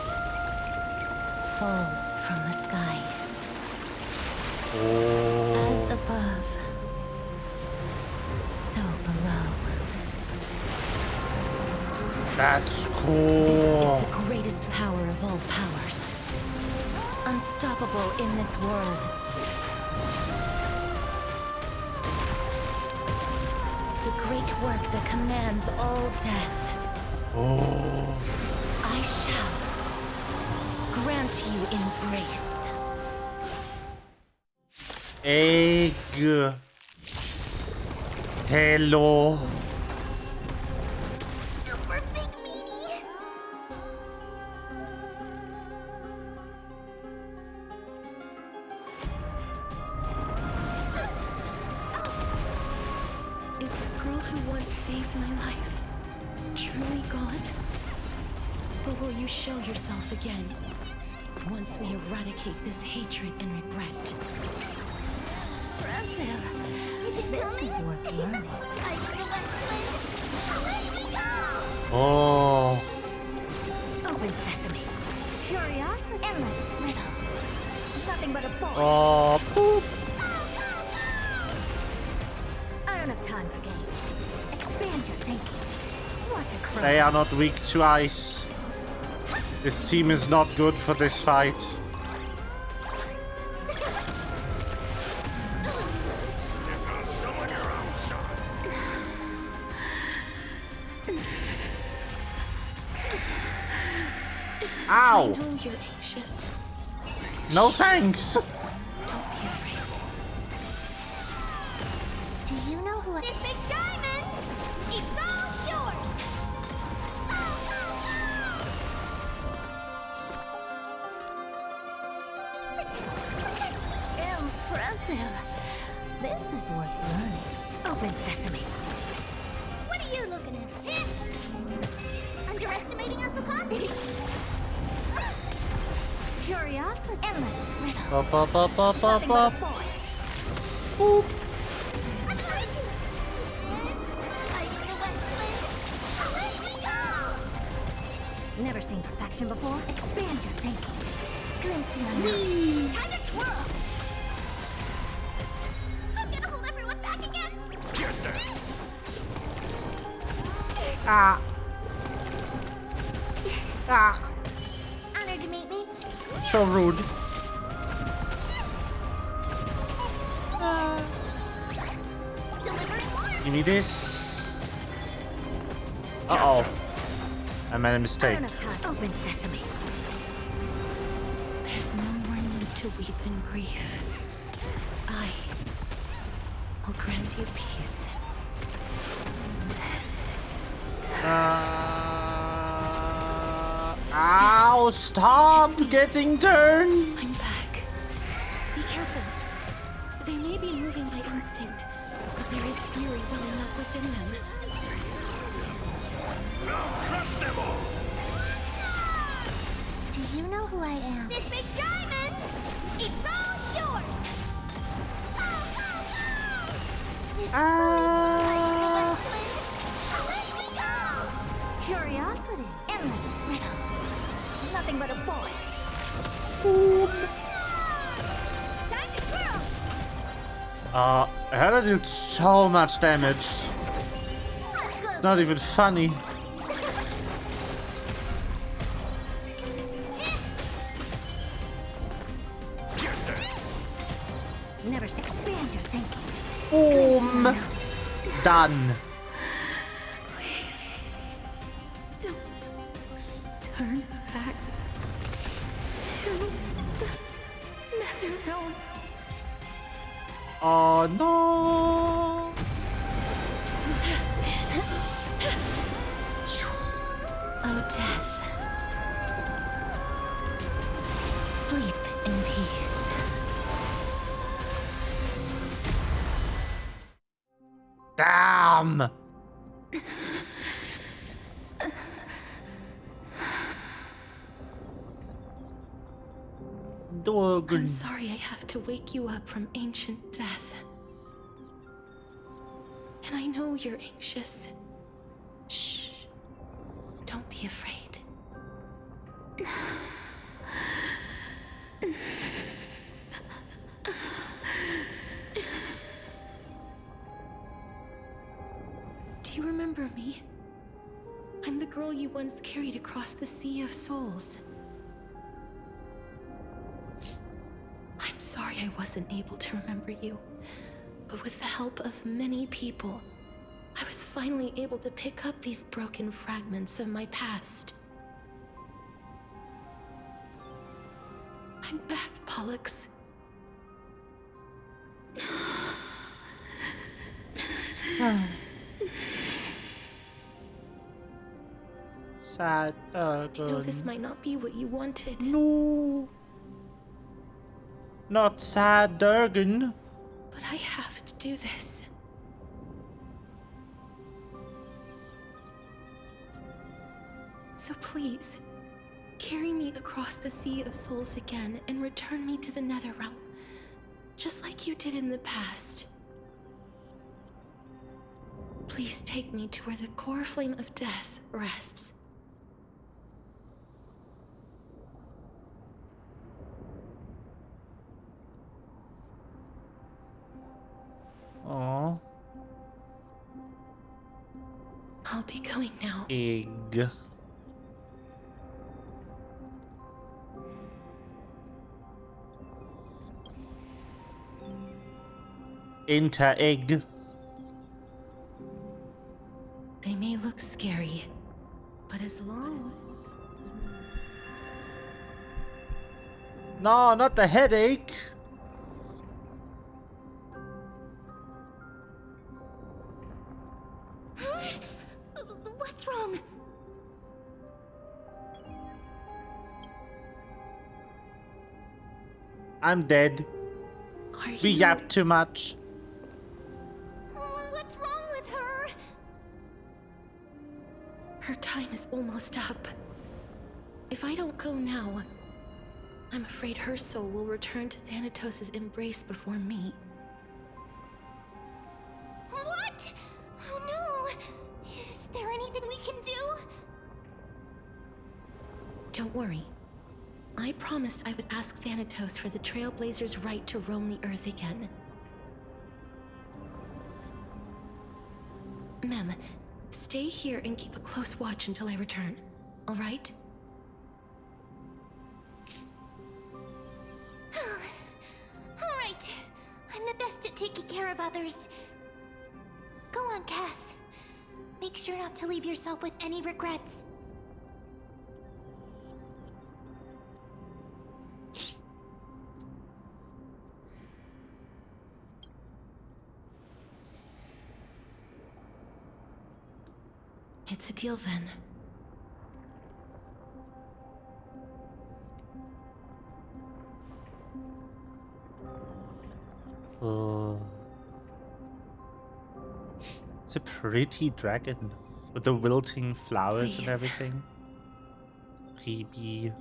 falls from the sky. As above, so below. That's cool. This is the greatest power of all powers. Unstoppable in this world. The great work that commands all death. I shall grant you embrace. Egg. Hello. Super big meanie. Is the girl who once saved my life truly gone? Or will you show yourself again once we eradicate this hatred and regret? Is it coming? This is worth learning. I know the best way. Let me go! Oh. Open sesame. Curiosity, endless riddle. Nothing but a ball. Oh, poop. I don't have time for games. Expand your thinking. Watch a crow. They are not weak to ice. This team is not good for this fight. Ow! I know you're anxious. No thanks. Don't be afraid. Do you know who I... This big diamond! It's all yours! Impressive. This is worth learning. Open sesame. What are you looking at? Underestimating us, Akasi? Curiosity, endless riddle. Up, up, up, up, up, Nothing but a up. boy. Boop. I know the best way. Let me go! Never seen perfection before? Expand your thinking. glimpse the unknown. Time to twirl! I'm gonna hold everyone back again! Get there! Ah. Ah. Honored to meet me. So rude. Delivering more! Give me this. Uh-oh. I made a mistake. Open sesame. There's no more need to weep in grief. I will grant you peace. Ow, stop getting turns! I'm back. Be careful. They may be moving by instinct, but there is fury welling up within them. Crush them all! Do you know who I am? This big diamond! It's all yours! It's Away we go! Curiosity, endless riddle. Nothing but a bullet. Time to twirl! Hella did so much damage. It's not even funny. Never expand your thinking. Boom! Done. Don't turn back to the nether realm. Oh no! Oh, death. Sleep in peace. Damn! I'm sorry I have to wake you up from ancient death. And I know you're anxious. Shh. Don't be afraid. Do you remember me? I'm the girl you once carried across the Sea of Souls. I'm sorry I wasn't able to remember you, but with the help of many people, I was finally able to pick up these broken fragments of my past. I'm back, Pollux. Sad I know this might not be what you wanted. No. Not sad Durgan. But I have to do this. So please, carry me across the Sea of Souls again and return me to the Netherrealm, just like you did in the past. Please take me to where the core flame of death rests. Aww. I'll be going now. Egg. Enter egg. They may look scary, but as long No, not the headache. What's wrong? I'm dead. Are We you... yapped too much. What's wrong with her? Her time is almost up. If I don't go now, I'm afraid her soul will return to Thanatos' embrace before me. What? Oh no! Is there anything we can do? Don't worry. I promised I would ask Thanatos for the Trailblazers' right to roam the Earth again. Mem, stay here and keep a close watch until I return, all right? Alright. I'm the best at taking care of others. Go on, Cass. Make sure not to leave yourself with any regrets. It's a deal then. Oh. It's a pretty dragon with the wilting flowers and Please. everything. Creepy.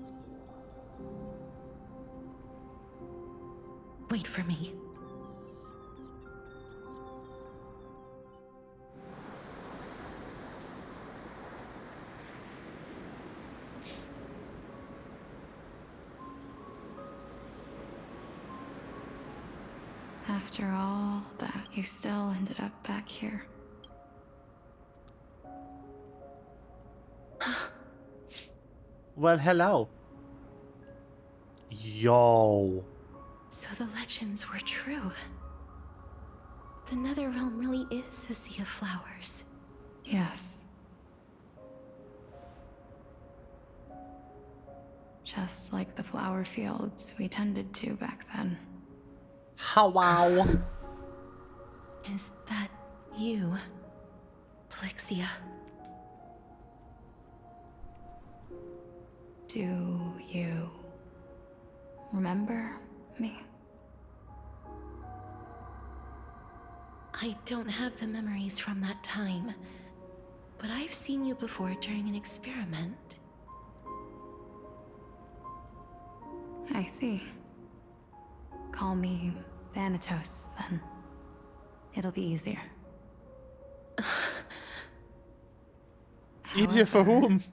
Wait for me. After all that, you still ended up back here. Well, hello. Yo. So the legends were true. The Netherrealm really is a sea of flowers. Yes. Just like the flower fields we tended to back then. How wow. Is that you, Plexia? Do you remember me? I don't have the memories from that time, but I've seen you before during an experiment. I see. Call me Thanatos, then. It'll be easier. Easier for whom?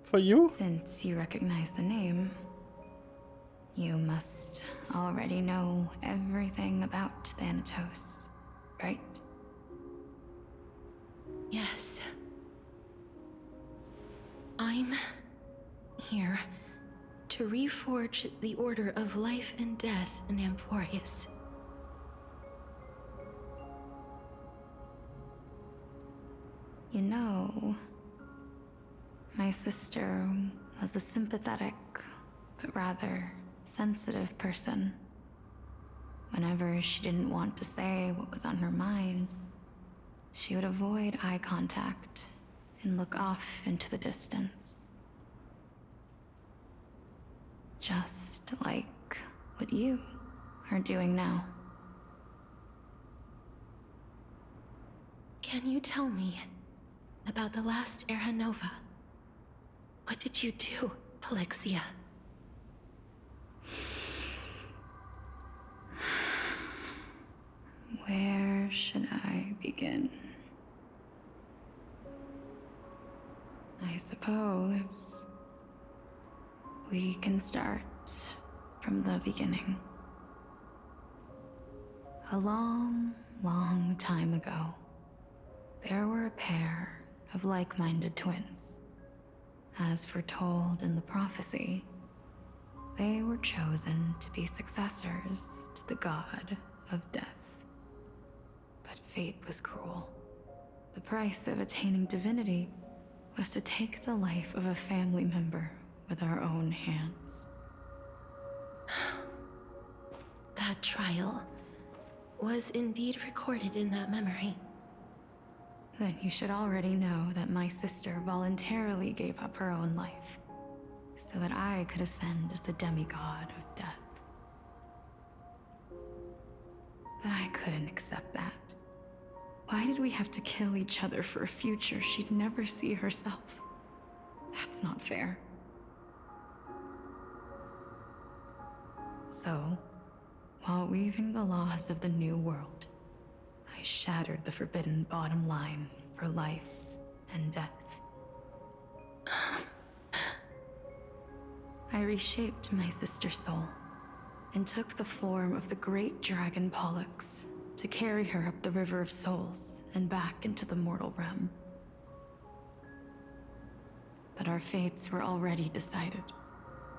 For you? Since you recognize the name, you must already know everything about Thanatos, right? Yes. I'm here to reforge the order of life and death in Amphorius. You know, my sister was a sympathetic, but rather sensitive person. Whenever she didn't want to say what was on her mind, she would avoid eye contact and look off into the distance. Just like what you are doing now. Can you tell me about the last Era Nova? What did you do, Plexia? Where should I begin? I suppose we can start from the beginning. A long, long time ago, there were a pair of like-minded twins. As foretold in the prophecy, they were chosen to be successors to the god of death. But fate was cruel. The price of attaining divinity was to take the life of a family member with our own hands. That trial was indeed recorded in that memory. Then you should already know that my sister voluntarily gave up her own life, so that I could ascend as the demigod of death. But I couldn't accept that. Why did we have to kill each other for a future she'd never see herself? That's not fair. So, while weaving the laws of the new world, I shattered the forbidden bottom line for life and death. I reshaped my sister soul and took the form of the great dragon Pollux to carry her up the River of Souls and back into the mortal realm. But our fates were already decided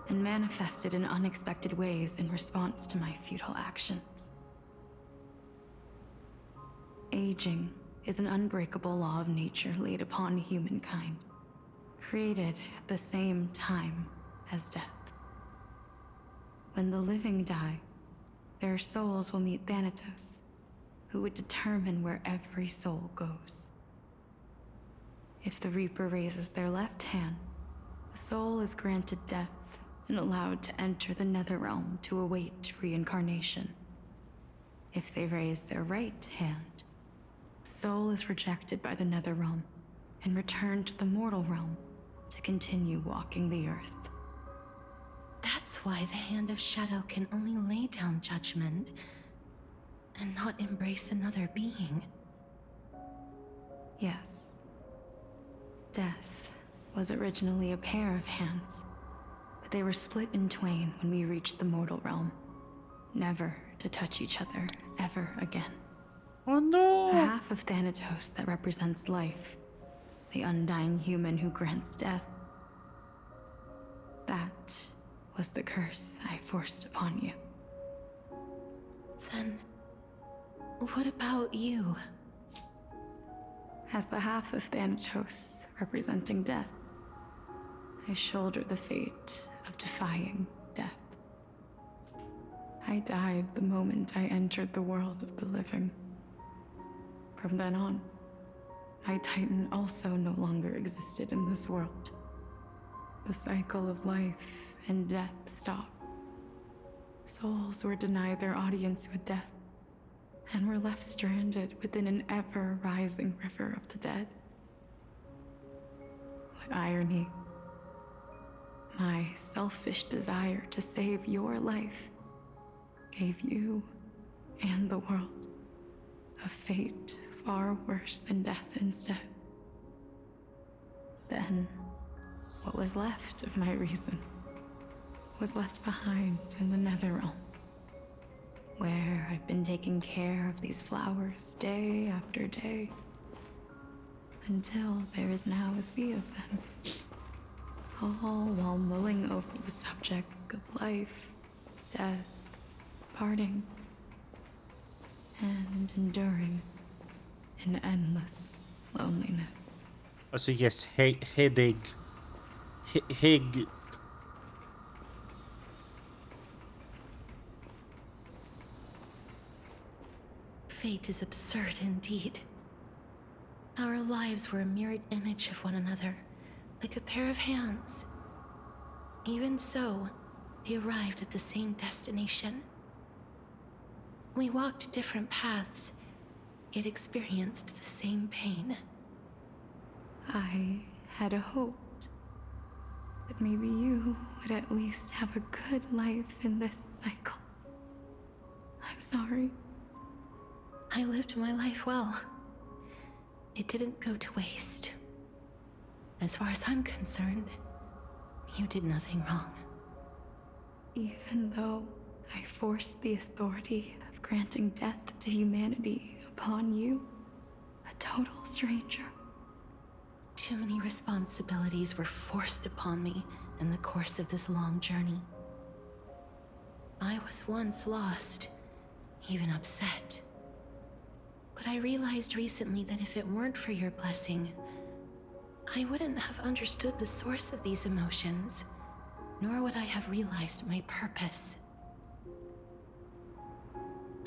and manifested in unexpected ways in response to my futile actions. Aging is an unbreakable law of nature laid upon humankind, created at the same time as death. When the living die, their souls will meet Thanatos, who would determine where every soul goes. If the Reaper raises their left hand, the soul is granted death and allowed to enter the Netherrealm to await reincarnation. If they raise their right hand, the soul is rejected by the Netherrealm and returned to the mortal realm to continue walking the earth. That's why the Hand of Shadow can only lay down judgment and not embrace another being. Yes. Death was originally a pair of hands, but they were split in twain when we reached the mortal realm, never to touch each other ever again. Oh no! The half of Thanatos that represents life, the undying human who grants death. That was the curse I forced upon you. Then, what about you? As the half of Thanatos representing death, I shoulder the fate of defying death. I died the moment I entered the world of the living. From then on, my Titan also no longer existed in this world. The cycle of life and death stopped. Souls were denied their audience with death and were left stranded within an ever-rising river of the dead. What irony. My selfish desire to save your life gave you and the world a fate far worse than death instead. Then, what was left of my reason was left behind in the Netherrealm, where I've been taking care of these flowers day after day, until there is now a sea of them, all while mulling over the subject of life, death, parting, and enduring in endless loneliness. Also, yes, headache. Hig. Fate is absurd indeed. Our lives were a mirrored image of one another, like a pair of hands. Even so, we arrived at the same destination. We walked different paths, yet experienced the same pain. I had hoped that maybe you would at least have a good life in this cycle. I'm sorry. I lived my life well. It didn't go to waste. As far as I'm concerned, you did nothing wrong. Even though I forced the authority of granting death to humanity upon you, a total stranger. Too many responsibilities were forced upon me in the course of this long journey. I was once lost, even upset. But I realized recently that if it weren't for your blessing, I wouldn't have understood the source of these emotions, nor would I have realized my purpose.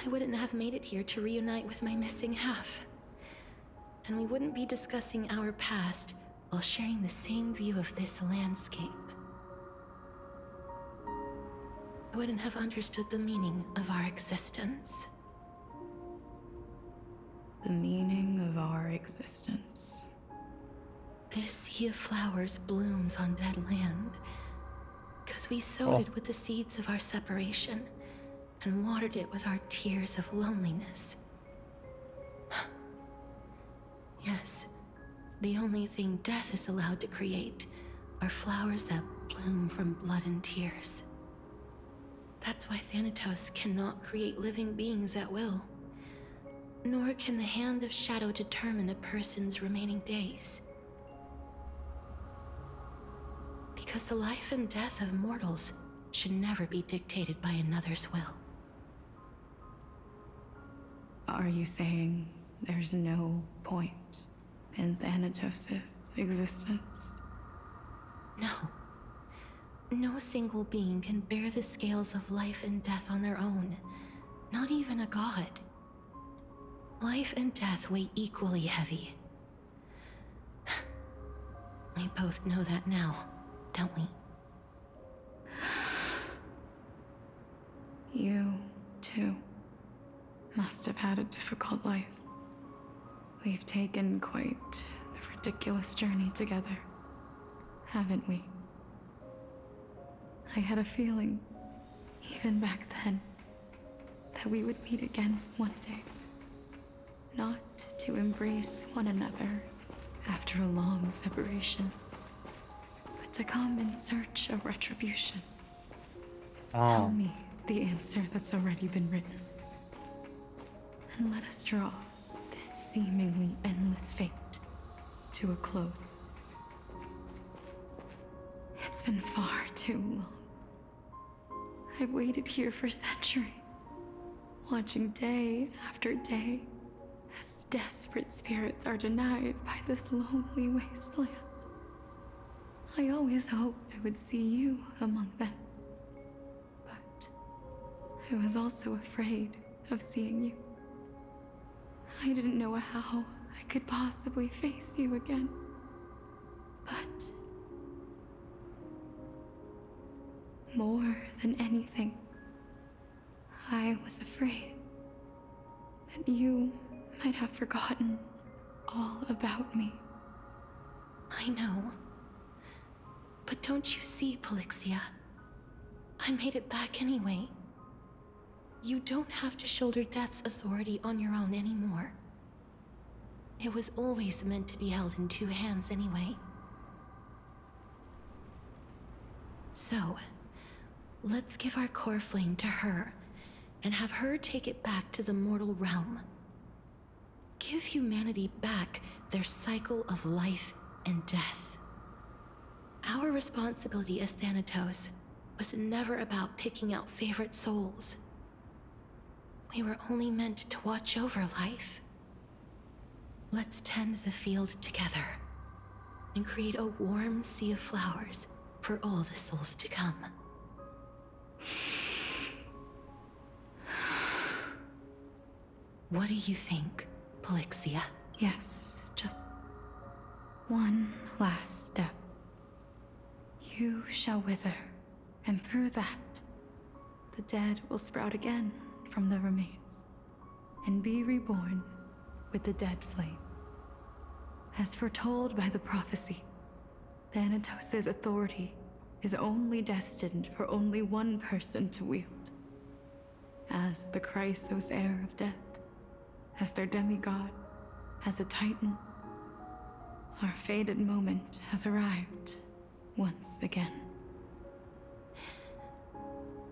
I wouldn't have made it here to reunite with my missing half. And we wouldn't be discussing our past while sharing the same view of this landscape. I wouldn't have understood the meaning of our existence. The meaning of our existence. This sea of flowers blooms on dead land, because we sowed it with the seeds of our separation and watered it with our tears of loneliness. Yes, the only thing death is allowed to create are flowers that bloom from blood and tears. That's why Thanatos cannot create living beings at will. Nor can the Hand of Shadow determine a person's remaining days. Because the life and death of mortals should never be dictated by another's will. Are you saying there's no point in Thanatos' existence? No. No single being can bear the scales of life and death on their own. Not even a god. Life and death weigh equally heavy. We both know that now, don't we? You, too, must have had a difficult life. We've taken quite the ridiculous journey together, haven't we? I had a feeling, even back then, that we would meet again one day. Not to embrace one another after a long separation, but to come in search of retribution. Tell me the answer that's already been written, and let us draw this seemingly endless fate to a close. It's been far too long. I've waited here for centuries, watching day after day as desperate spirits are denied by this lonely wasteland. I always hoped I would see you among them, but I was also afraid of seeing you. I didn't know how I could possibly face you again, but more than anything, I was afraid that you might have forgotten all about me. I know. But don't you see, Polixia? I made it back anyway. You don't have to shoulder death's authority on your own anymore. It was always meant to be held in two hands anyway. So, let's give our core flame to her, and have her take it back to the mortal realm. Give humanity back their cycle of life and death. Our responsibility as Thanatos was never about picking out favorite souls. We were only meant to watch over life. Let's tend the field together, and create a warm sea of flowers for all the souls to come. What do you think, Polixia? Yes, just one last step. You shall wither, and through that, the dead will sprout again from the remains, and be reborn with the dead flame. As foretold by the prophecy, Thanatos' authority is only destined for only one person to wield. As the Chrysos heir of death, as their demigod, as a titan, our fated moment has arrived once again.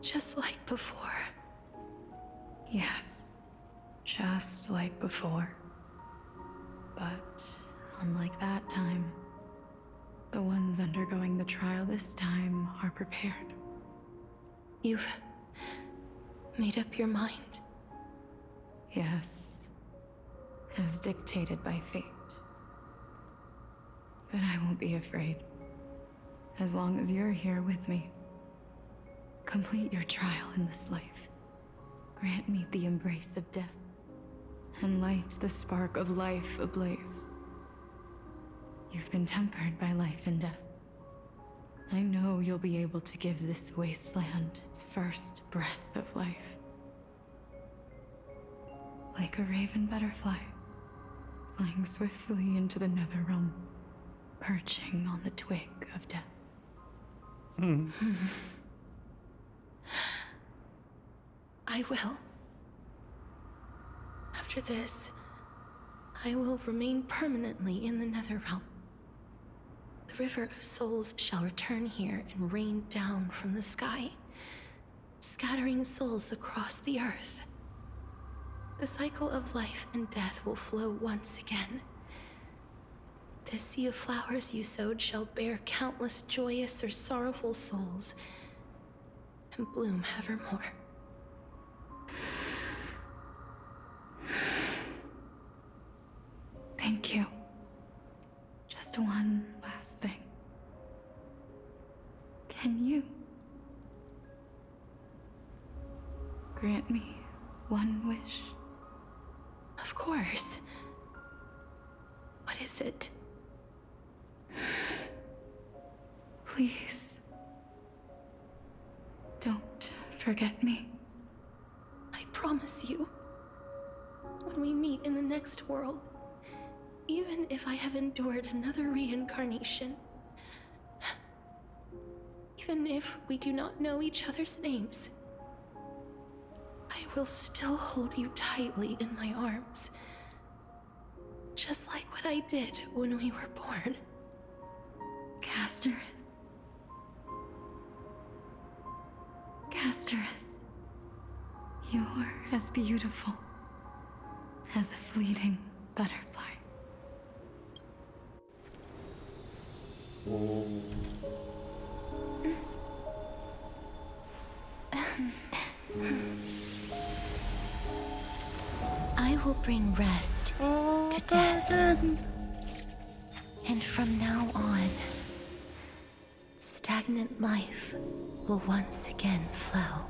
Just like before. Yes, just like before. But unlike that time, the ones undergoing the trial this time are prepared. You've made up your mind? Yes, as dictated by fate. But I won't be afraid, as long as you're here with me. Complete your trial in this life. Grant me the embrace of death, and light the spark of life ablaze. You've been tempered by life and death. I know you'll be able to give this wasteland its first breath of life. Like a raven butterfly, flying swiftly into the nether realm, perching on the twig of death. I will. After this, I will remain permanently in the Netherrealm. the river of souls shall return here and rain down from the sky, scattering souls across the earth. The cycle of life and death will flow once again. This sea of flowers you sowed shall bear countless joyous or sorrowful souls and bloom evermore. Thank you. Just one last thing. Can you grant me one wish? Of course. What is it? Please, don't forget me. I promise you, when we meet in the next world, even if I have endured another reincarnation, even if we do not know each other's names, I will still hold you tightly in my arms, just like what I did when we were born. Casterus. Casterus. You're as beautiful as a fleeting butterfly. I will bring rest to death. And from now on, stagnant life will once again flow.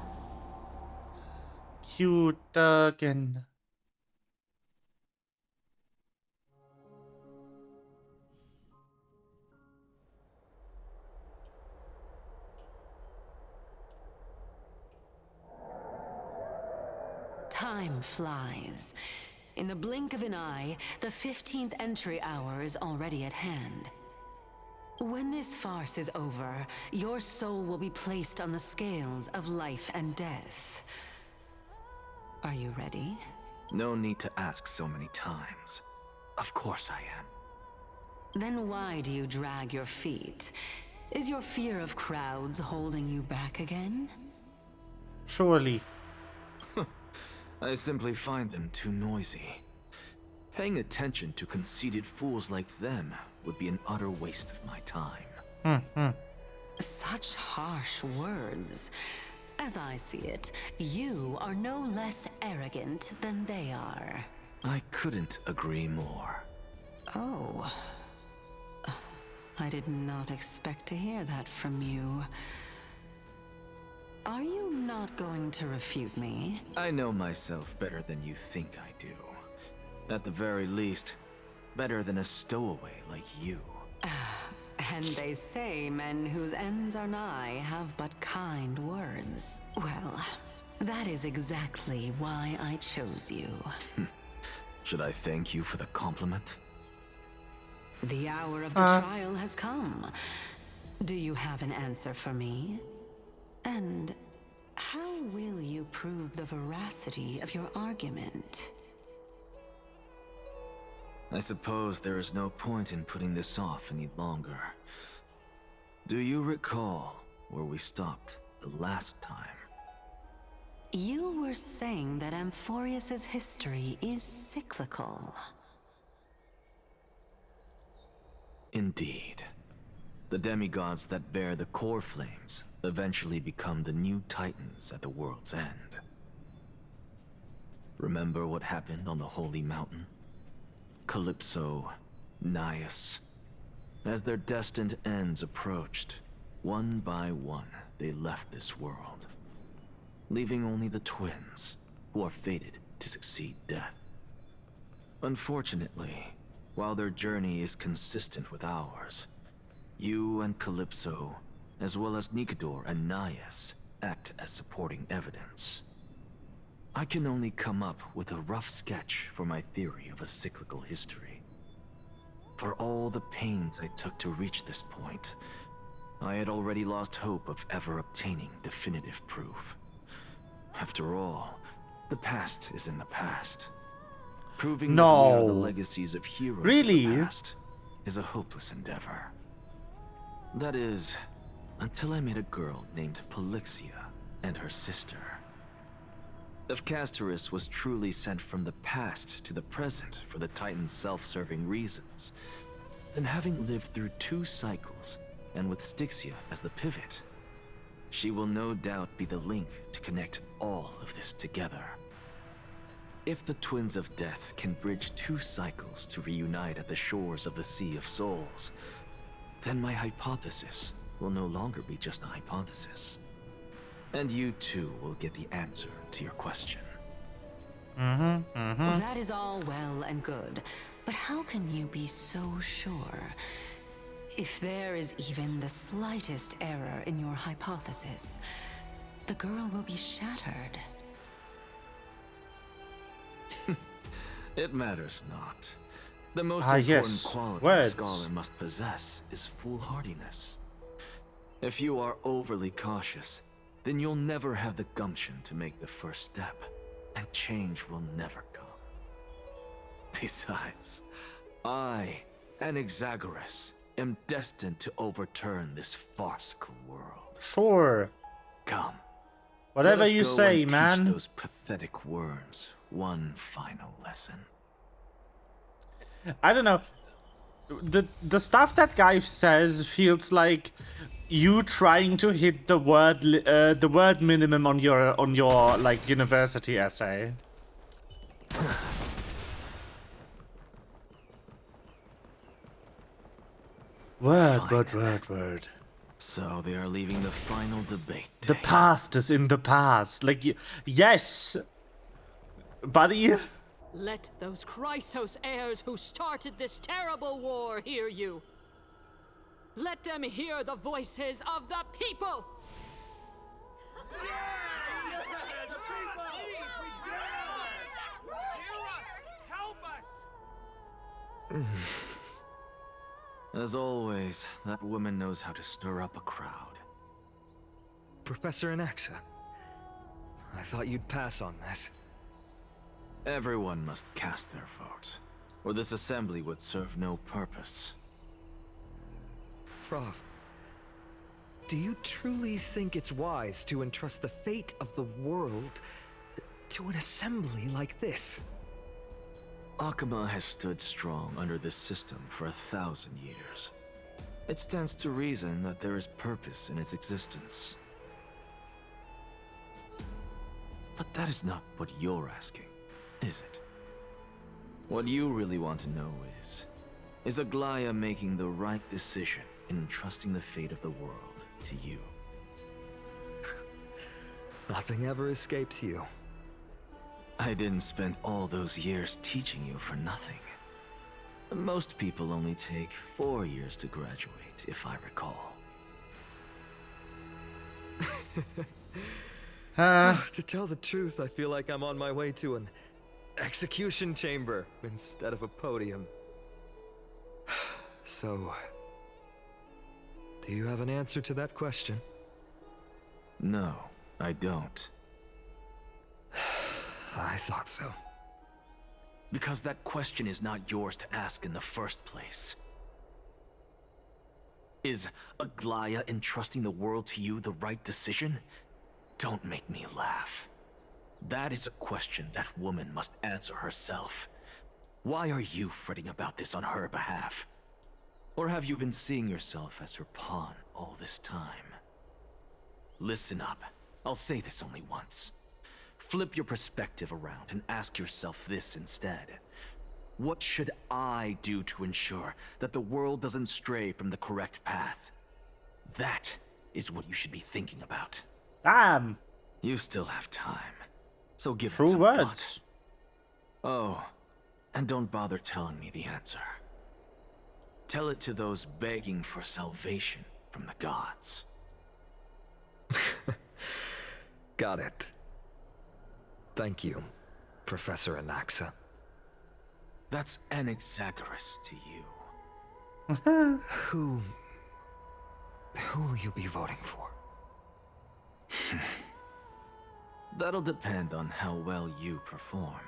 Cute again. Time flies. In the blink of an eye, the 15th entry hour is already at hand. When this farce is over, your soul will be placed on the scales of life and death. Are you ready? No need to ask so many times. Of course I am. Then why do you drag your feet? Is your fear of crowds holding you back again? Surely. I simply find them too noisy. Paying attention to conceited fools like them would be an utter waste of my time. Such harsh words. As I see it, you are no less arrogant than they are. I couldn't agree more. Oh. I did not expect to hear that from you. Are you not going to refute me? I know myself better than you think I do. At the very least, better than a stowaway like you. And they say men whose ends are nigh have but kind words. Well, that is exactly why I chose you. Should I thank you for the compliment? The hour of the trial has come. Do you have an answer for me? And how will you prove the veracity of your argument? I suppose there is no point in putting this off any longer. Do you recall where we stopped the last time? You were saying that Amphorius's history is cyclical. Indeed. The demigods that bear the core flames eventually become the new titans at the world's end. Remember what happened on the Holy Mountain? Calypso, Naias. As their destined ends approached, one by one they left this world, leaving only the twins, who are fated to succeed death. Unfortunately, while their journey is consistent with ours, you and Calypso, as well as Nikador and Naias, act as supporting evidence. I can only come up with a rough sketch for my theory of a cyclical history. For all the pains I took to reach this point, I had already lost hope of ever obtaining definitive proof. After all, the past is in the past. Proving that we are the legacies of heroes of the past is a hopeless endeavor. That is, until I met a girl named Polixia and her sister. If Castoris was truly sent from the past to the present for the Titan's self-serving reasons, then having lived through 2 cycles, and with Styxia as the pivot, she will no doubt be the link to connect all of this together. If the Twins of Death can bridge 2 cycles to reunite at the shores of the Sea of Souls, then my hypothesis will no longer be just a hypothesis. And you too will get the answer to your question. Well, that is all well and good, but how can you be so sure? If there is even the slightest error in your hypothesis, the girl will be shattered. It matters not. The most important quality a scholar must possess is foolhardiness. If you are overly cautious, then you'll never have the gumption to make the first step, and change will never come. Besides, I, an Exagoras, am destined to overturn this farcical world. Sure. Come. Whatever Let us you go say, and man. Teach those pathetic worms one final lesson. I don't know. The stuff that guy says feels like you trying to hit the word minimum on your like university essay. Word. So they are leaving the final debate. The past is in the past. Like, yes, buddy. Let those Chrysos heirs who started this terrible war hear you. Let them hear the voices of the people! As always, that woman knows how to stir up a crowd. Professor Anaxa, I thought you'd pass on this. Everyone must cast their vote, or this assembly would serve no purpose. Prof, do you truly think it's wise to entrust the fate of the world to an assembly like this? Akama has stood strong under this system for 1,000 years. It stands to reason that there is purpose in its existence. But that is not what you're asking, is it? What you really want to know is Aglaya making the right decision in entrusting the fate of the world to you? Nothing ever escapes you. I didn't spend all those years teaching you for nothing. Most people only take 4 years to graduate, if I recall. To tell the truth, I feel like I'm on my way to an execution chamber instead of a podium. So, do you have an answer to that question? No, I don't. I thought so. Because that question is not yours to ask in the first place. Is Aglaya entrusting the world to you the right decision? Don't make me laugh. That is a question that woman must answer herself. Why are you fretting about this on her behalf? Or have you been seeing yourself as her pawn all this time? Listen up. I'll say this only once. Flip your perspective around and ask yourself this instead. What should I do to ensure that the world doesn't stray from the correct path? That is what you should be thinking about. Damn. You still have time, so give True it some words. thought. Oh, and don't bother telling me the answer. Tell it to those begging for salvation from the gods. Got it. Thank you, Professor Anaxa. That's Anaxagoras to you. Who will you be voting for? That'll depend on how well you perform.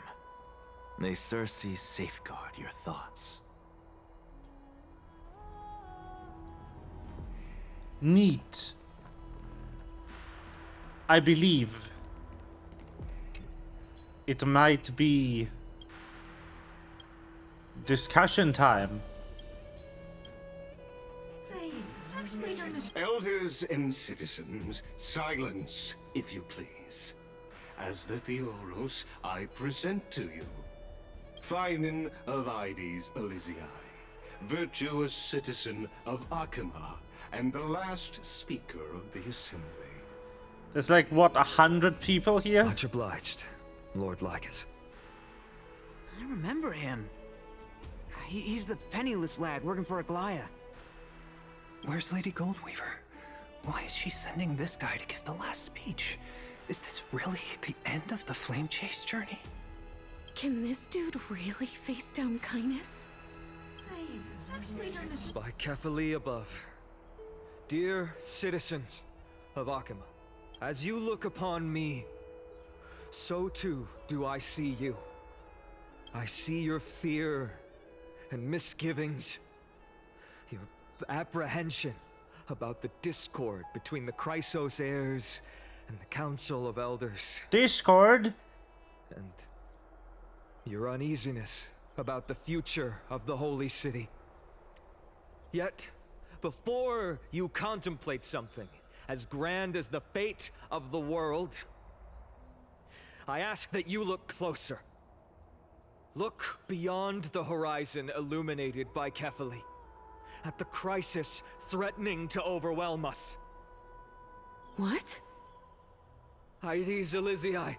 May Circe safeguard your thoughts. Neat. I believe it might be discussion time. Elders and citizens, silence, if you please. As the Theoros, I present to you Finan of Ides Elysiae, virtuous citizen of Akima, and the last speaker of the assembly. There's like, what, 100 people here? Much obliged, Lord Lycus. I remember him. He's the penniless lad working for Aglaya. Where's Lady Goldweaver? Why is she sending this guy to give the last speech? Is this really the end of the Flame Chase journey? Can this dude really face down kindness? By Kefali above. Dear citizens of Akima, as you look upon me, so too do I see you. I see your fear and misgivings, your apprehension about the discord between the Chrysos heirs and the Council of Elders. Discord? And your uneasiness about the future of the Holy City. Yet, before you contemplate something as grand as the fate of the world, I ask that you look closer. Look beyond the horizon illuminated by Kefali, at the crisis threatening to overwhelm us. What? Ides Elysiae,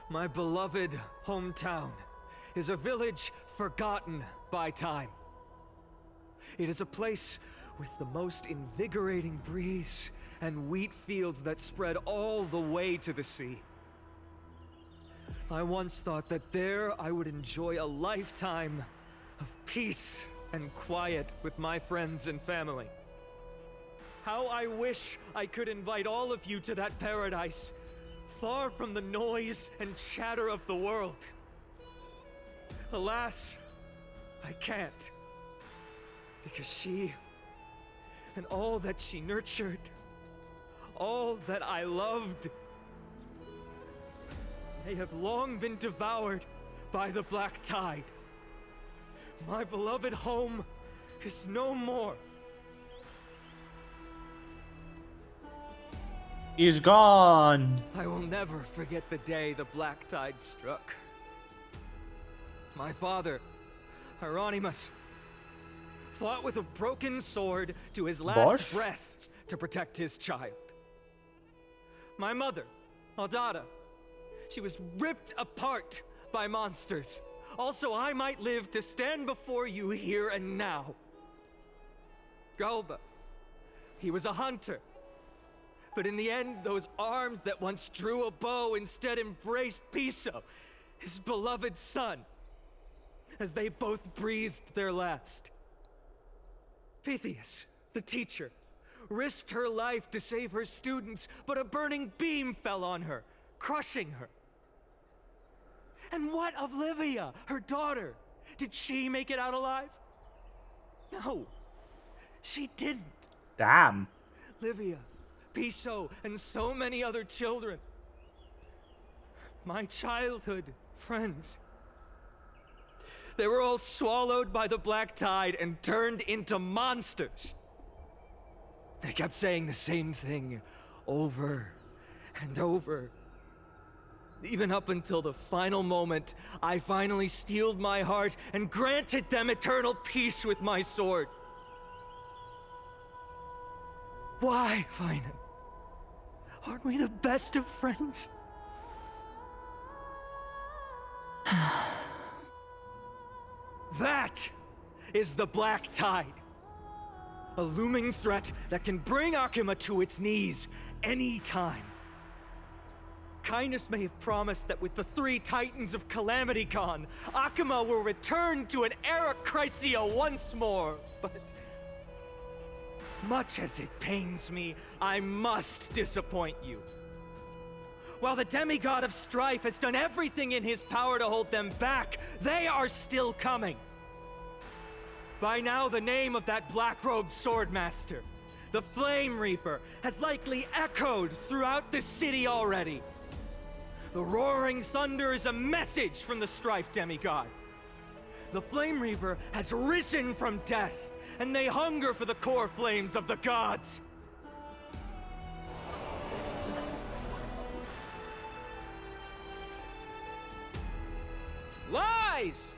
my beloved hometown, is a village forgotten by time. It is a place with the most invigorating breeze and wheat fields that spread all the way to the sea. I once thought that there I would enjoy a lifetime of peace and quiet with my friends and family. How I wish I could invite all of you to that paradise, far from the noise and chatter of the world. Alas, I can't. Because she, and all that she nurtured, all that I loved, they have long been devoured by the Black Tide. My beloved home is no more. Is gone. I will never forget the day the Black Tide struck. My father, Hieronymus, fought with a broken sword to his last breath to protect his child. My mother, Aldada, she was ripped apart by monsters. Also, I might live to stand before you here and now. Galba, he was a hunter. But in the end, those arms that once drew a bow instead embraced Piso, his beloved son, as they both breathed their last. Pythias, the teacher, risked her life to save her students, but a burning beam fell on her, crushing her. And what of Livia, her daughter? Did she make it out alive? No, she didn't. Damn. Livia, Piso, and so many other children. My childhood friends. They were all swallowed by the Black Tide and turned into monsters. They kept saying the same thing over and over. Even up until the final moment, I finally steeled my heart and granted them eternal peace with my sword. Why, Finan? Aren't we the best of friends? That is the Black Tide. A looming threat that can bring Akima to its knees anytime. Kindness may have promised that with the 3 Titans of Calamity Con, Akima will return to an era Chrysia once more, but much as it pains me, I must disappoint you. While the demigod of strife has done everything in his power to hold them back, they are still coming. By now, the name of that black-robed swordmaster, The Flame Reaper has likely echoed throughout the city already. The roaring thunder is a message from the Strife demigod. The Flame Reaper has risen from death, and they hunger for the core flames of the gods. Lies!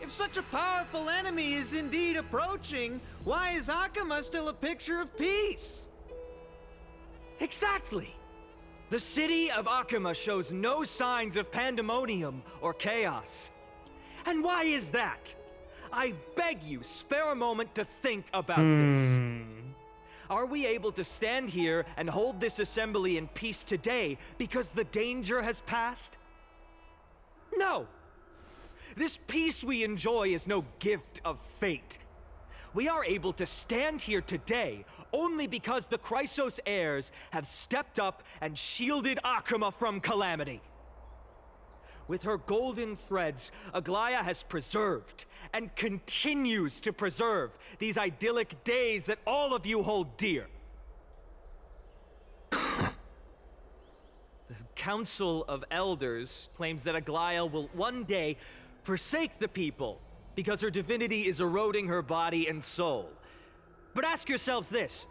If such a powerful enemy is indeed approaching, why is Akama still a picture of peace? Exactly! The city of Akama shows no signs of pandemonium or chaos. And why is that? I beg you, spare a moment to think about this. Are we able to stand here and hold this assembly in peace today because the danger has passed? No! This peace we enjoy is no gift of fate. We are able to stand here today only because the Chrysos heirs have stepped up and shielded Akama from calamity. With her golden threads, Aglaya has preserved and continues to preserve these idyllic days that all of you hold dear. The Council of Elders claims that Aglaya will one day forsake the people because her divinity is eroding her body and soul. But ask yourselves this.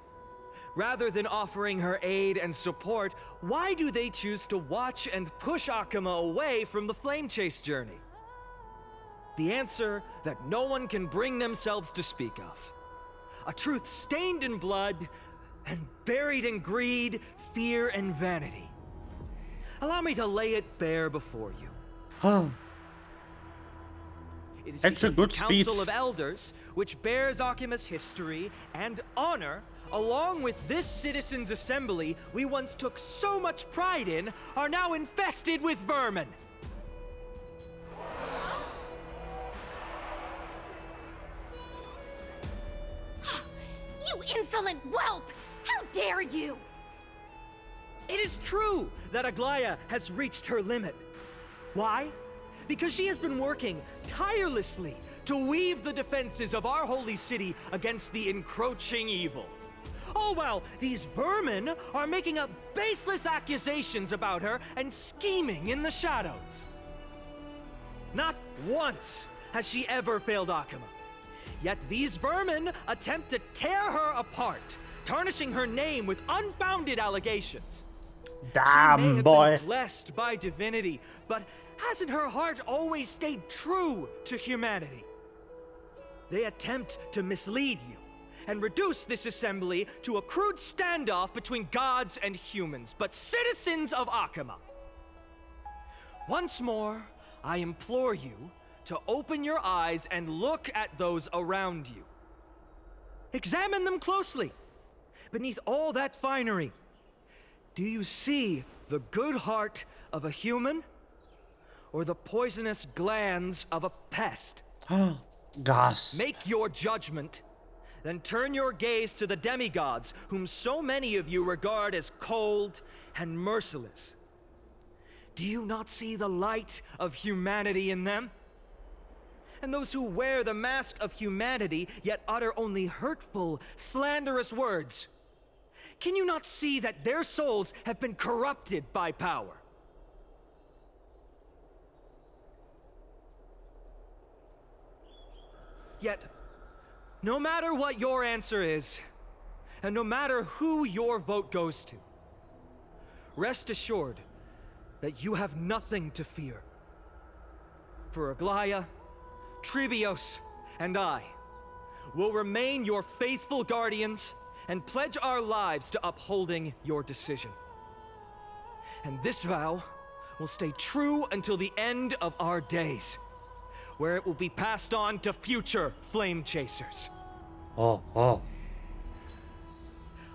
Rather than offering her aid and support, why do they choose to watch and push Akama away from the Flame Chase journey? The answer that no one can bring themselves to speak of. A truth stained in blood and buried in greed, fear, and vanity. Allow me to lay it bare before you. It is That's a because good the Council speech. of Elders, which bears Akima's history and honor, along with this citizens' assembly we once took so much pride in, are now infested with vermin. You insolent whelp! How dare you! It is true that Aglaya has reached her limit. Why? Because she has been working tirelessly to weave the defenses of our holy city against the encroaching evil. All while these vermin are making up baseless accusations about her and scheming in the shadows. Not once has she ever failed Akama. Yet these vermin attempt to tear her apart, tarnishing her name with unfounded allegations. She may have been blessed by divinity, but hasn't her heart always stayed true to humanity? They attempt to mislead you and reduce this assembly to a crude standoff between gods and humans, but citizens of Akama. Once more, I implore you to open your eyes and look at those around you. Examine them closely. Beneath all that finery, do you see the good heart of a human or the poisonous glands of a pest? Gas. Make your judgment, then turn your gaze to the demigods, whom so many of you regard as cold and merciless. Do you not see the light of humanity in them? And those who wear the mask of humanity yet utter only hurtful, slanderous words. Can you not see that their souls have been corrupted by power? Yet, no matter what your answer is, and no matter who your vote goes to, rest assured that you have nothing to fear. For Aglaya, Tribios, and I will remain your faithful guardians and pledge our lives to upholding your decision. And this vow will stay true until the end of our days, where it will be passed on to future flame chasers. Oh.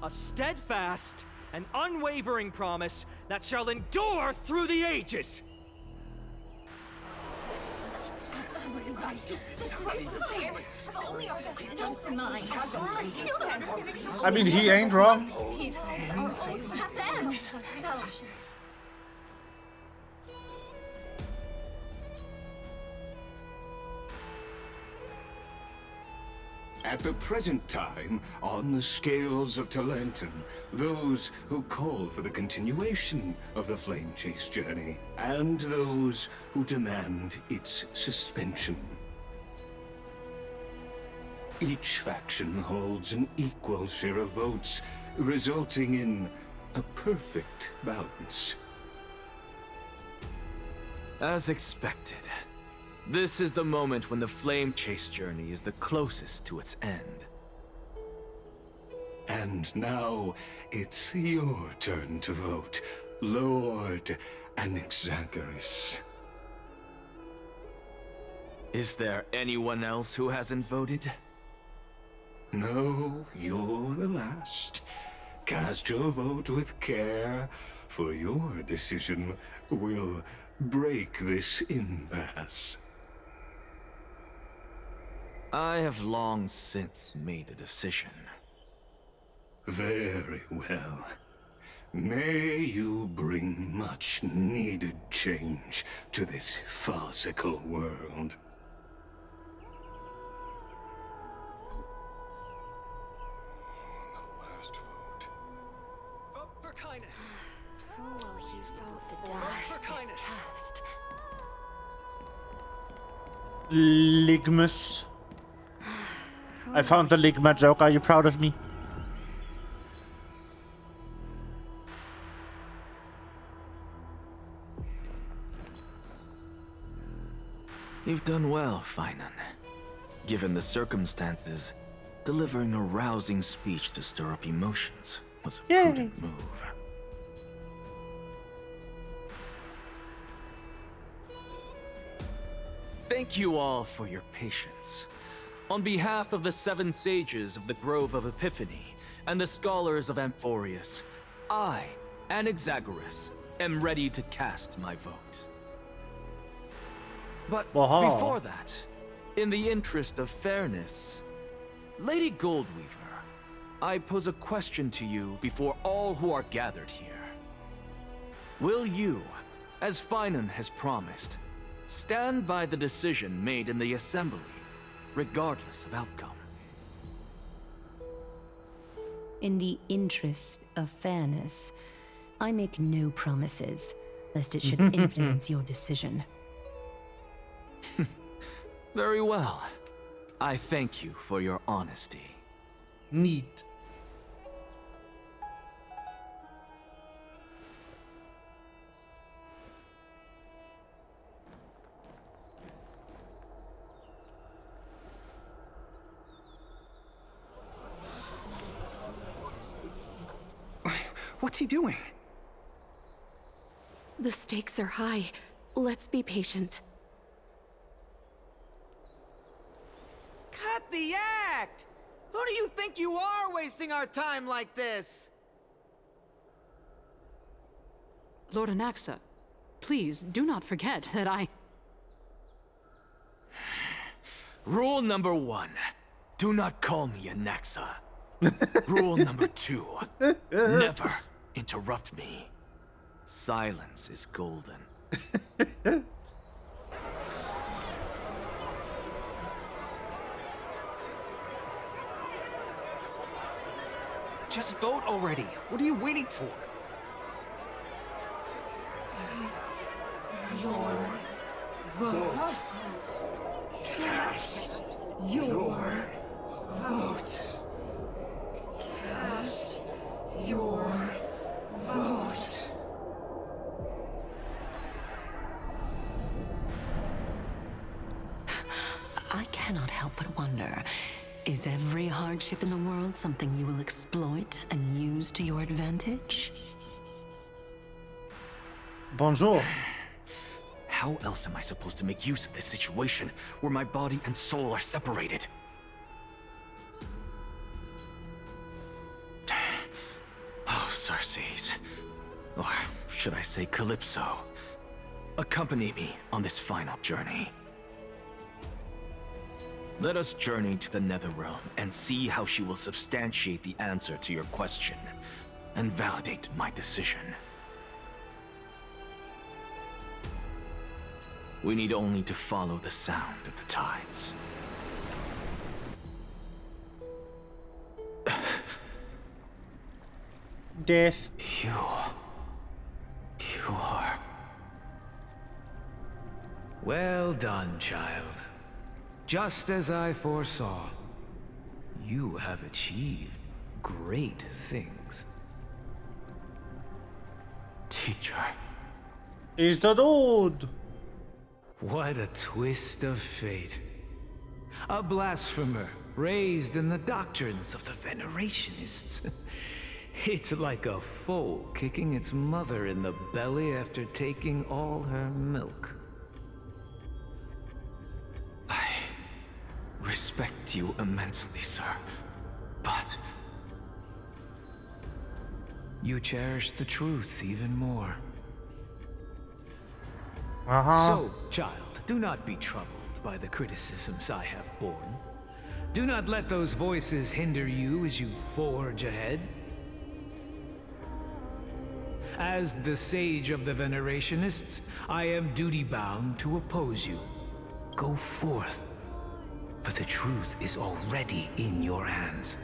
A steadfast and unwavering promise that shall endure through the ages. Absolutely right. The Chrysos heirs have only our best interests in mind. I still don't understand it. I mean, he ain't wrong. These are have to end. So, At the present time, on the scales of Talenton, those who call for the continuation of the Flame Chase journey, and those who demand its suspension. Each faction holds an equal share of votes, resulting in a perfect balance. As expected. This is the moment when the Flame Chase journey is the closest to its end. And now, it's your turn to vote, Lord Anaxagoras. Is there anyone else who hasn't voted? No, you're the last. Cast your vote with care, for your decision will break this impasse. I have long since made a decision. Very well. May you bring much needed change to this farcical world. Vote for kindness. Who will he vote The for? die for is kindness. cast. Ligmus. I found the Ligma joke. Are you proud of me? You've done well, Finan. Given the circumstances, delivering a rousing speech to stir up emotions was a prudent move. Thank you all for your patience. On behalf of the 7 sages of the Grove of Epiphany and the scholars of Amphorius, I, Anaxagoras, am ready to cast my vote. But before that, in the interest of fairness, Lady Goldweaver, I pose a question to you before all who are gathered here. Will you, as Finan has promised, stand by the decision made in the Assembly, regardless of outcome? In the interest of fairness, I make no promises, lest it should influence your decision. Very well. I thank you for your honesty. Neat. What's he doing? The stakes are high. Let's be patient. Cut the act! Who do you think you are wasting our time like this? Lord Anaxa, please do not forget that I... Rule number 1. Do not call me Anaxa. Rule number 2. Never interrupt me. Silence is golden. Just vote already. What are you waiting for? Your vote. Cast your vote. Cast your vote. I cannot help but wonder, is every hardship in the world something you will exploit and use to your advantage? Bonjour. How else am I supposed to make use of this situation where my body and soul are separated? Oh, Circes. Or should I say Calypso? Accompany me on this final journey. Let us journey to the Netherrealm and see how she will substantiate the answer to your question and validate my decision. We need only to follow the sound of the tides. Death. You are... Well done, child. Just as I foresaw, you have achieved great things. Teacher. Is the dude. What a twist of fate. A blasphemer raised in the doctrines of the Venerationists. It's like a foal kicking its mother in the belly after taking all her milk. I respect you immensely, sir, but you cherish the truth even more. So, child, do not be troubled by the criticisms I have borne. Do not let those voices hinder you as you forge ahead. As the sage of the Venerationists, I am duty-bound to oppose you. Go forth, for the truth is already in your hands.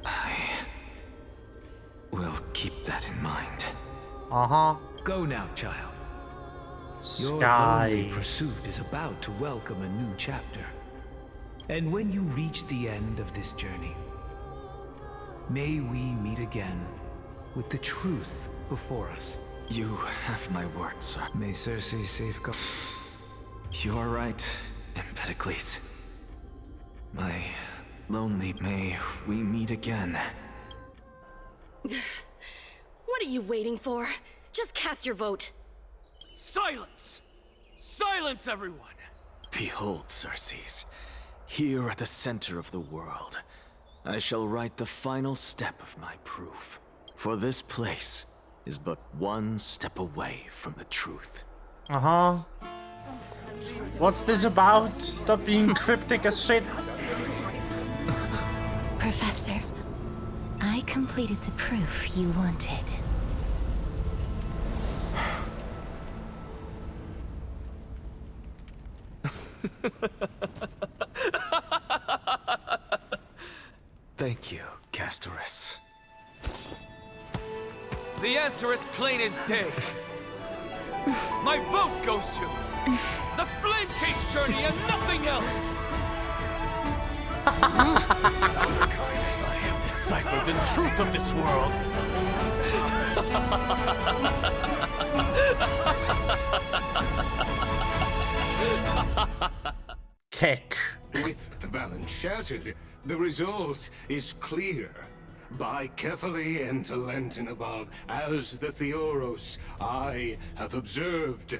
I will keep that in mind. Go now, child. Your lonely pursuit is about to welcome a new chapter. And when you reach the end of this journey, may we meet again with the truth before us. You have my word, sir. May Circe safeguard. You are right, Empedocles. My lonely, may we meet again. What are you waiting for? Just cast your vote. Silence! Silence, everyone! Behold, Circes. Here at the center of the world, I shall write the final step of my proof. For this place is but one step away from the truth. What's this about? Stop being cryptic as shit. Professor, I completed the proof you wanted. Thank you, Castorus. The answer is plain as day. My vote goes to the Flame Chase journey and nothing else. I have deciphered the truth of this world. Kick. With the balance shattered, the result is clear. By carefully and lenten above, as the Theoros I have observed.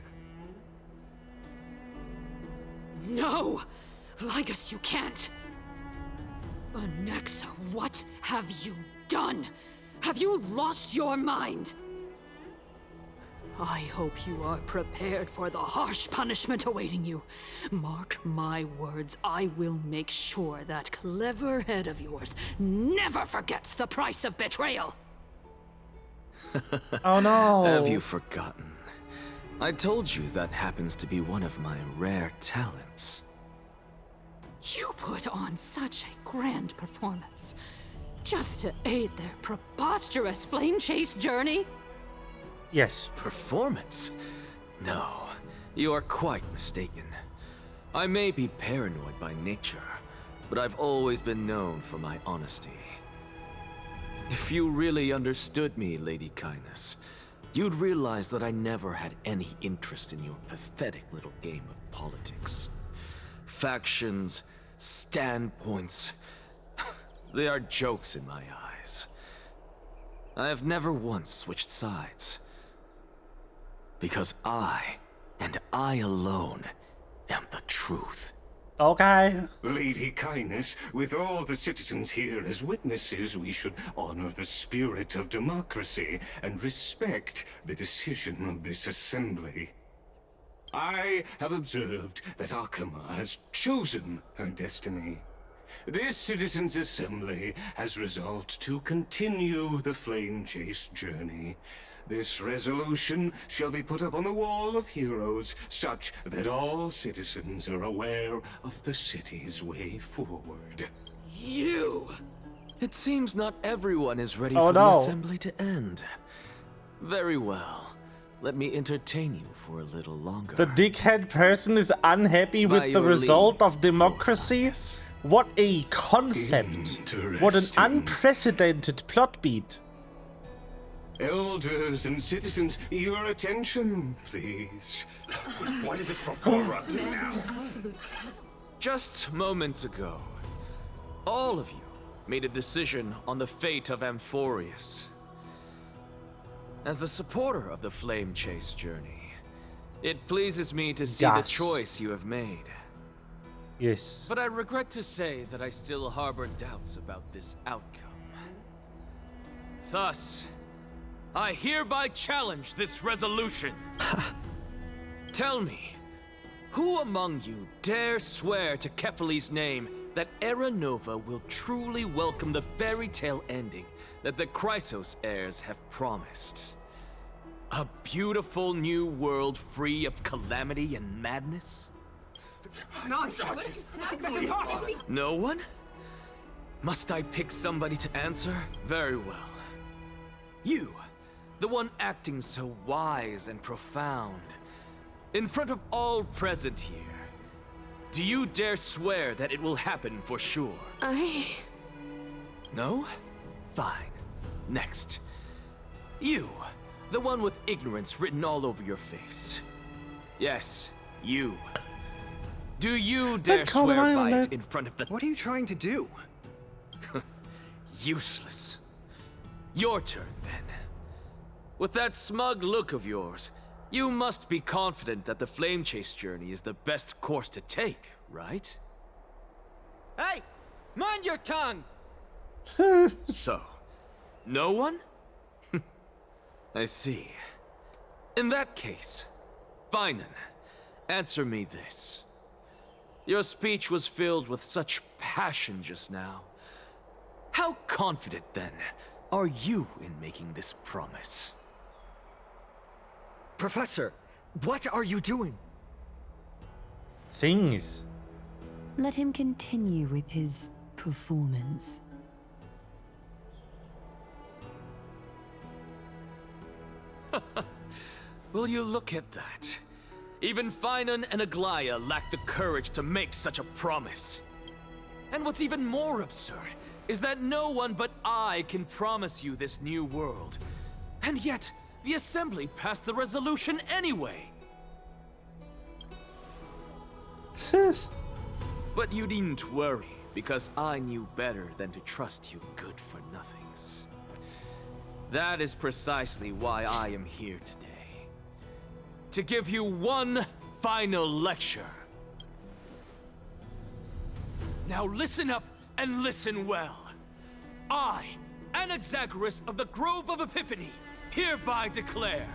No! Ligus, you can't! Onyxa, what have you done? Have you lost your mind? I hope you are prepared for the harsh punishment awaiting you. Mark my words, I will make sure that clever head of yours never forgets the price of betrayal. Oh no! Have you forgotten? I told you that happens to be one of my rare talents. You put on such a grand performance, just to aid their preposterous flame chase journey? Yes. Performance? No, you are quite mistaken. I may be paranoid by nature, but I've always been known for my honesty. If you really understood me, Lady Kindness, you'd realize that I never had any interest in your pathetic little game of politics. Factions, standpoints, they are jokes in my eyes. I have never once switched sides. Because I, and I alone, am the truth. Okay. Lady Kindness, with all the citizens here as witnesses, we should honor the spirit of democracy and respect the decision of this assembly. I have observed that Akama has chosen her destiny. This citizens' assembly has resolved to continue the flame chase journey. This resolution shall be put up on the wall of heroes, such that all citizens are aware of the city's way forward. You! It seems not everyone is ready Oh, for the no. assembly to end. Very well. Let me entertain you for a little longer. The dickhead person is unhappy By with the your result leave, of democracy? What a concept. What an unprecedented plot beat. Elders and citizens, your attention, please. What is this before up to now? Just moments ago, all of you made a decision on the fate of Amphorius. As a supporter of the Flame Chase journey, it pleases me to see the choice you have made. Yes. But I regret to say that I still harbor doubts about this outcome. Thus, I hereby challenge this resolution. Tell me, who among you dare swear to Kefali's name that Era Nova will truly welcome the fairy tale ending that the Chrysos heirs have promised? A beautiful new world free of calamity and madness? Nonsense! That's impossible! No one? Must I pick somebody to answer? Very well. You, the one acting so wise and profound. In front of all present here, do you dare swear that it will happen for sure? No? Fine. Next. You, the one with ignorance written all over your face. Yes, you. Do you dare swear by it in front of the— What are you trying to do? Useless. Your turn, then. With that smug look of yours, you must be confident that the Flame Chase journey is the best course to take, right? Hey! Mind your tongue! So, no one? I see. In that case, Finan, answer me this. Your speech was filled with such passion just now. How confident, then, are you in making this promise? Professor, what are you doing? Things. Let him continue with his performance. Will you look at that? Even Finan and Aglaya lack the courage to make such a promise. And what's even more absurd is that no one but I can promise you this new world. And yet, the Assembly passed the resolution anyway. But you needn't worry, because I knew better than to trust you good-for-nothings. That is precisely why I am here today. To give you one final lecture. Now listen up and listen well. I, Anaxagoras of the Grove of Epiphany, hereby declare...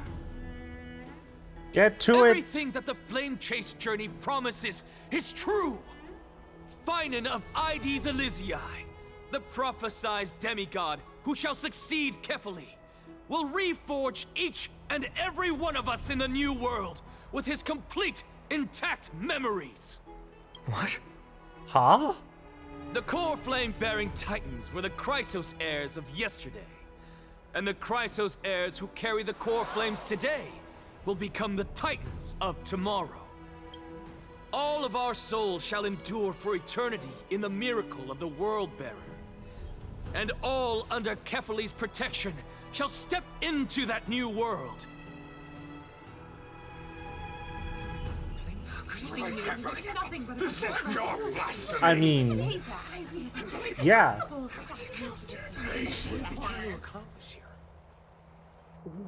Get to it! Everything that the Flame Chase journey promises is true! Finan of Ides Elysiae, the prophesied demigod who shall succeed Kefali, will reforge each and every one of us in the new world with his complete, intact memories. What? Huh? The core flame-bearing titans were the Chrysos heirs of yesterday. And the Chrysos heirs who carry the core flames today will become the titans of tomorrow. All of our souls shall endure for eternity in the miracle of the World-Bearer. And all under Kefali's protection shall step into that new world. This is your blasphemy! I mean... Yeah.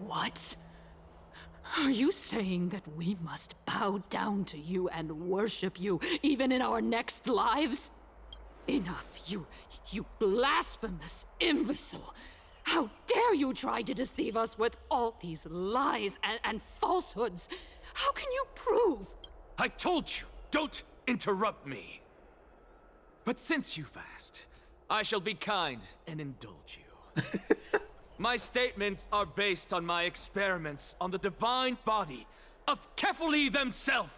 What? Are you saying that we must bow down to you and worship you even in our next lives? Enough, you blasphemous imbecile! How dare you try to deceive us with all these lies and falsehoods? How can you prove? I told you, don't interrupt me. But since you've asked, I shall be kind and indulge you. My statements are based on my experiments on the divine body of Kefali themselves.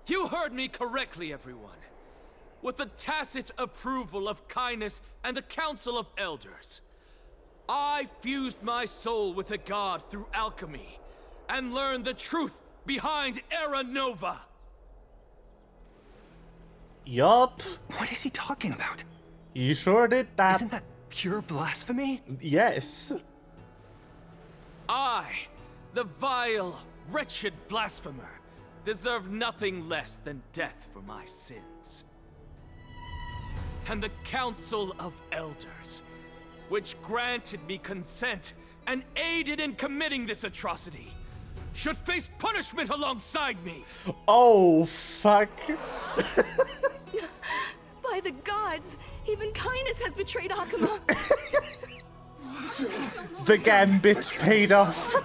You heard me correctly, everyone. with the tacit approval of Kindness and the Council of Elders. I fused my soul with the god through alchemy, and learned the truth behind Era Nova. Yup. What is he talking about? You sure did that. Isn't that pure blasphemy? Yes. I, the vile, wretched blasphemer, deserve nothing less than death for my sins. And the Council of Elders, which granted me consent and aided in committing this atrocity, should face punishment alongside me. Oh, fuck. By the gods, even Kindness has betrayed Akuma. The gambit paid off.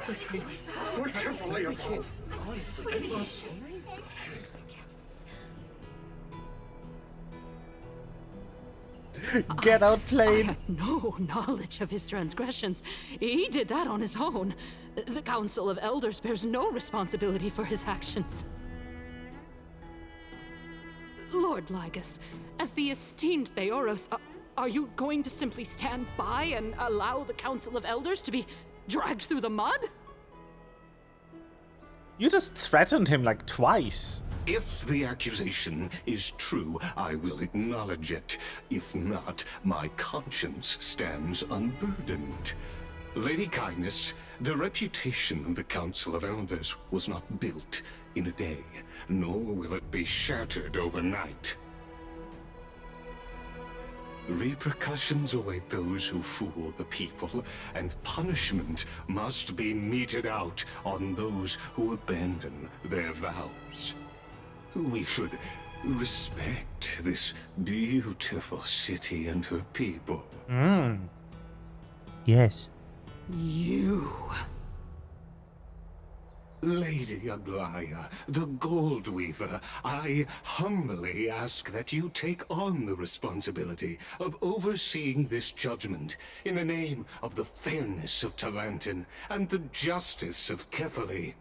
Get out, plane. I have no knowledge of his transgressions. He did that on his own. The Council of Elders bears no responsibility for his actions. Lord Lygus, as the esteemed Theoros, are you going to simply stand by and allow the Council of Elders to be dragged through the mud? You just threatened him like twice. If the accusation is true, I will acknowledge it. If not, my conscience stands unburdened. Lady Kindness, the reputation of the Council of Elders was not built in a day, nor will it be shattered overnight. Repercussions await those who fool the people, and punishment must be meted out on those who abandon their vows. We should respect this beautiful city and her people. Yes. You... Lady Aglaya, the Gold Weaver, I humbly ask that you take on the responsibility of overseeing this judgment in the name of the fairness of Talantin and the justice of Kefali.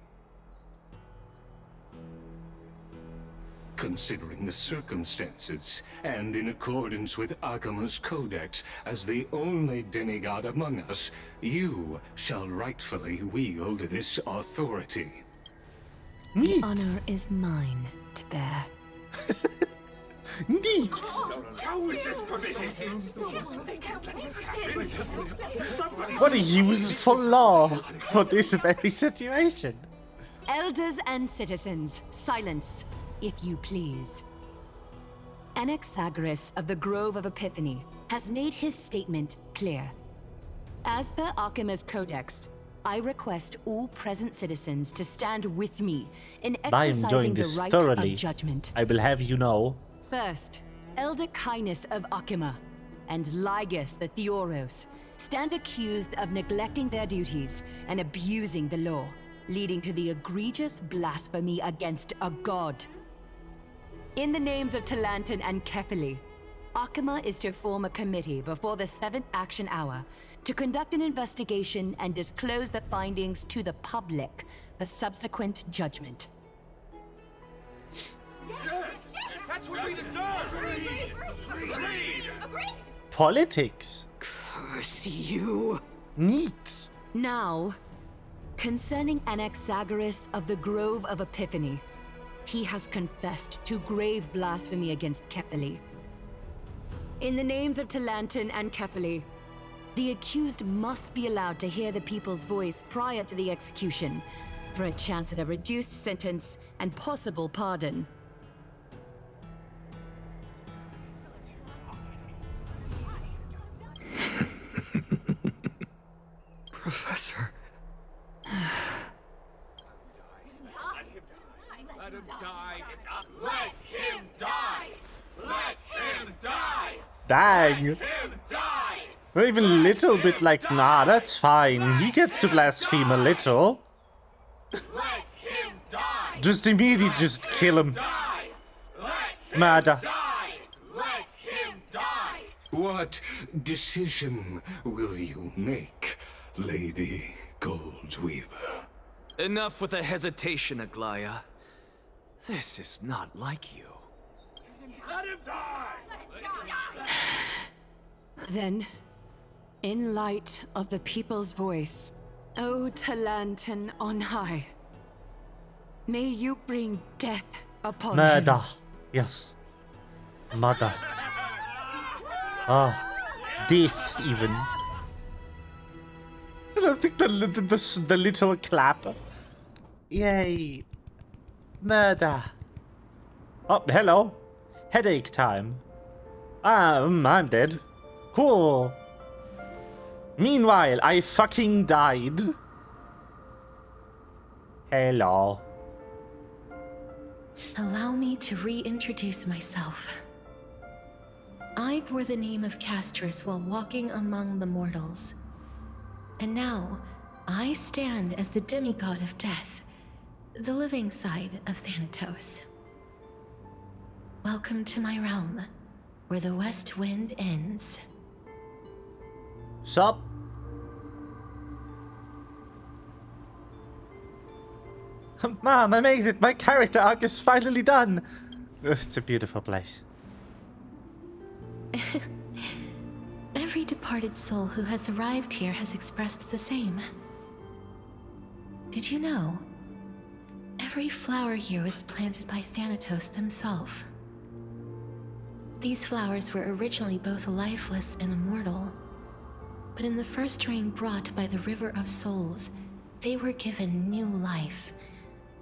Considering the circumstances, and in accordance with Akuma's codex, as the only demigod among us, you shall rightfully wield this authority. The honor is mine to bear. Neat. How is this permitted? What a useful law for this very situation. Elders and citizens, silence, if you please. Anaxagoras of the Grove of Epiphany has made his statement clear. As per Akuma's codex, I request all present citizens to stand with me in I am exercising enjoying the this right thoroughly. of judgment. I will have you know. First, Elder Kindness of Akuma and Lygus the Theoros stand accused of neglecting their duties and abusing the law, leading to the egregious blasphemy against a god. In the names of Talantin and Kefali, Akuma is to form a committee before the 7th action hour to conduct an investigation and disclose the findings to the public for subsequent judgment. Yes! That's what we deserve! Agreed! Politics. Curse you. Neat. Now, concerning Anaxagoras of the Grove of Epiphany, he has confessed to grave blasphemy against Kefali. In the names of Talantin and Kefali, the accused must be allowed to hear the people's voice prior to the execution, for a chance at a reduced sentence and possible pardon. Professor. Let him die! Let him die! Let him die! Dang. Let him die! We're even a little bit like, nah, that's fine. He gets to blaspheme a little. Let him die! Just immediately just kill him. Die! Let Murder. die! Let him die! What decision will you make, Lady Goldweaver? Enough with the hesitation, Aglaya. This is not like you. Let him die! Then, in light of the people's voice, O Talantan on high, may you bring death upon Murder. him. Yes. Mother. Ah. Death, even. I don't think the little clap. Yay. Murder. Oh, hello. Headache time. I'm dead. Cool. Meanwhile, I fucking died. Hello. Allow me to reintroduce myself. I bore the name of Castrus while walking among the mortals. And now, I stand as the demigod of death, the living side of Thanatos. Welcome to my realm, where the west wind ends. Sup? Mom, I made it! My character arc is finally done! It's a beautiful place. Every departed soul who has arrived here has expressed the same. Did you know? Every flower here was planted by Thanatos themselves. These flowers were originally both lifeless and immortal, but in the first rain brought by the River of Souls, they were given new life,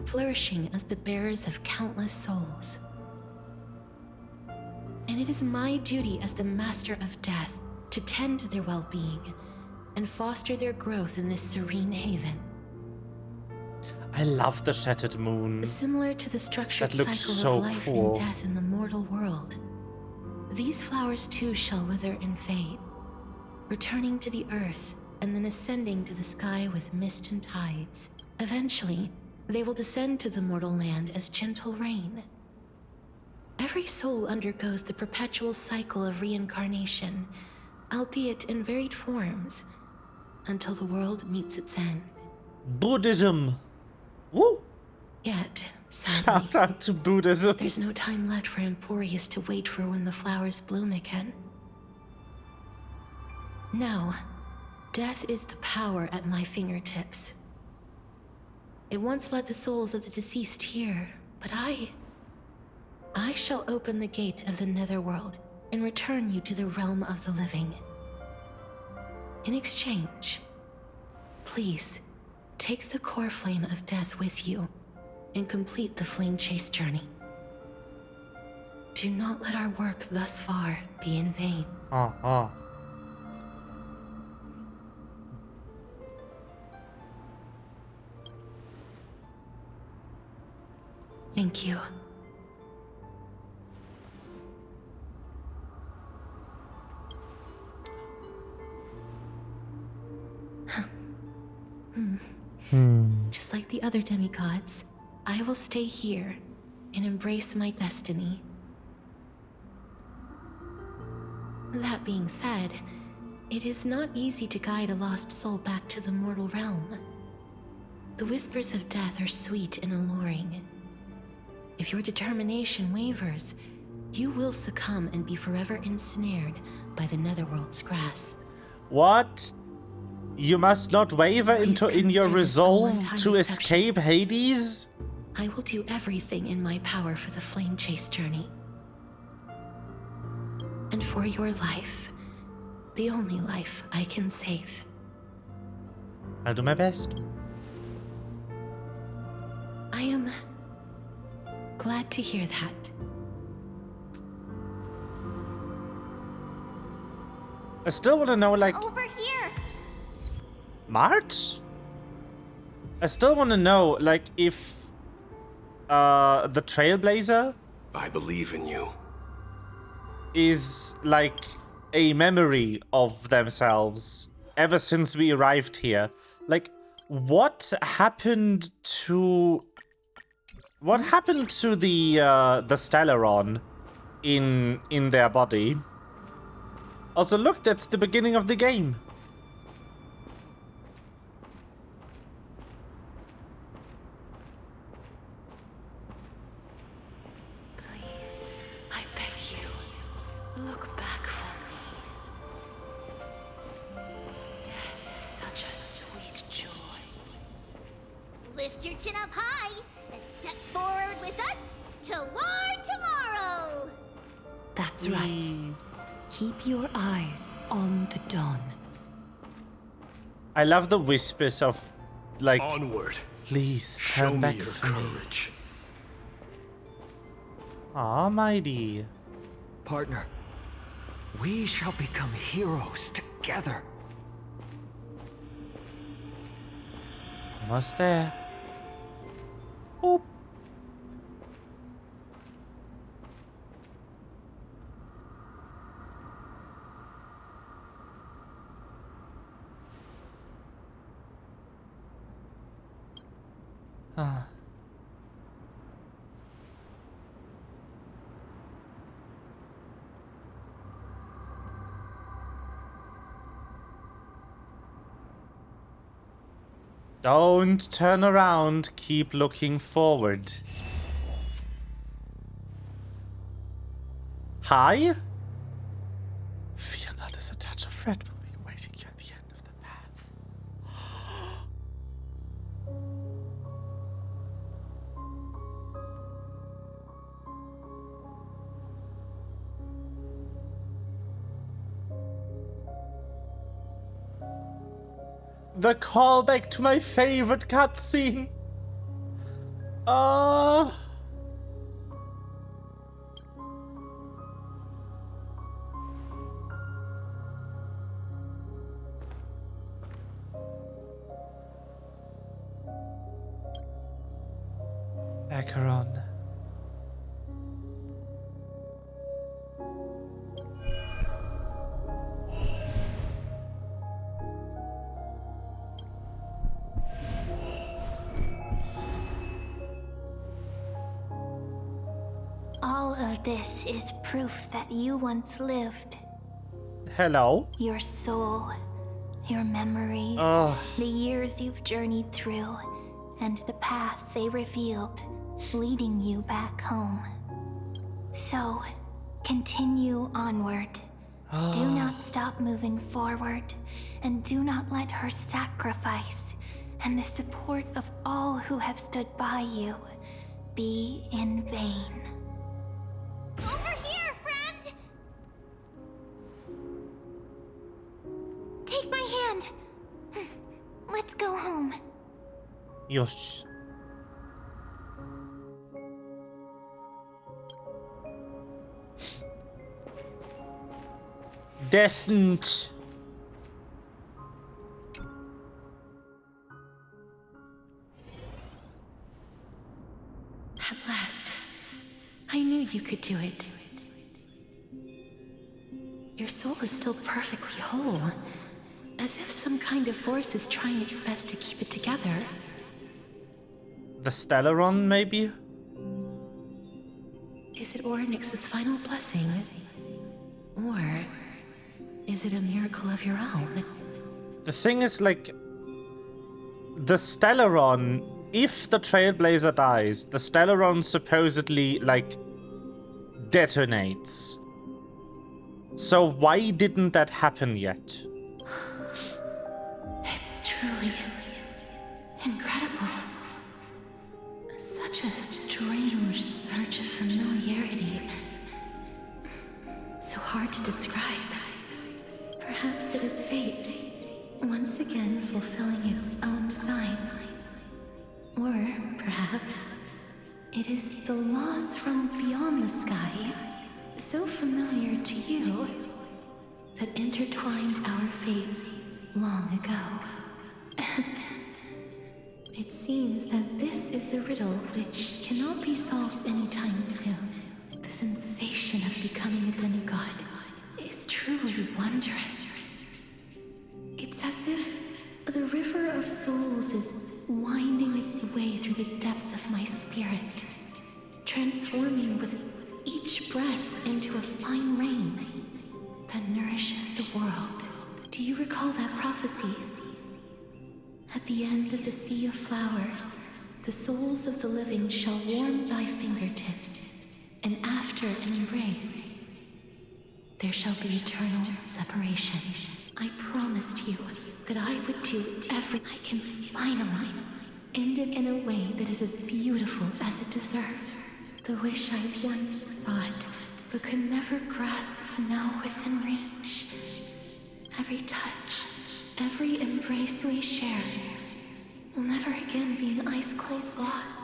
flourishing as the bearers of countless souls. And it is my duty as the Master of Death to tend to their well-being and foster their growth in this serene haven. I love the shattered moon. Similar to the structured That looks cycle so of life cool. and death in the mortal world, these flowers too shall wither and fade, returning to the earth and then ascending to the sky with mist and tides. Eventually, they will descend to the mortal land as gentle rain. Every soul undergoes the perpetual cycle of reincarnation, albeit in varied forms, until the world meets its end. Buddhism. Woo! Yet, sadly, Shout out to Buddhism. there's no time left for Emporius to wait for when the flowers bloom again. Now, death is the power at my fingertips. It once led the souls of the deceased here, but I shall open the gate of the netherworld and return you to the realm of the living. In exchange, please take the core flame of death with you and complete the flame chase journey. Do not let our work thus far be in vain. Thank you. Just like the other demigods, I will stay here and embrace my destiny. That being said, it is not easy to guide a lost soul back to the mortal realm. The whispers of death are sweet and alluring. If your determination wavers, you will succumb and be forever ensnared by the netherworld's grasp. What? You must not waver in your consider this a resolve one-time to exception. escape Hades? I will do everything in my power for the flame chase journey. And for your life, the only life I can save. I'll do my best. I am glad to hear that. I still want to know, like, Over here! Mart? I still want to know, like, if the Trailblazer I believe in you. is like a memory of themselves ever since we arrived here. Like, what happened to the Stellaron in their body? Also, look, that's the beginning of the game. Please, I That's right. Keep your eyes on the dawn. I love the whispers of, like, onward. Please Show turn me back your for me. courage. Almighty. Partner, we shall become heroes together. Almost there. Oop. Ah. Don't turn around, keep looking forward. Hi? Fear not, as a touch of red will be waiting you at the end of the path. The callback to my favorite cutscene. Acheron. All of this is proof that you once lived. Hello? Your soul, your memories, the years you've journeyed through, and the path they revealed, leading you back home. So, continue onward. Do not stop moving forward, and do not let her sacrifice and the support of all who have stood by you be in vain. Over here, friend! Take my hand. Let's go home. Yes. Descent. At last, I knew you could do it. Your soul is still perfectly whole, as if some kind of force is trying its best to keep it together. The Stellaron, maybe? Is it Ornyx's final blessing? Or is it a miracle of your own? The thing is, like, the Stellaron, if the Trailblazer dies, the Stellaron supposedly, like, detonates. So why didn't that happen yet? It's truly incredible. Such a strange surge of familiarity. So hard to describe. Perhaps it is fate, once again fulfilling its own design. Or perhaps it is the laws from beyond the sky, so familiar to you, that intertwined our fates long ago. It seems that this is a riddle which cannot be solved anytime soon. The sensation of becoming a demigod is truly wondrous. It's as if the river of souls is winding its way through the depths of my spirit, transforming with each breath into a fine rain that nourishes the world. Do you recall that prophecy? At the end of the sea of flowers, the souls of the living shall warm thy fingertips, and after an embrace, there shall be eternal separation. I promised you that I would do everything I can finally end it in a way that is as beautiful as it deserves. The wish I once sought, but could never grasp snow within reach. Every touch, every embrace we share will never again be an ice-cold loss.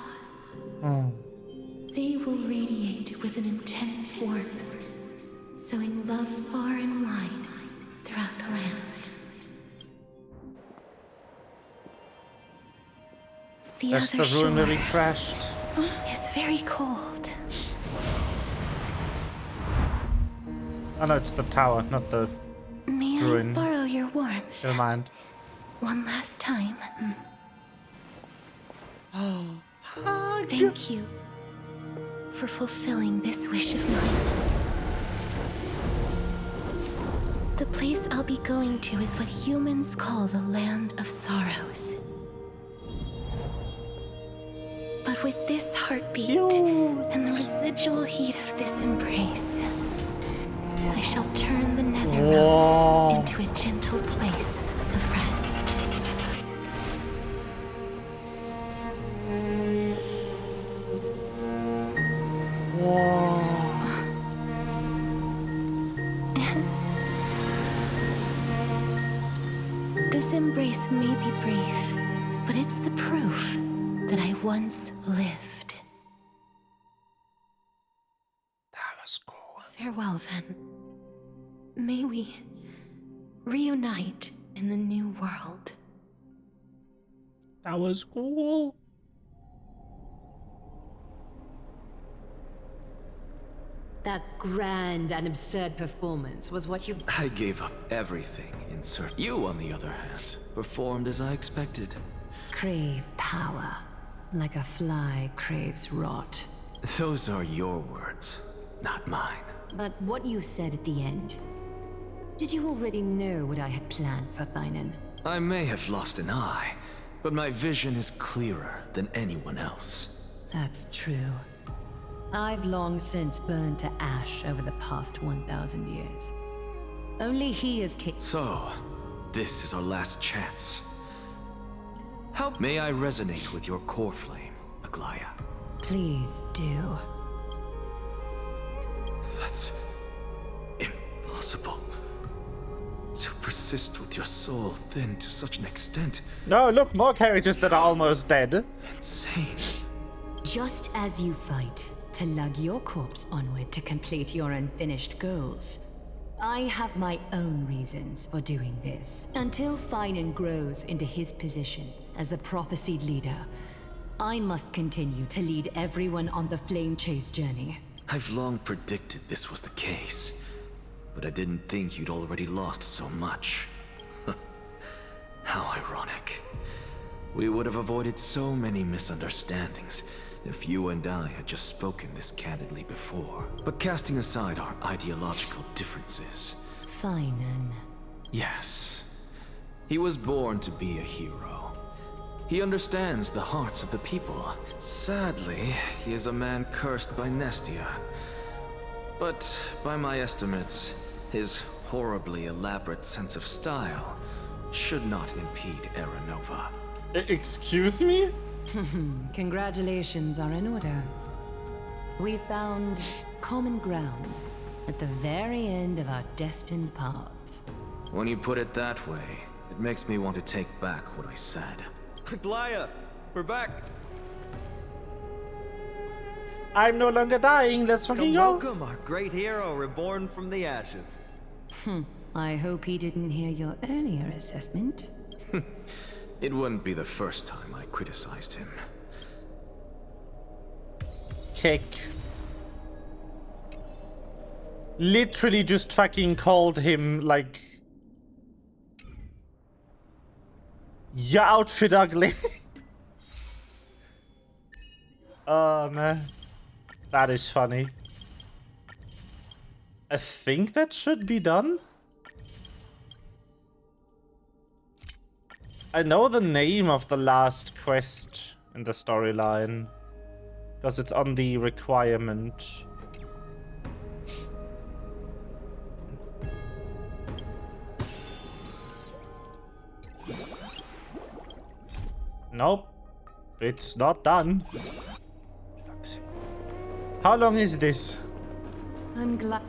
They will radiate with an intense warmth, sowing love far and wide throughout the land. That's the room where we crashed. Is very cold. Oh no, it's the tower, not the May ruin. I borrow your warmth? Never mind. One last time. Thank you for fulfilling this wish of mine. The place I'll be going to is what humans call the Land of Sorrows. But with this heartbeat and the residual heat of this embrace, I shall turn the Netherrealm into a gentle place of rest. This embrace may be brief, but it's the proof that I once lived. That was cool. Farewell, then. May we reunite in the new world. That was cool. That grand and absurd performance was what you... I gave up everything in search. You, on the other hand, performed as I expected. Crave power, like a fly craves rot. Those are your words, not mine. But what you said at the end, did you already know what I had planned for Thynon? I may have lost an eye, but my vision is clearer than anyone else. That's true. I've long since burned to ash over the past 1,000 years. Only he is capable. So, this is our last chance. Help may I resonate with your core flame, Aglaya. Please do. That's impossible. To persist with your soul thinned to such an extent. No, look, more characters that are almost dead. Insane. Just as you fight to lug your corpse onward to complete your unfinished goals, I have my own reasons for doing this. Until Thynon grows into his position as the prophesied leader, I must continue to lead everyone on the flame chase journey. I've long predicted this was the case, but I didn't think you'd already lost so much. How ironic. We would have avoided so many misunderstandings if you and I had just spoken this candidly before. But casting aside our ideological differences... Thynon. Yes. He was born to be a hero. He understands the hearts of the people. Sadly, he is a man cursed by Nestia. But by my estimates, his horribly elaborate sense of style should not impede Era Nova. Excuse me? Congratulations are in order. We found common ground at the very end of our destined paths. When you put it that way, it makes me want to take back what I said. Aglaya, we're back. I'm no longer dying, let's fucking go. Welcome our great hero reborn from the ashes. I hope he didn't hear your earlier assessment. It wouldn't be the first time I criticized him. Kick. Literally just fucking called him like... Your outfit ugly. Oh man. That is funny. I think that should be done. I know the name of the last quest in the storyline, because it's on the requirement. Nope. It's not done. Fuck's sake. How long is this? I'm glad.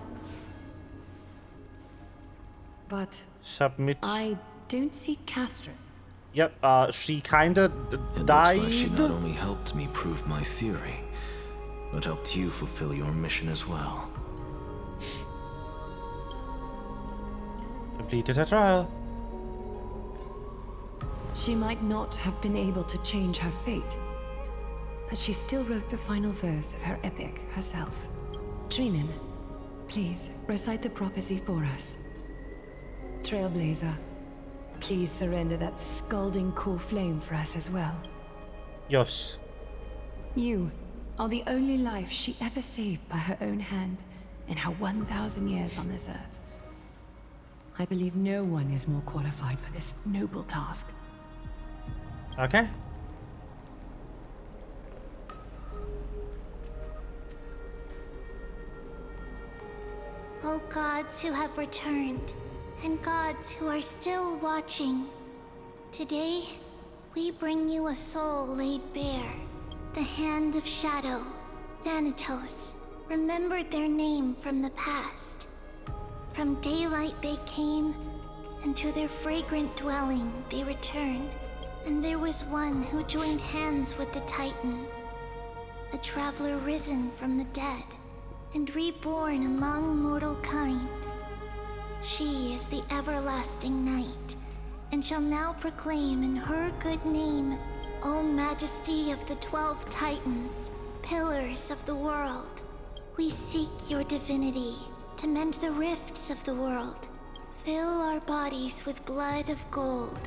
But submit. I don't see Castro. Yep, she kinda It died. looks like she not only helped me prove my theory, but helped you fulfill your mission as well. Completed her trial. She might not have been able to change her fate, but she still wrote the final verse of her epic herself. Trinan, please recite the prophecy for us. Trailblazer, please surrender that scalding core flame for us as well. Yes. You are the only life she ever saved by her own hand in her 1,000 years on this earth. I believe no one is more qualified for this noble task. Okay. O gods who have returned, and gods who are still watching, today we bring you a soul laid bare. The Hand of Shadow, Thanatos, remembered their name from the past. From daylight they came, and to their fragrant dwelling they return. And there was one who joined hands with the Titan, a traveler risen from the dead, and reborn among mortal kind. She is the everlasting night, and shall now proclaim in her good name, O Majesty of the 12 Titans, pillars of the world. We seek your divinity to mend the rifts of the world. Fill our bodies with blood of gold,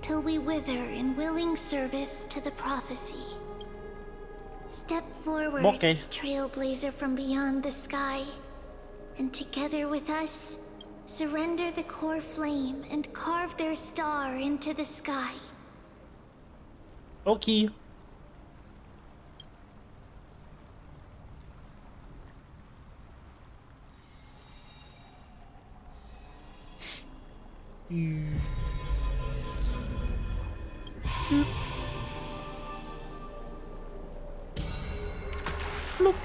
till we wither in willing service to the prophecy. Step forward, Okay. trailblazer from beyond the sky, and together with us, surrender the core flame and carve their star into the sky. Okay. Look.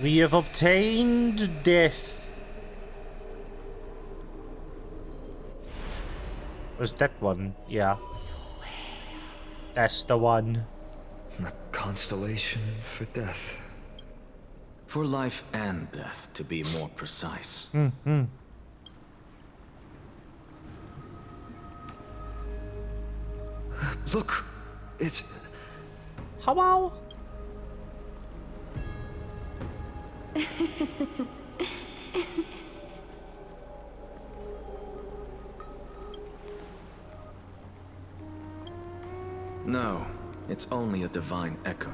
We have obtained death. Was that one? Yeah. That's the one. A constellation for death. For life and death, to be more precise. Look, it's... Hello? No, it's only a divine echo.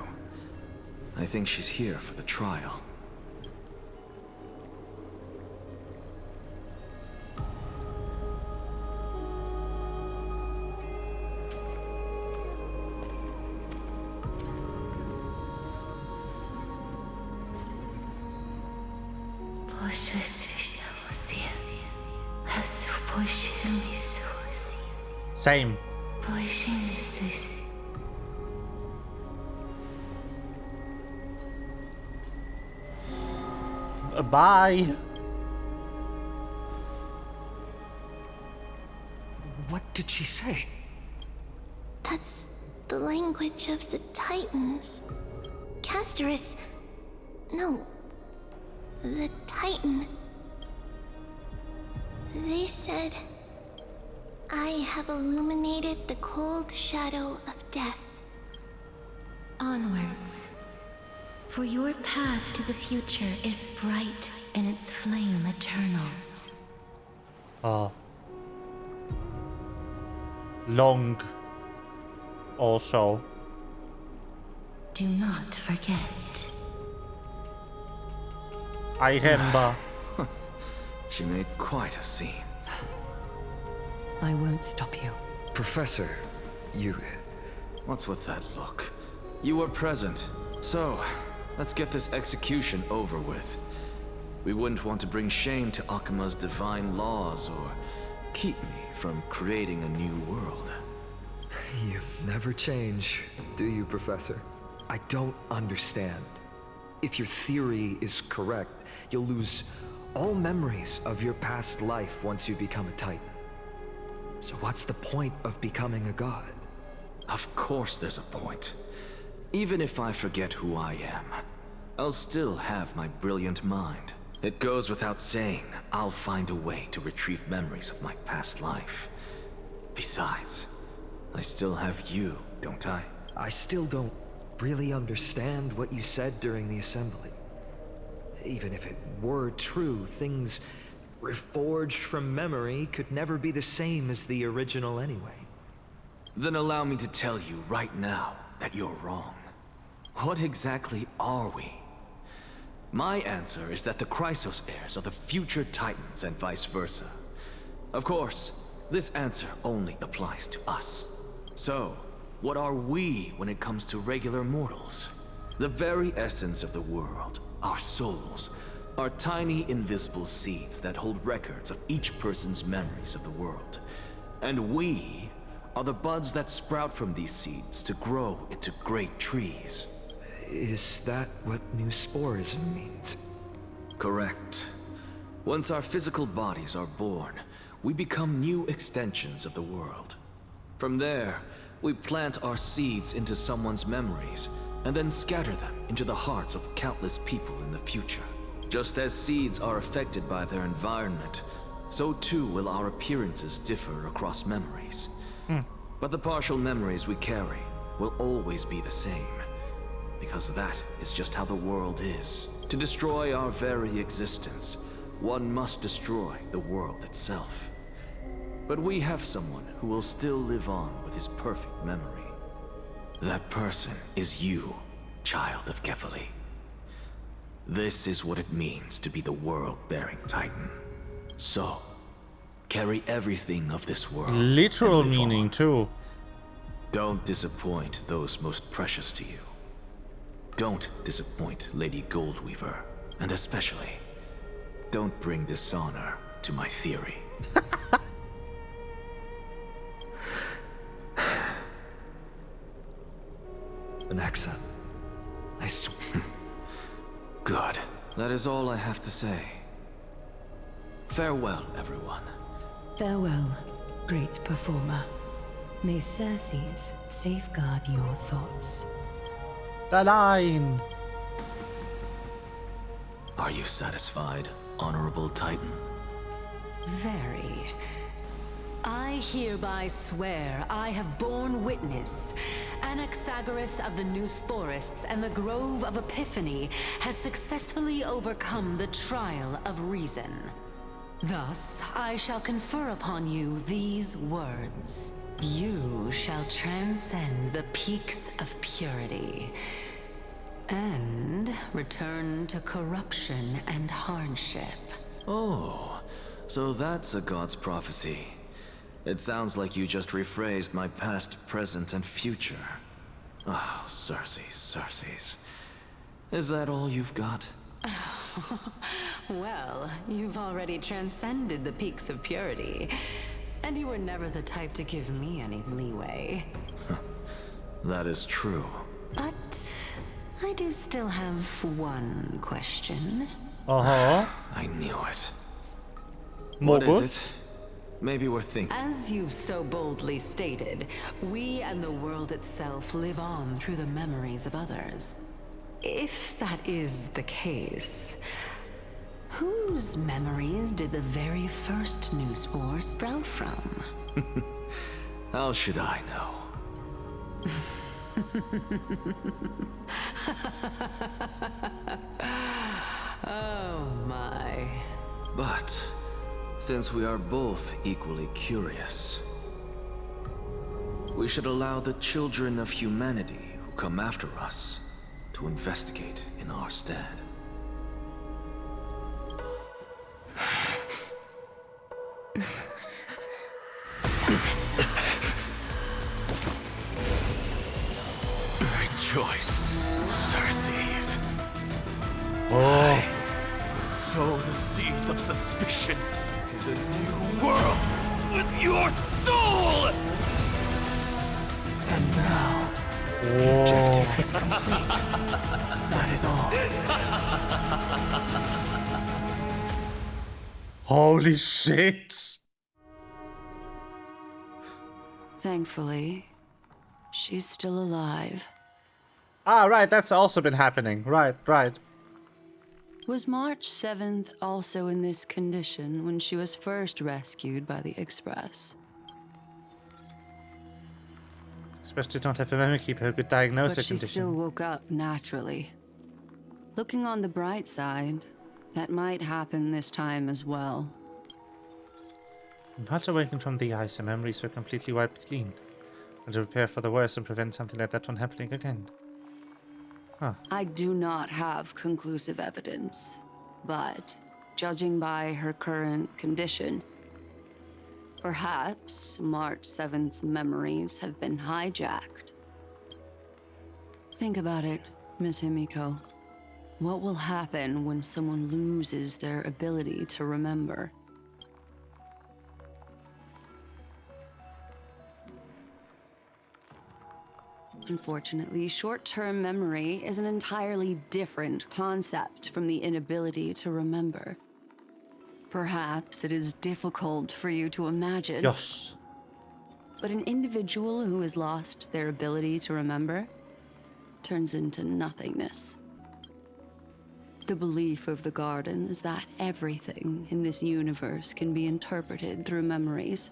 I think she's here for the trial. Same. Bye. What did she say? That's the language of the Titans. Castorus... No. The Titan. They said... I have illuminated the cold shadow of death. Onwards. For your path to the future is bright and its flame eternal. Long. Also. Do not forget. I remember. She made quite a scene. I won't stop you. Professor, you... What's with that look? You were present, so let's get this execution over with. We wouldn't want to bring shame to Akima's divine laws or keep me from creating a new world. You never change, do you, Professor? I don't understand. If your theory is correct, you'll lose all memories of your past life once you become a Titan. So what's the point of becoming a god? Of course there's a point. Even if I forget who I am, I'll still have my brilliant mind. It goes without saying, I'll find a way to retrieve memories of my past life. Besides, I still have you, don't I? I still don't really understand what you said during the assembly. Even if it were true, things reforged from memory could never be the same as the original anyway. Then allow me to tell you right now that you're wrong. What exactly are we? My answer is that the Chrysos heirs are the future Titans and vice versa. Of course, this answer only applies to us. So, what are we when it comes to regular mortals? The very essence of the world, our souls, are tiny invisible seeds that hold records of each person's memories of the world. And we are the buds that sprout from these seeds to grow into great trees. Is that what new sporism means? Correct. Once our physical bodies are born, we become new extensions of the world. From there, we plant our seeds into someone's memories, and then scatter them into the hearts of countless people in the future. Just as seeds are affected by their environment, so too will our appearances differ across memories. But the partial memories we carry will always be the same. Because that is just how the world is. To destroy our very existence, one must destroy the world itself. But we have someone who will still live on with his perfect memory. That person is you, child of Kefali. This is what it means to be the world-bearing Titan. So, carry everything of this world. Literal meaning, too. Don't disappoint those most precious to you. Don't disappoint Lady Goldweaver, and especially, don't bring dishonor to my theory. Anaxa, I swear. Good. That is all I have to say. Farewell, everyone. Farewell, great performer. May Circes safeguard your thoughts. The line. Are you satisfied, Honorable Titan? Very. I hereby swear I have borne witness. Anaxagoras of the New Sporists and the Grove of Epiphany has successfully overcome the trial of reason. Thus, I shall confer upon you these words. You shall transcend the peaks of purity and return to corruption and hardship. Oh, so that's a god's prophecy. It sounds like you just rephrased my past, present, and future. Oh, Circes. Is that all you've got? Well, you've already transcended the peaks of purity, and you were never the type to give me any leeway. That is true. But I do still have one question. Uh-huh. I knew it. More What is it? Maybe we're thinking. As you've so boldly stated, we and the world itself live on through the memories of others. If that is the case, whose memories did the very first new spore sprout from? How should I know? Oh my. But since we are both equally curious, we should allow the children of humanity who come after us to investigate in our stead. Rejoice, Circes. Oh. Sow the seeds of suspicion in the new world with your soul! And now, the objective is complete. That is all. Holy shit! Thankfully, she's still alive. Ah, right, that's also been happening. Right. Was March 7th also in this condition when she was first rescued by the Express? Especially don't have a memory keeper who could diagnose But a she condition. still woke up naturally. Looking on the bright side, that might happen this time as well. Not awakened from the ice, her memories were completely wiped clean. And to prepare for the worst and prevent something like that from happening again. Huh. I do not have conclusive evidence, but judging by her current condition, perhaps March 7th's memories have been hijacked. Think about it, Miss Himiko. What will happen when someone loses their ability to remember? Unfortunately, short-term memory is an entirely different concept from the inability to remember. Perhaps it is difficult for you to imagine. Yes. But an individual who has lost their ability to remember turns into nothingness. The belief of the Garden is that everything in this universe can be interpreted through memories.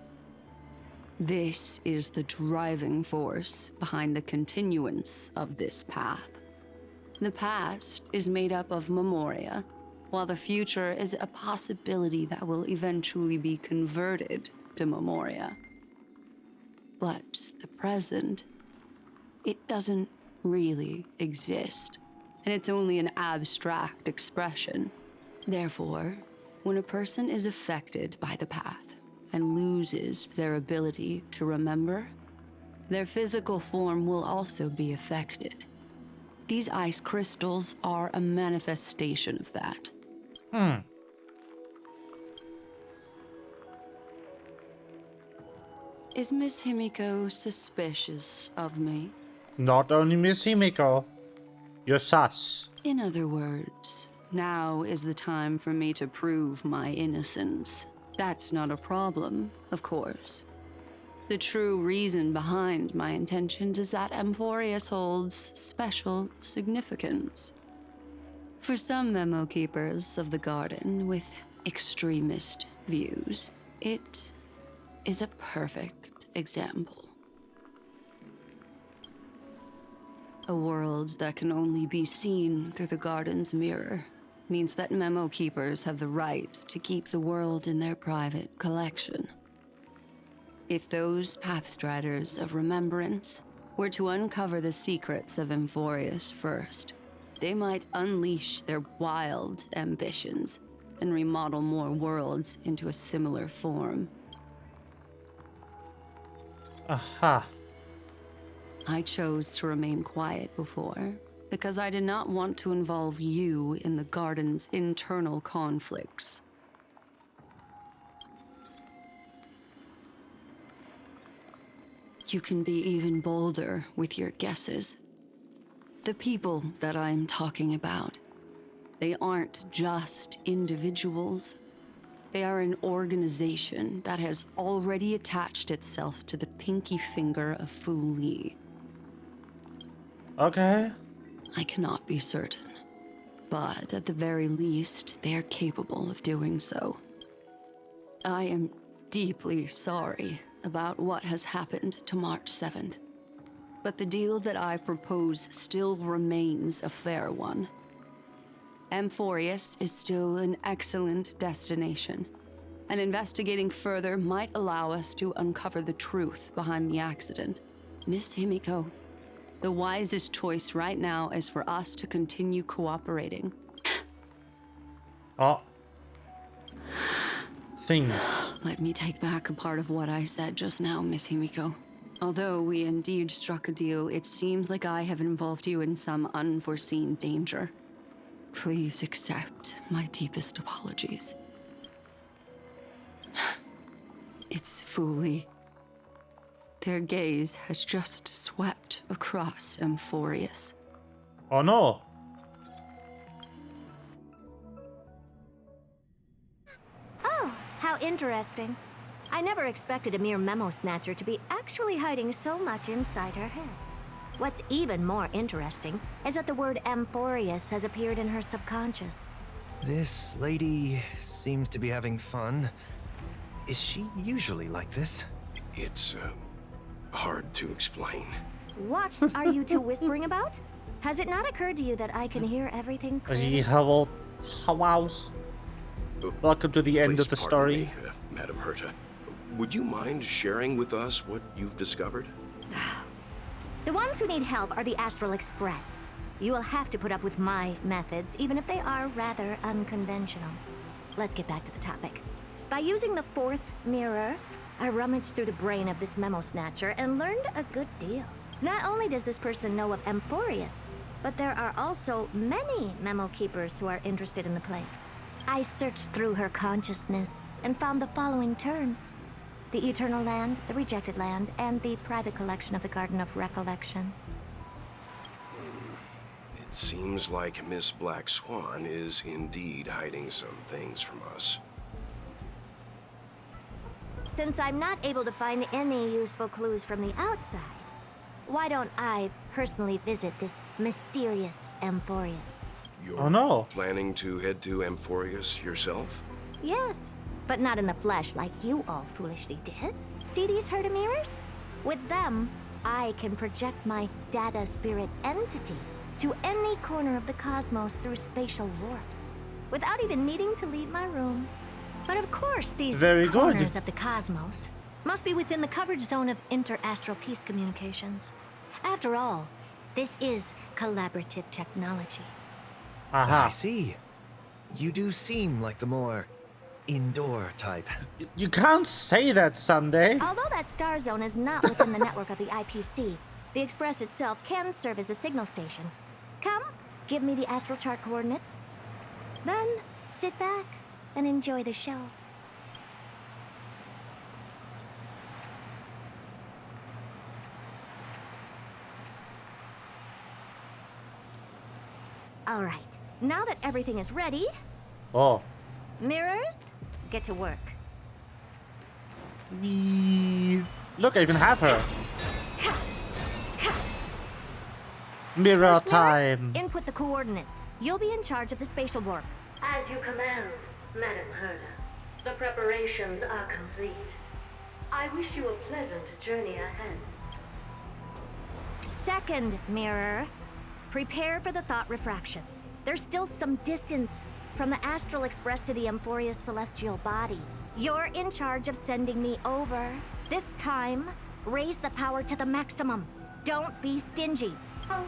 This is the driving force behind the continuance of this path. The past is made up of memoria, while the future is a possibility that will eventually be converted to memoria. But the present, it doesn't really exist, and it's only an abstract expression. Therefore, when a person is affected by the path and loses their ability to remember, their physical form will also be affected. These ice crystals are a manifestation of that. Is Miss Himiko suspicious of me? Not only Miss Himiko. You're sus. In other words, now is the time for me to prove my innocence. That's not a problem, of course. The true reason behind my intentions is that Amphorius holds special significance. For some memo keepers of the Garden with extremist views, it is a perfect example. A world that can only be seen through the Garden's mirror means that memo keepers have the right to keep the world in their private collection. If those Pathstriders of Remembrance were to uncover the secrets of Amphorius first, they might unleash their wild ambitions and remodel more worlds into a similar form. Aha. I chose to remain quiet before because I did not want to involve you in the Garden's internal conflicts. You can be even bolder with your guesses. The people that I'm talking about, they aren't just individuals. They are an organization that has already attached itself to the pinky finger of Fu Li. Okay. I cannot be certain, but at the very least, they are capable of doing so. I am deeply sorry about what has happened to March 7th, but the deal that I propose still remains a fair one. Amphorius is still an excellent destination, and investigating further might allow us to uncover the truth behind the accident. Miss Himiko, the wisest choice right now is for us to continue cooperating. Oh. Things. Let me take back a part of what I said just now, Miss Himiko. Although we indeed struck a deal, it seems like I have involved you in some unforeseen danger. Please accept my deepest apologies. It's Fu Li. Their gaze has just swept across Amphorius. Oh no. Oh, how interesting. I never expected a mere memo snatcher to be actually hiding so much inside her head. What's even more interesting is that the word Amphorius has appeared in her subconscious. This lady seems to be having fun. Is she usually like this? It's, hard to explain. What are you two whispering about? Has it not occurred to you that I can hear everything clearly? Hello. Wow. Welcome to the end Please of the pardon story. me, Madam Herta. Would you mind sharing with us what you've discovered? The ones who need help are the Astral Express. You will have to put up with my methods, even if they are rather unconventional. Let's get back to the topic. By using the fourth mirror, I rummaged through the brain of this memo snatcher and learned a good deal. Not only does this person know of Amphorius, but there are also many memo keepers who are interested in the place. I searched through her consciousness and found the following terms: the Eternal Land, the Rejected Land, and the private collection of the Garden of Recollection. It seems like Miss Black Swan is indeed hiding some things from us. Since I'm not able to find any useful clues from the outside, why don't I personally visit this mysterious Amphorius? You're planning to head to Amphorius yourself? Yes, but not in the flesh like you all foolishly did. See these Herta mirrors? With them, I can project my data spirit entity to any corner of the cosmos through spatial warps, without even needing to leave my room. But of course, these corners of the cosmos must be within the coverage zone of inter-astral peace communications. After all, this is collaborative technology. I see. You do seem like the more indoor type. You can't say that, Sunday. Although that star zone is not within the network of the IPC, the Express itself can serve as a signal station. Come, give me the astral chart coordinates. Then, sit back and enjoy the show. All right, now that everything is ready, mirrors, get to work. Look, I even have her. Mirror time. Input the coordinates. You'll be in charge of the spatial warp. As you command, Madam Herta. The preparations are complete. I wish you a pleasant journey ahead. Second mirror, prepare for the thought refraction. There's still some distance from the Astral Express to the Amphorius celestial body. You're in charge of sending me over. This time, raise the power to the maximum. Don't be stingy. Oh,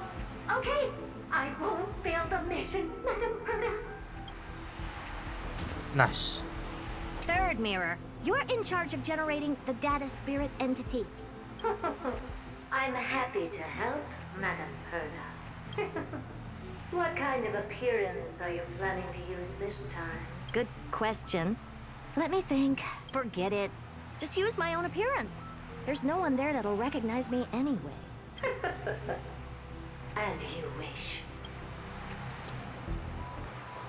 okay. I won't fail the mission, Madam Herta. Nice. Third mirror, you're in charge of generating the data spirit entity. I'm happy to help, Madam Herta. What kind of appearance are you planning to use this time? Good question. Let me think. Forget it. Just use my own appearance. There's no one there that'll recognize me anyway. As you wish.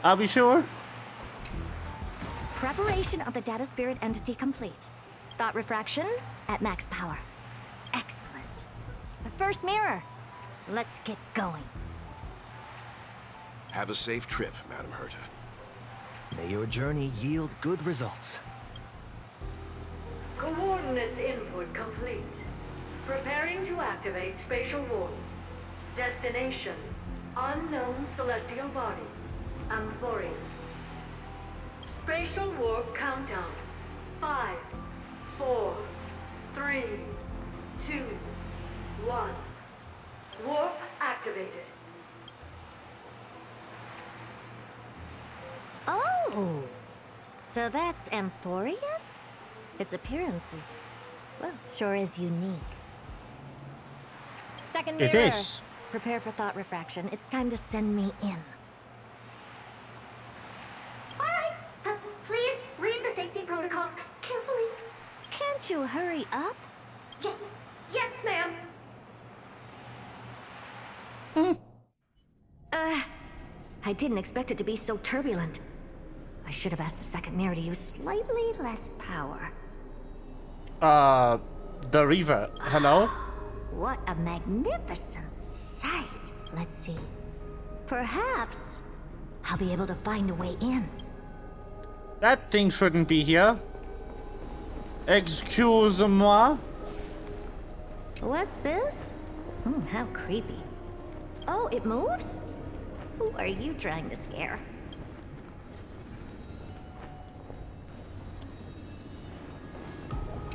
Are we sure? Preparation of the data spirit entity complete. Thought refraction at max power. Excellent. The first mirror. Let's get going. Have a safe trip, Madam Herta. May your journey yield good results. Coordinates input complete. Preparing to activate spatial warp. Destination: unknown celestial body. Amphorius. Spatial warp countdown. 5, 4, 3, 2, 1. Warp activated. Oh! So that's Amphorius? Its appearance is, well, sure is unique. Second mirror. It is. Prepare for thought refraction. It's time to send me in. Alright, please read the safety protocols carefully. Can't you hurry up? I didn't expect it to be so turbulent. I should have asked the second mirror to use slightly less power. The Reaver. Hello? What a magnificent sight. Let's see. Perhaps I'll be able to find a way in. That thing shouldn't be here. Excuse-moi. What's this? How creepy. Oh, it moves? Who are you trying to scare?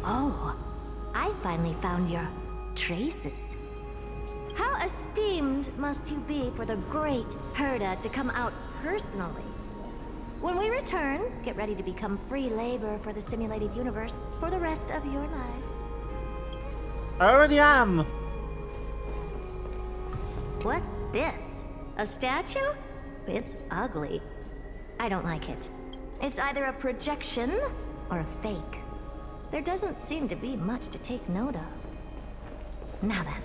Oh, I finally found your traces. How esteemed must you be for the great Herda to come out personally? When we return, get ready to become free labor for the simulated universe for the rest of your lives. I already am. What's this? A statue? It's ugly. I don't like it. It's either a projection or a fake. There doesn't seem to be much to take note of. Now then,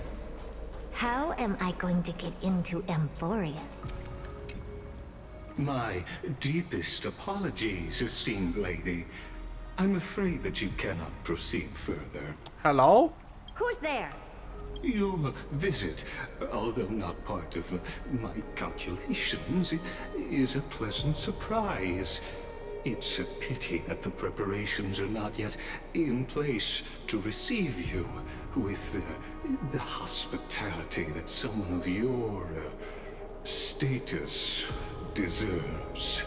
how am I going to get into Amphorius? My deepest apologies, esteemed lady. I'm afraid that you cannot proceed further. Hello? Who's there? Your visit, although not part of my calculations, is a pleasant surprise. It's a pity that the preparations are not yet in place to receive you with the hospitality that someone of your status deserves.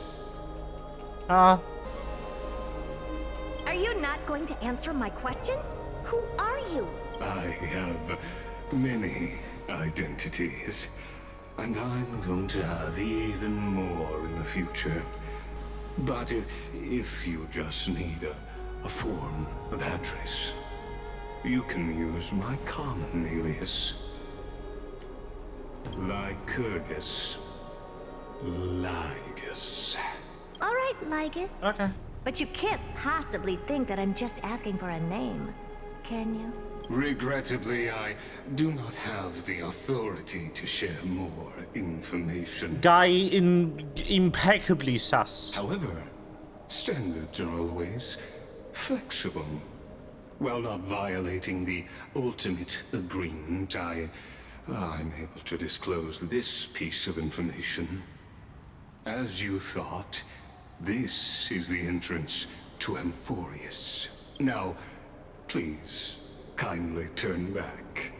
Are you not going to answer my question? Who are you? I have many identities, and I'm going to have even more in the future. But if you just need a form of address, you can use my common alias. Lycurgus. Lygus. All right, Lygus. Okay. But you can't possibly think that I'm just asking for a name, can you? Regrettably, I do not have the authority to share more information. Guy impeccably sus. However, standards are always flexible. While not violating the ultimate agreement, I'm able to disclose this piece of information. As you thought, this is the entrance to Amphorius. Now, please, kindly turn back.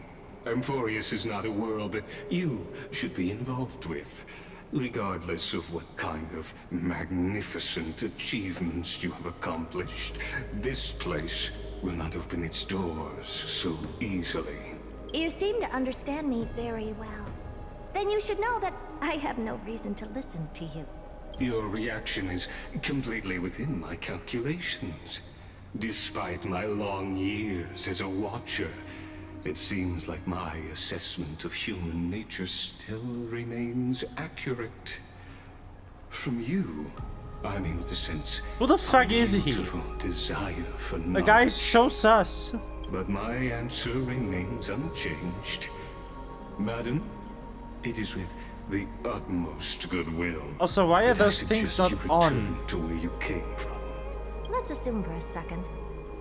Amphorius is not a world that you should be involved with, regardless of what kind of magnificent achievements you have accomplished. This place will not open its doors so easily. You seem to understand me very well. Then you should know that I have no reason to listen to you. Your reaction is completely within my calculations. Despite my long years as a watcher, it seems like my assessment of human nature still remains accurate. From you, I'm able to sense who the fuck is he? Desire for knowledge. The guy's so sus. But my answer remains unchanged. Madam, it is with the utmost goodwill. Also, why are those things not on? To where you came from. Let's assume for a second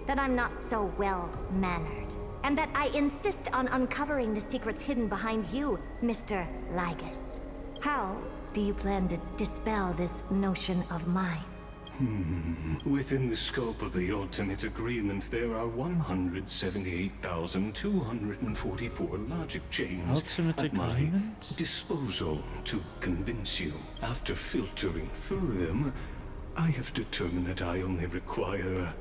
that I'm not so well-mannered, and that I insist on uncovering the secrets hidden behind you, Mr. Lygus. How do you plan to dispel this notion of mine? Within the scope of the ultimate agreement, there are 178,244 logic chains at my disposal to convince you. After filtering through them, I have determined that I only require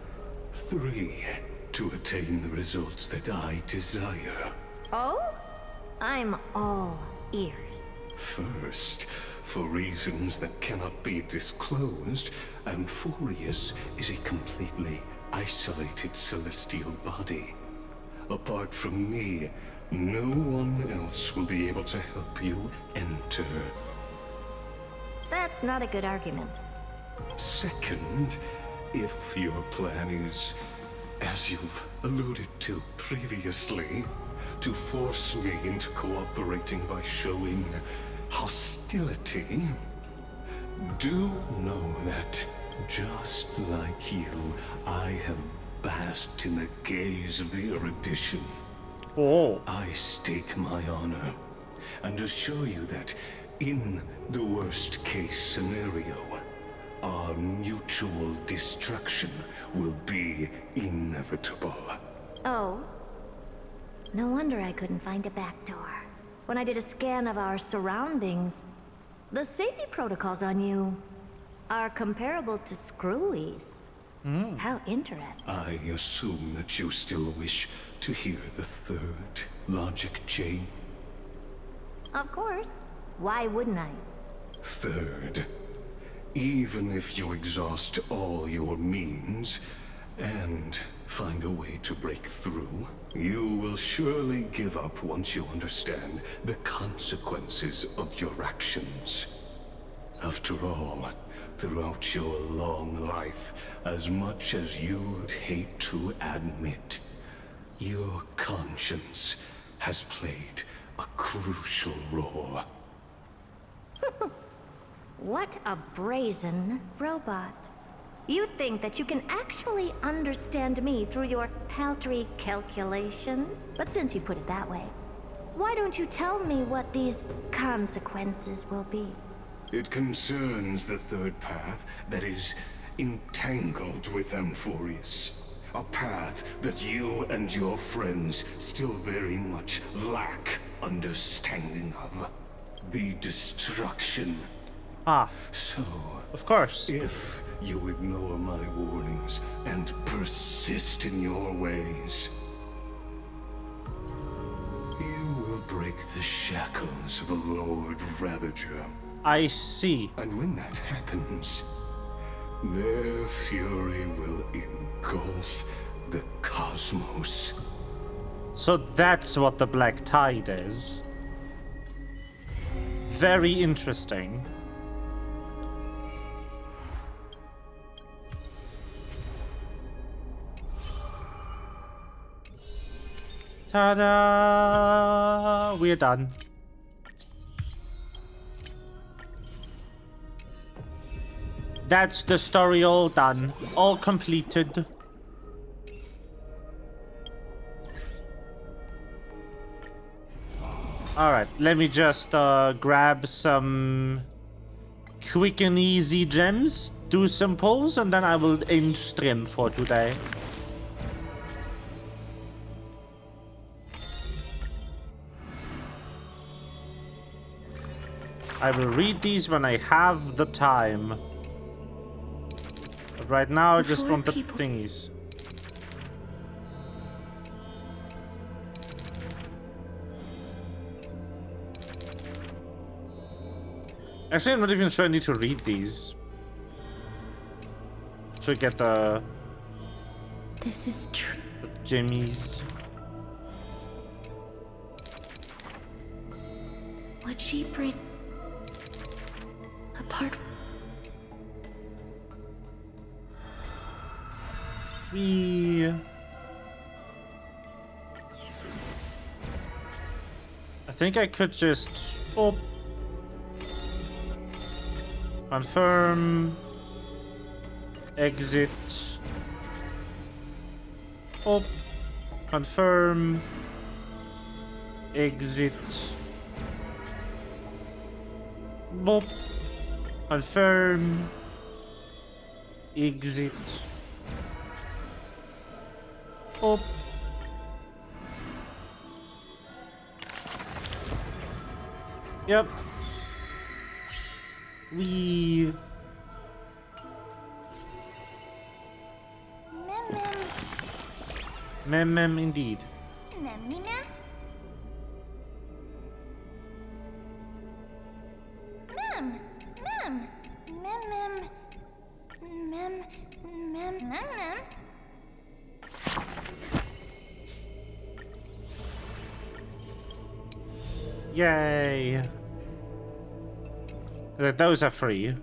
3 to attain the results that I desire. Oh? I'm all ears. First, for reasons that cannot be disclosed, Amphorius is a completely isolated celestial body. Apart from me, no one else will be able to help you enter. That's not a good argument. Second, if your plan is, as you've alluded to previously, to force me into cooperating by showing hostility. Do know that, just like you, I have basked in the gaze of the erudition. Oh. I stake my honor and assure you that in the worst case scenario, our mutual destruction will be inevitable. Oh? No wonder I couldn't find a back door. When I did a scan of our surroundings, the safety protocols on you are comparable to Screwy's. How interesting. I assume that you still wish to hear the third logic chain. Of course. Why wouldn't I? Third, even if you exhaust all your means and find a way to break through, you will surely give up once you understand the consequences of your actions. After all, throughout your long life, as much as you'd hate to admit, your conscience has played a crucial role. What a brazen robot. You think that you can actually understand me through your paltry calculations? But since you put it that way, why don't you tell me what these consequences will be? It concerns the third path that is entangled with Amphorius. A path that you and your friends still very much lack understanding of. The destruction. So, of course. If you ignore my warnings and persist in your ways, you will break the shackles of a Lord Ravager. I see. And when that happens, their fury will engulf the cosmos. So that's what the Black Tide is. Very interesting. Ta-da! We're done. That's the story all done. All completed. Alright, let me just grab some quick and easy gems, do some pulls, and then I will end stream for today. I will read these when I have the time. But right now I just want the thingies. Actually, I'm not even sure I need to read these to get the This is true. jimmies. Would she bring apart? I think I could just confirm, exit, confirm, exit, confirm, exit, Yep. Mem indeed. Mem. Yay. Those are free.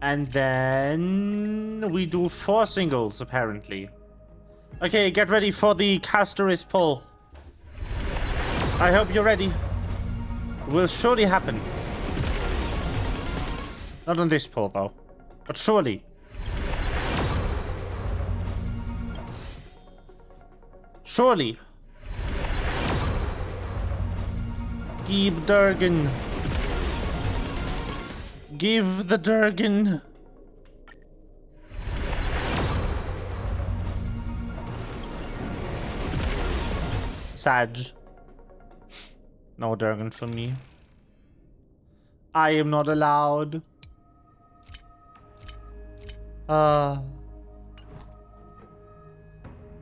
And then we do 4 singles, apparently. Okay, get ready for the Castoris pull. I hope you're ready. It will surely happen. Not on this pull, though. But surely. Surely. Give Durgan. Give the Durgan. Sag. No Durgan for me. I am not allowed.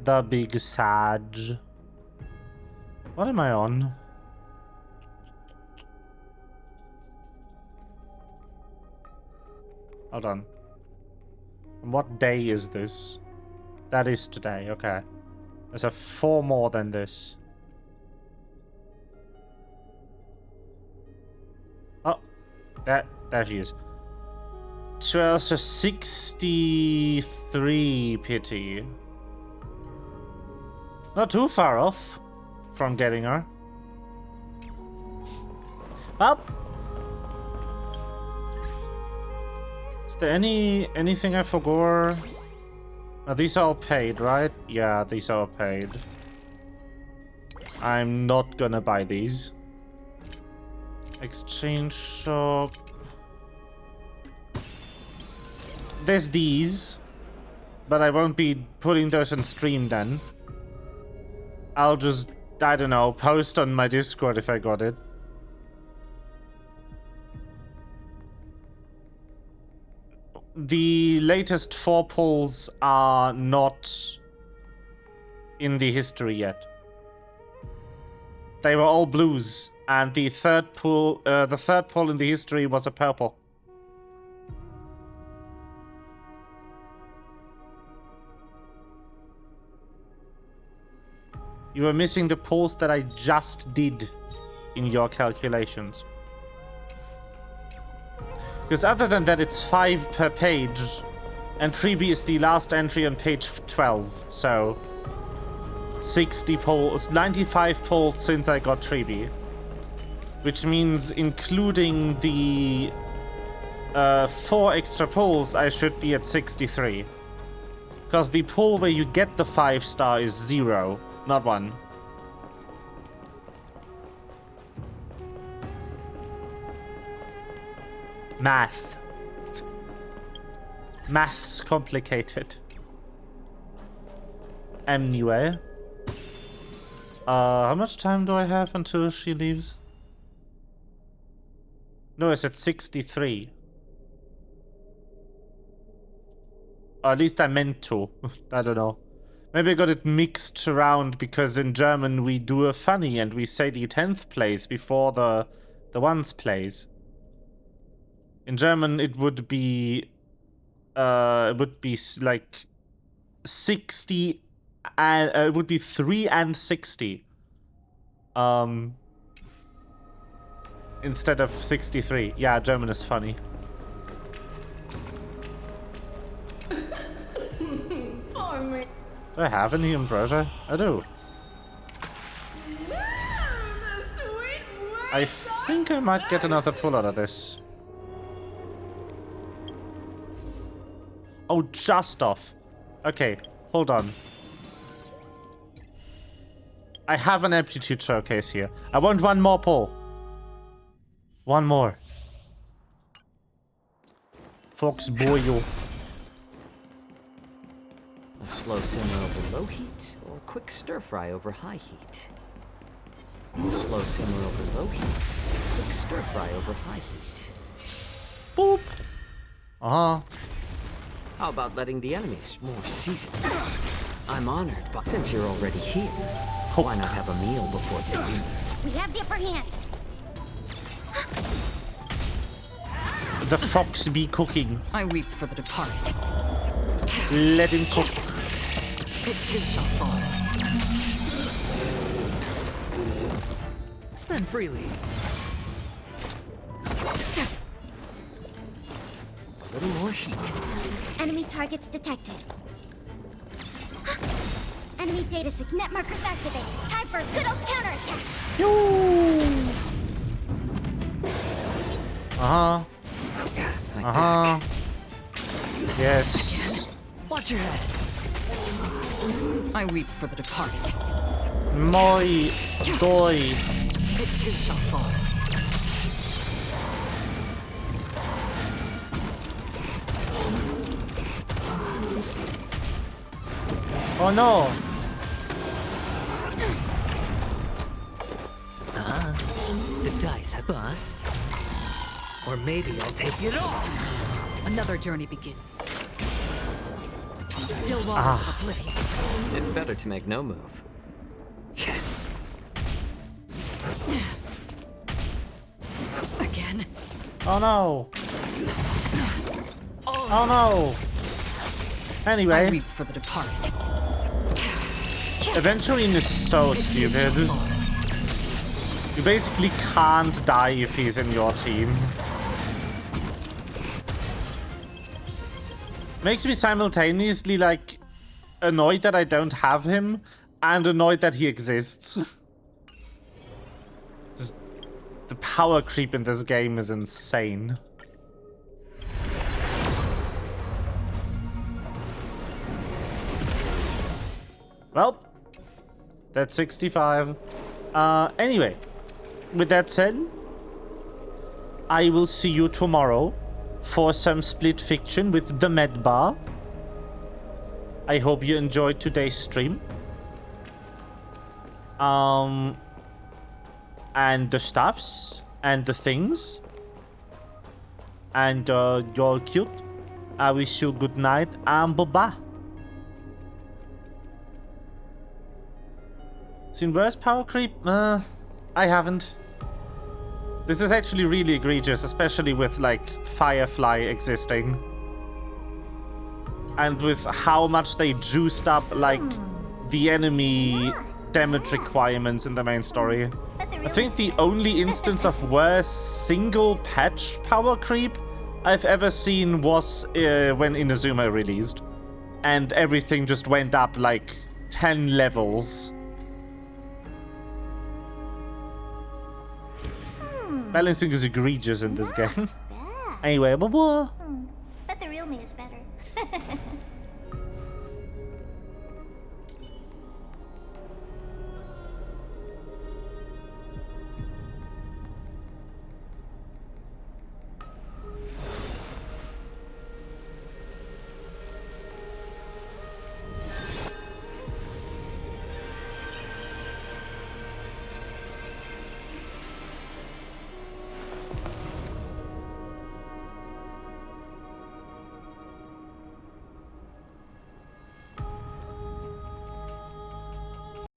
The big Sag. What am I on? Hold on. What day is this? That is today, okay. There's a 4 more than this. Oh, there she is. 12, so 63 pity. Not too far off from getting her. Well, is there anything I forgot? Are these all paid, right? Yeah, these are all paid. I'm not gonna buy these. Exchange shop. There's these, but I won't be putting those on stream then. I'll just, I don't know, post on my Discord if I got it. The latest 4 pulls are not in the history yet. They were all blues, and the third pull in the history was a purple. You were missing the pulls that I just did in your calculations. Because other than that, it's 5 per page, and freebie is the last entry on page 12. So 60 pulls, 95 pulls since I got freebie, which means including the 4 extra pulls, I should be at 63. Because the pull where you get the 5-star is 0, not 1. Math. Math's complicated. Anyway. How much time do I have until she leaves? No, it's at 63. Or at least I meant to. I don't know. Maybe I got it mixed around because in German we do a funny and we say the 10th place before the ones place. In German it would be like 60 and it would be 3 and 60. Instead of 63. Yeah, German is funny. Poor me. Do I have any ambrosia? I do. I think I might get another pull out of this. Oh, just off. Okay, hold on. I have an aptitude showcase here. I want one more pull. One more. Fox Boyo. A slow simmer over low heat, or a quick stir fry over high heat? A slow simmer over low heat, quick stir fry over high heat. Boop. Uh-huh. How about letting the enemies more seasoned? I'm honored, but since you're already here, why not have a meal before they leave? We have the upper hand. The fox be cooking. I weep for the departed. Let him cook. It too shall fall. Spend freely. A little more heat. Enemy targets detected. Enemy data sig net markers activated. Time for a good old counterattack. Uh-huh. Uh-huh. Yes. Again? Watch your head. I weep for the departed. Moi doi. It too shall fall. Oh no. The dice have bust. Or maybe I'll take it all. Another journey begins. Still waters of oblivion. It's better to make no move. Again. Oh no. Oh no. Anyway. I weep for the departed. Aventurine is so stupid. You basically can't die if he's in your team. Makes me simultaneously, like, annoyed that I don't have him, and annoyed that he exists. Just, the power creep in this game is insane. Well, that's 65. Anyway, with that said, I will see you tomorrow for some split fiction with the Med Bar. I hope you enjoyed today's stream. And the stuffs and the things. And you're cute. I wish you good night and bye-bye. Seen worse power creep? I haven't. This is actually really egregious, especially with, like, Firefly existing. And with how much they juiced up, like, the enemy damage requirements in the main story. I think the only instance of worse single patch power creep I've ever seen was when Inazuma released. And everything just went up, like, 10 levels. Balancing is egregious in this game. Anyway, bye-bye.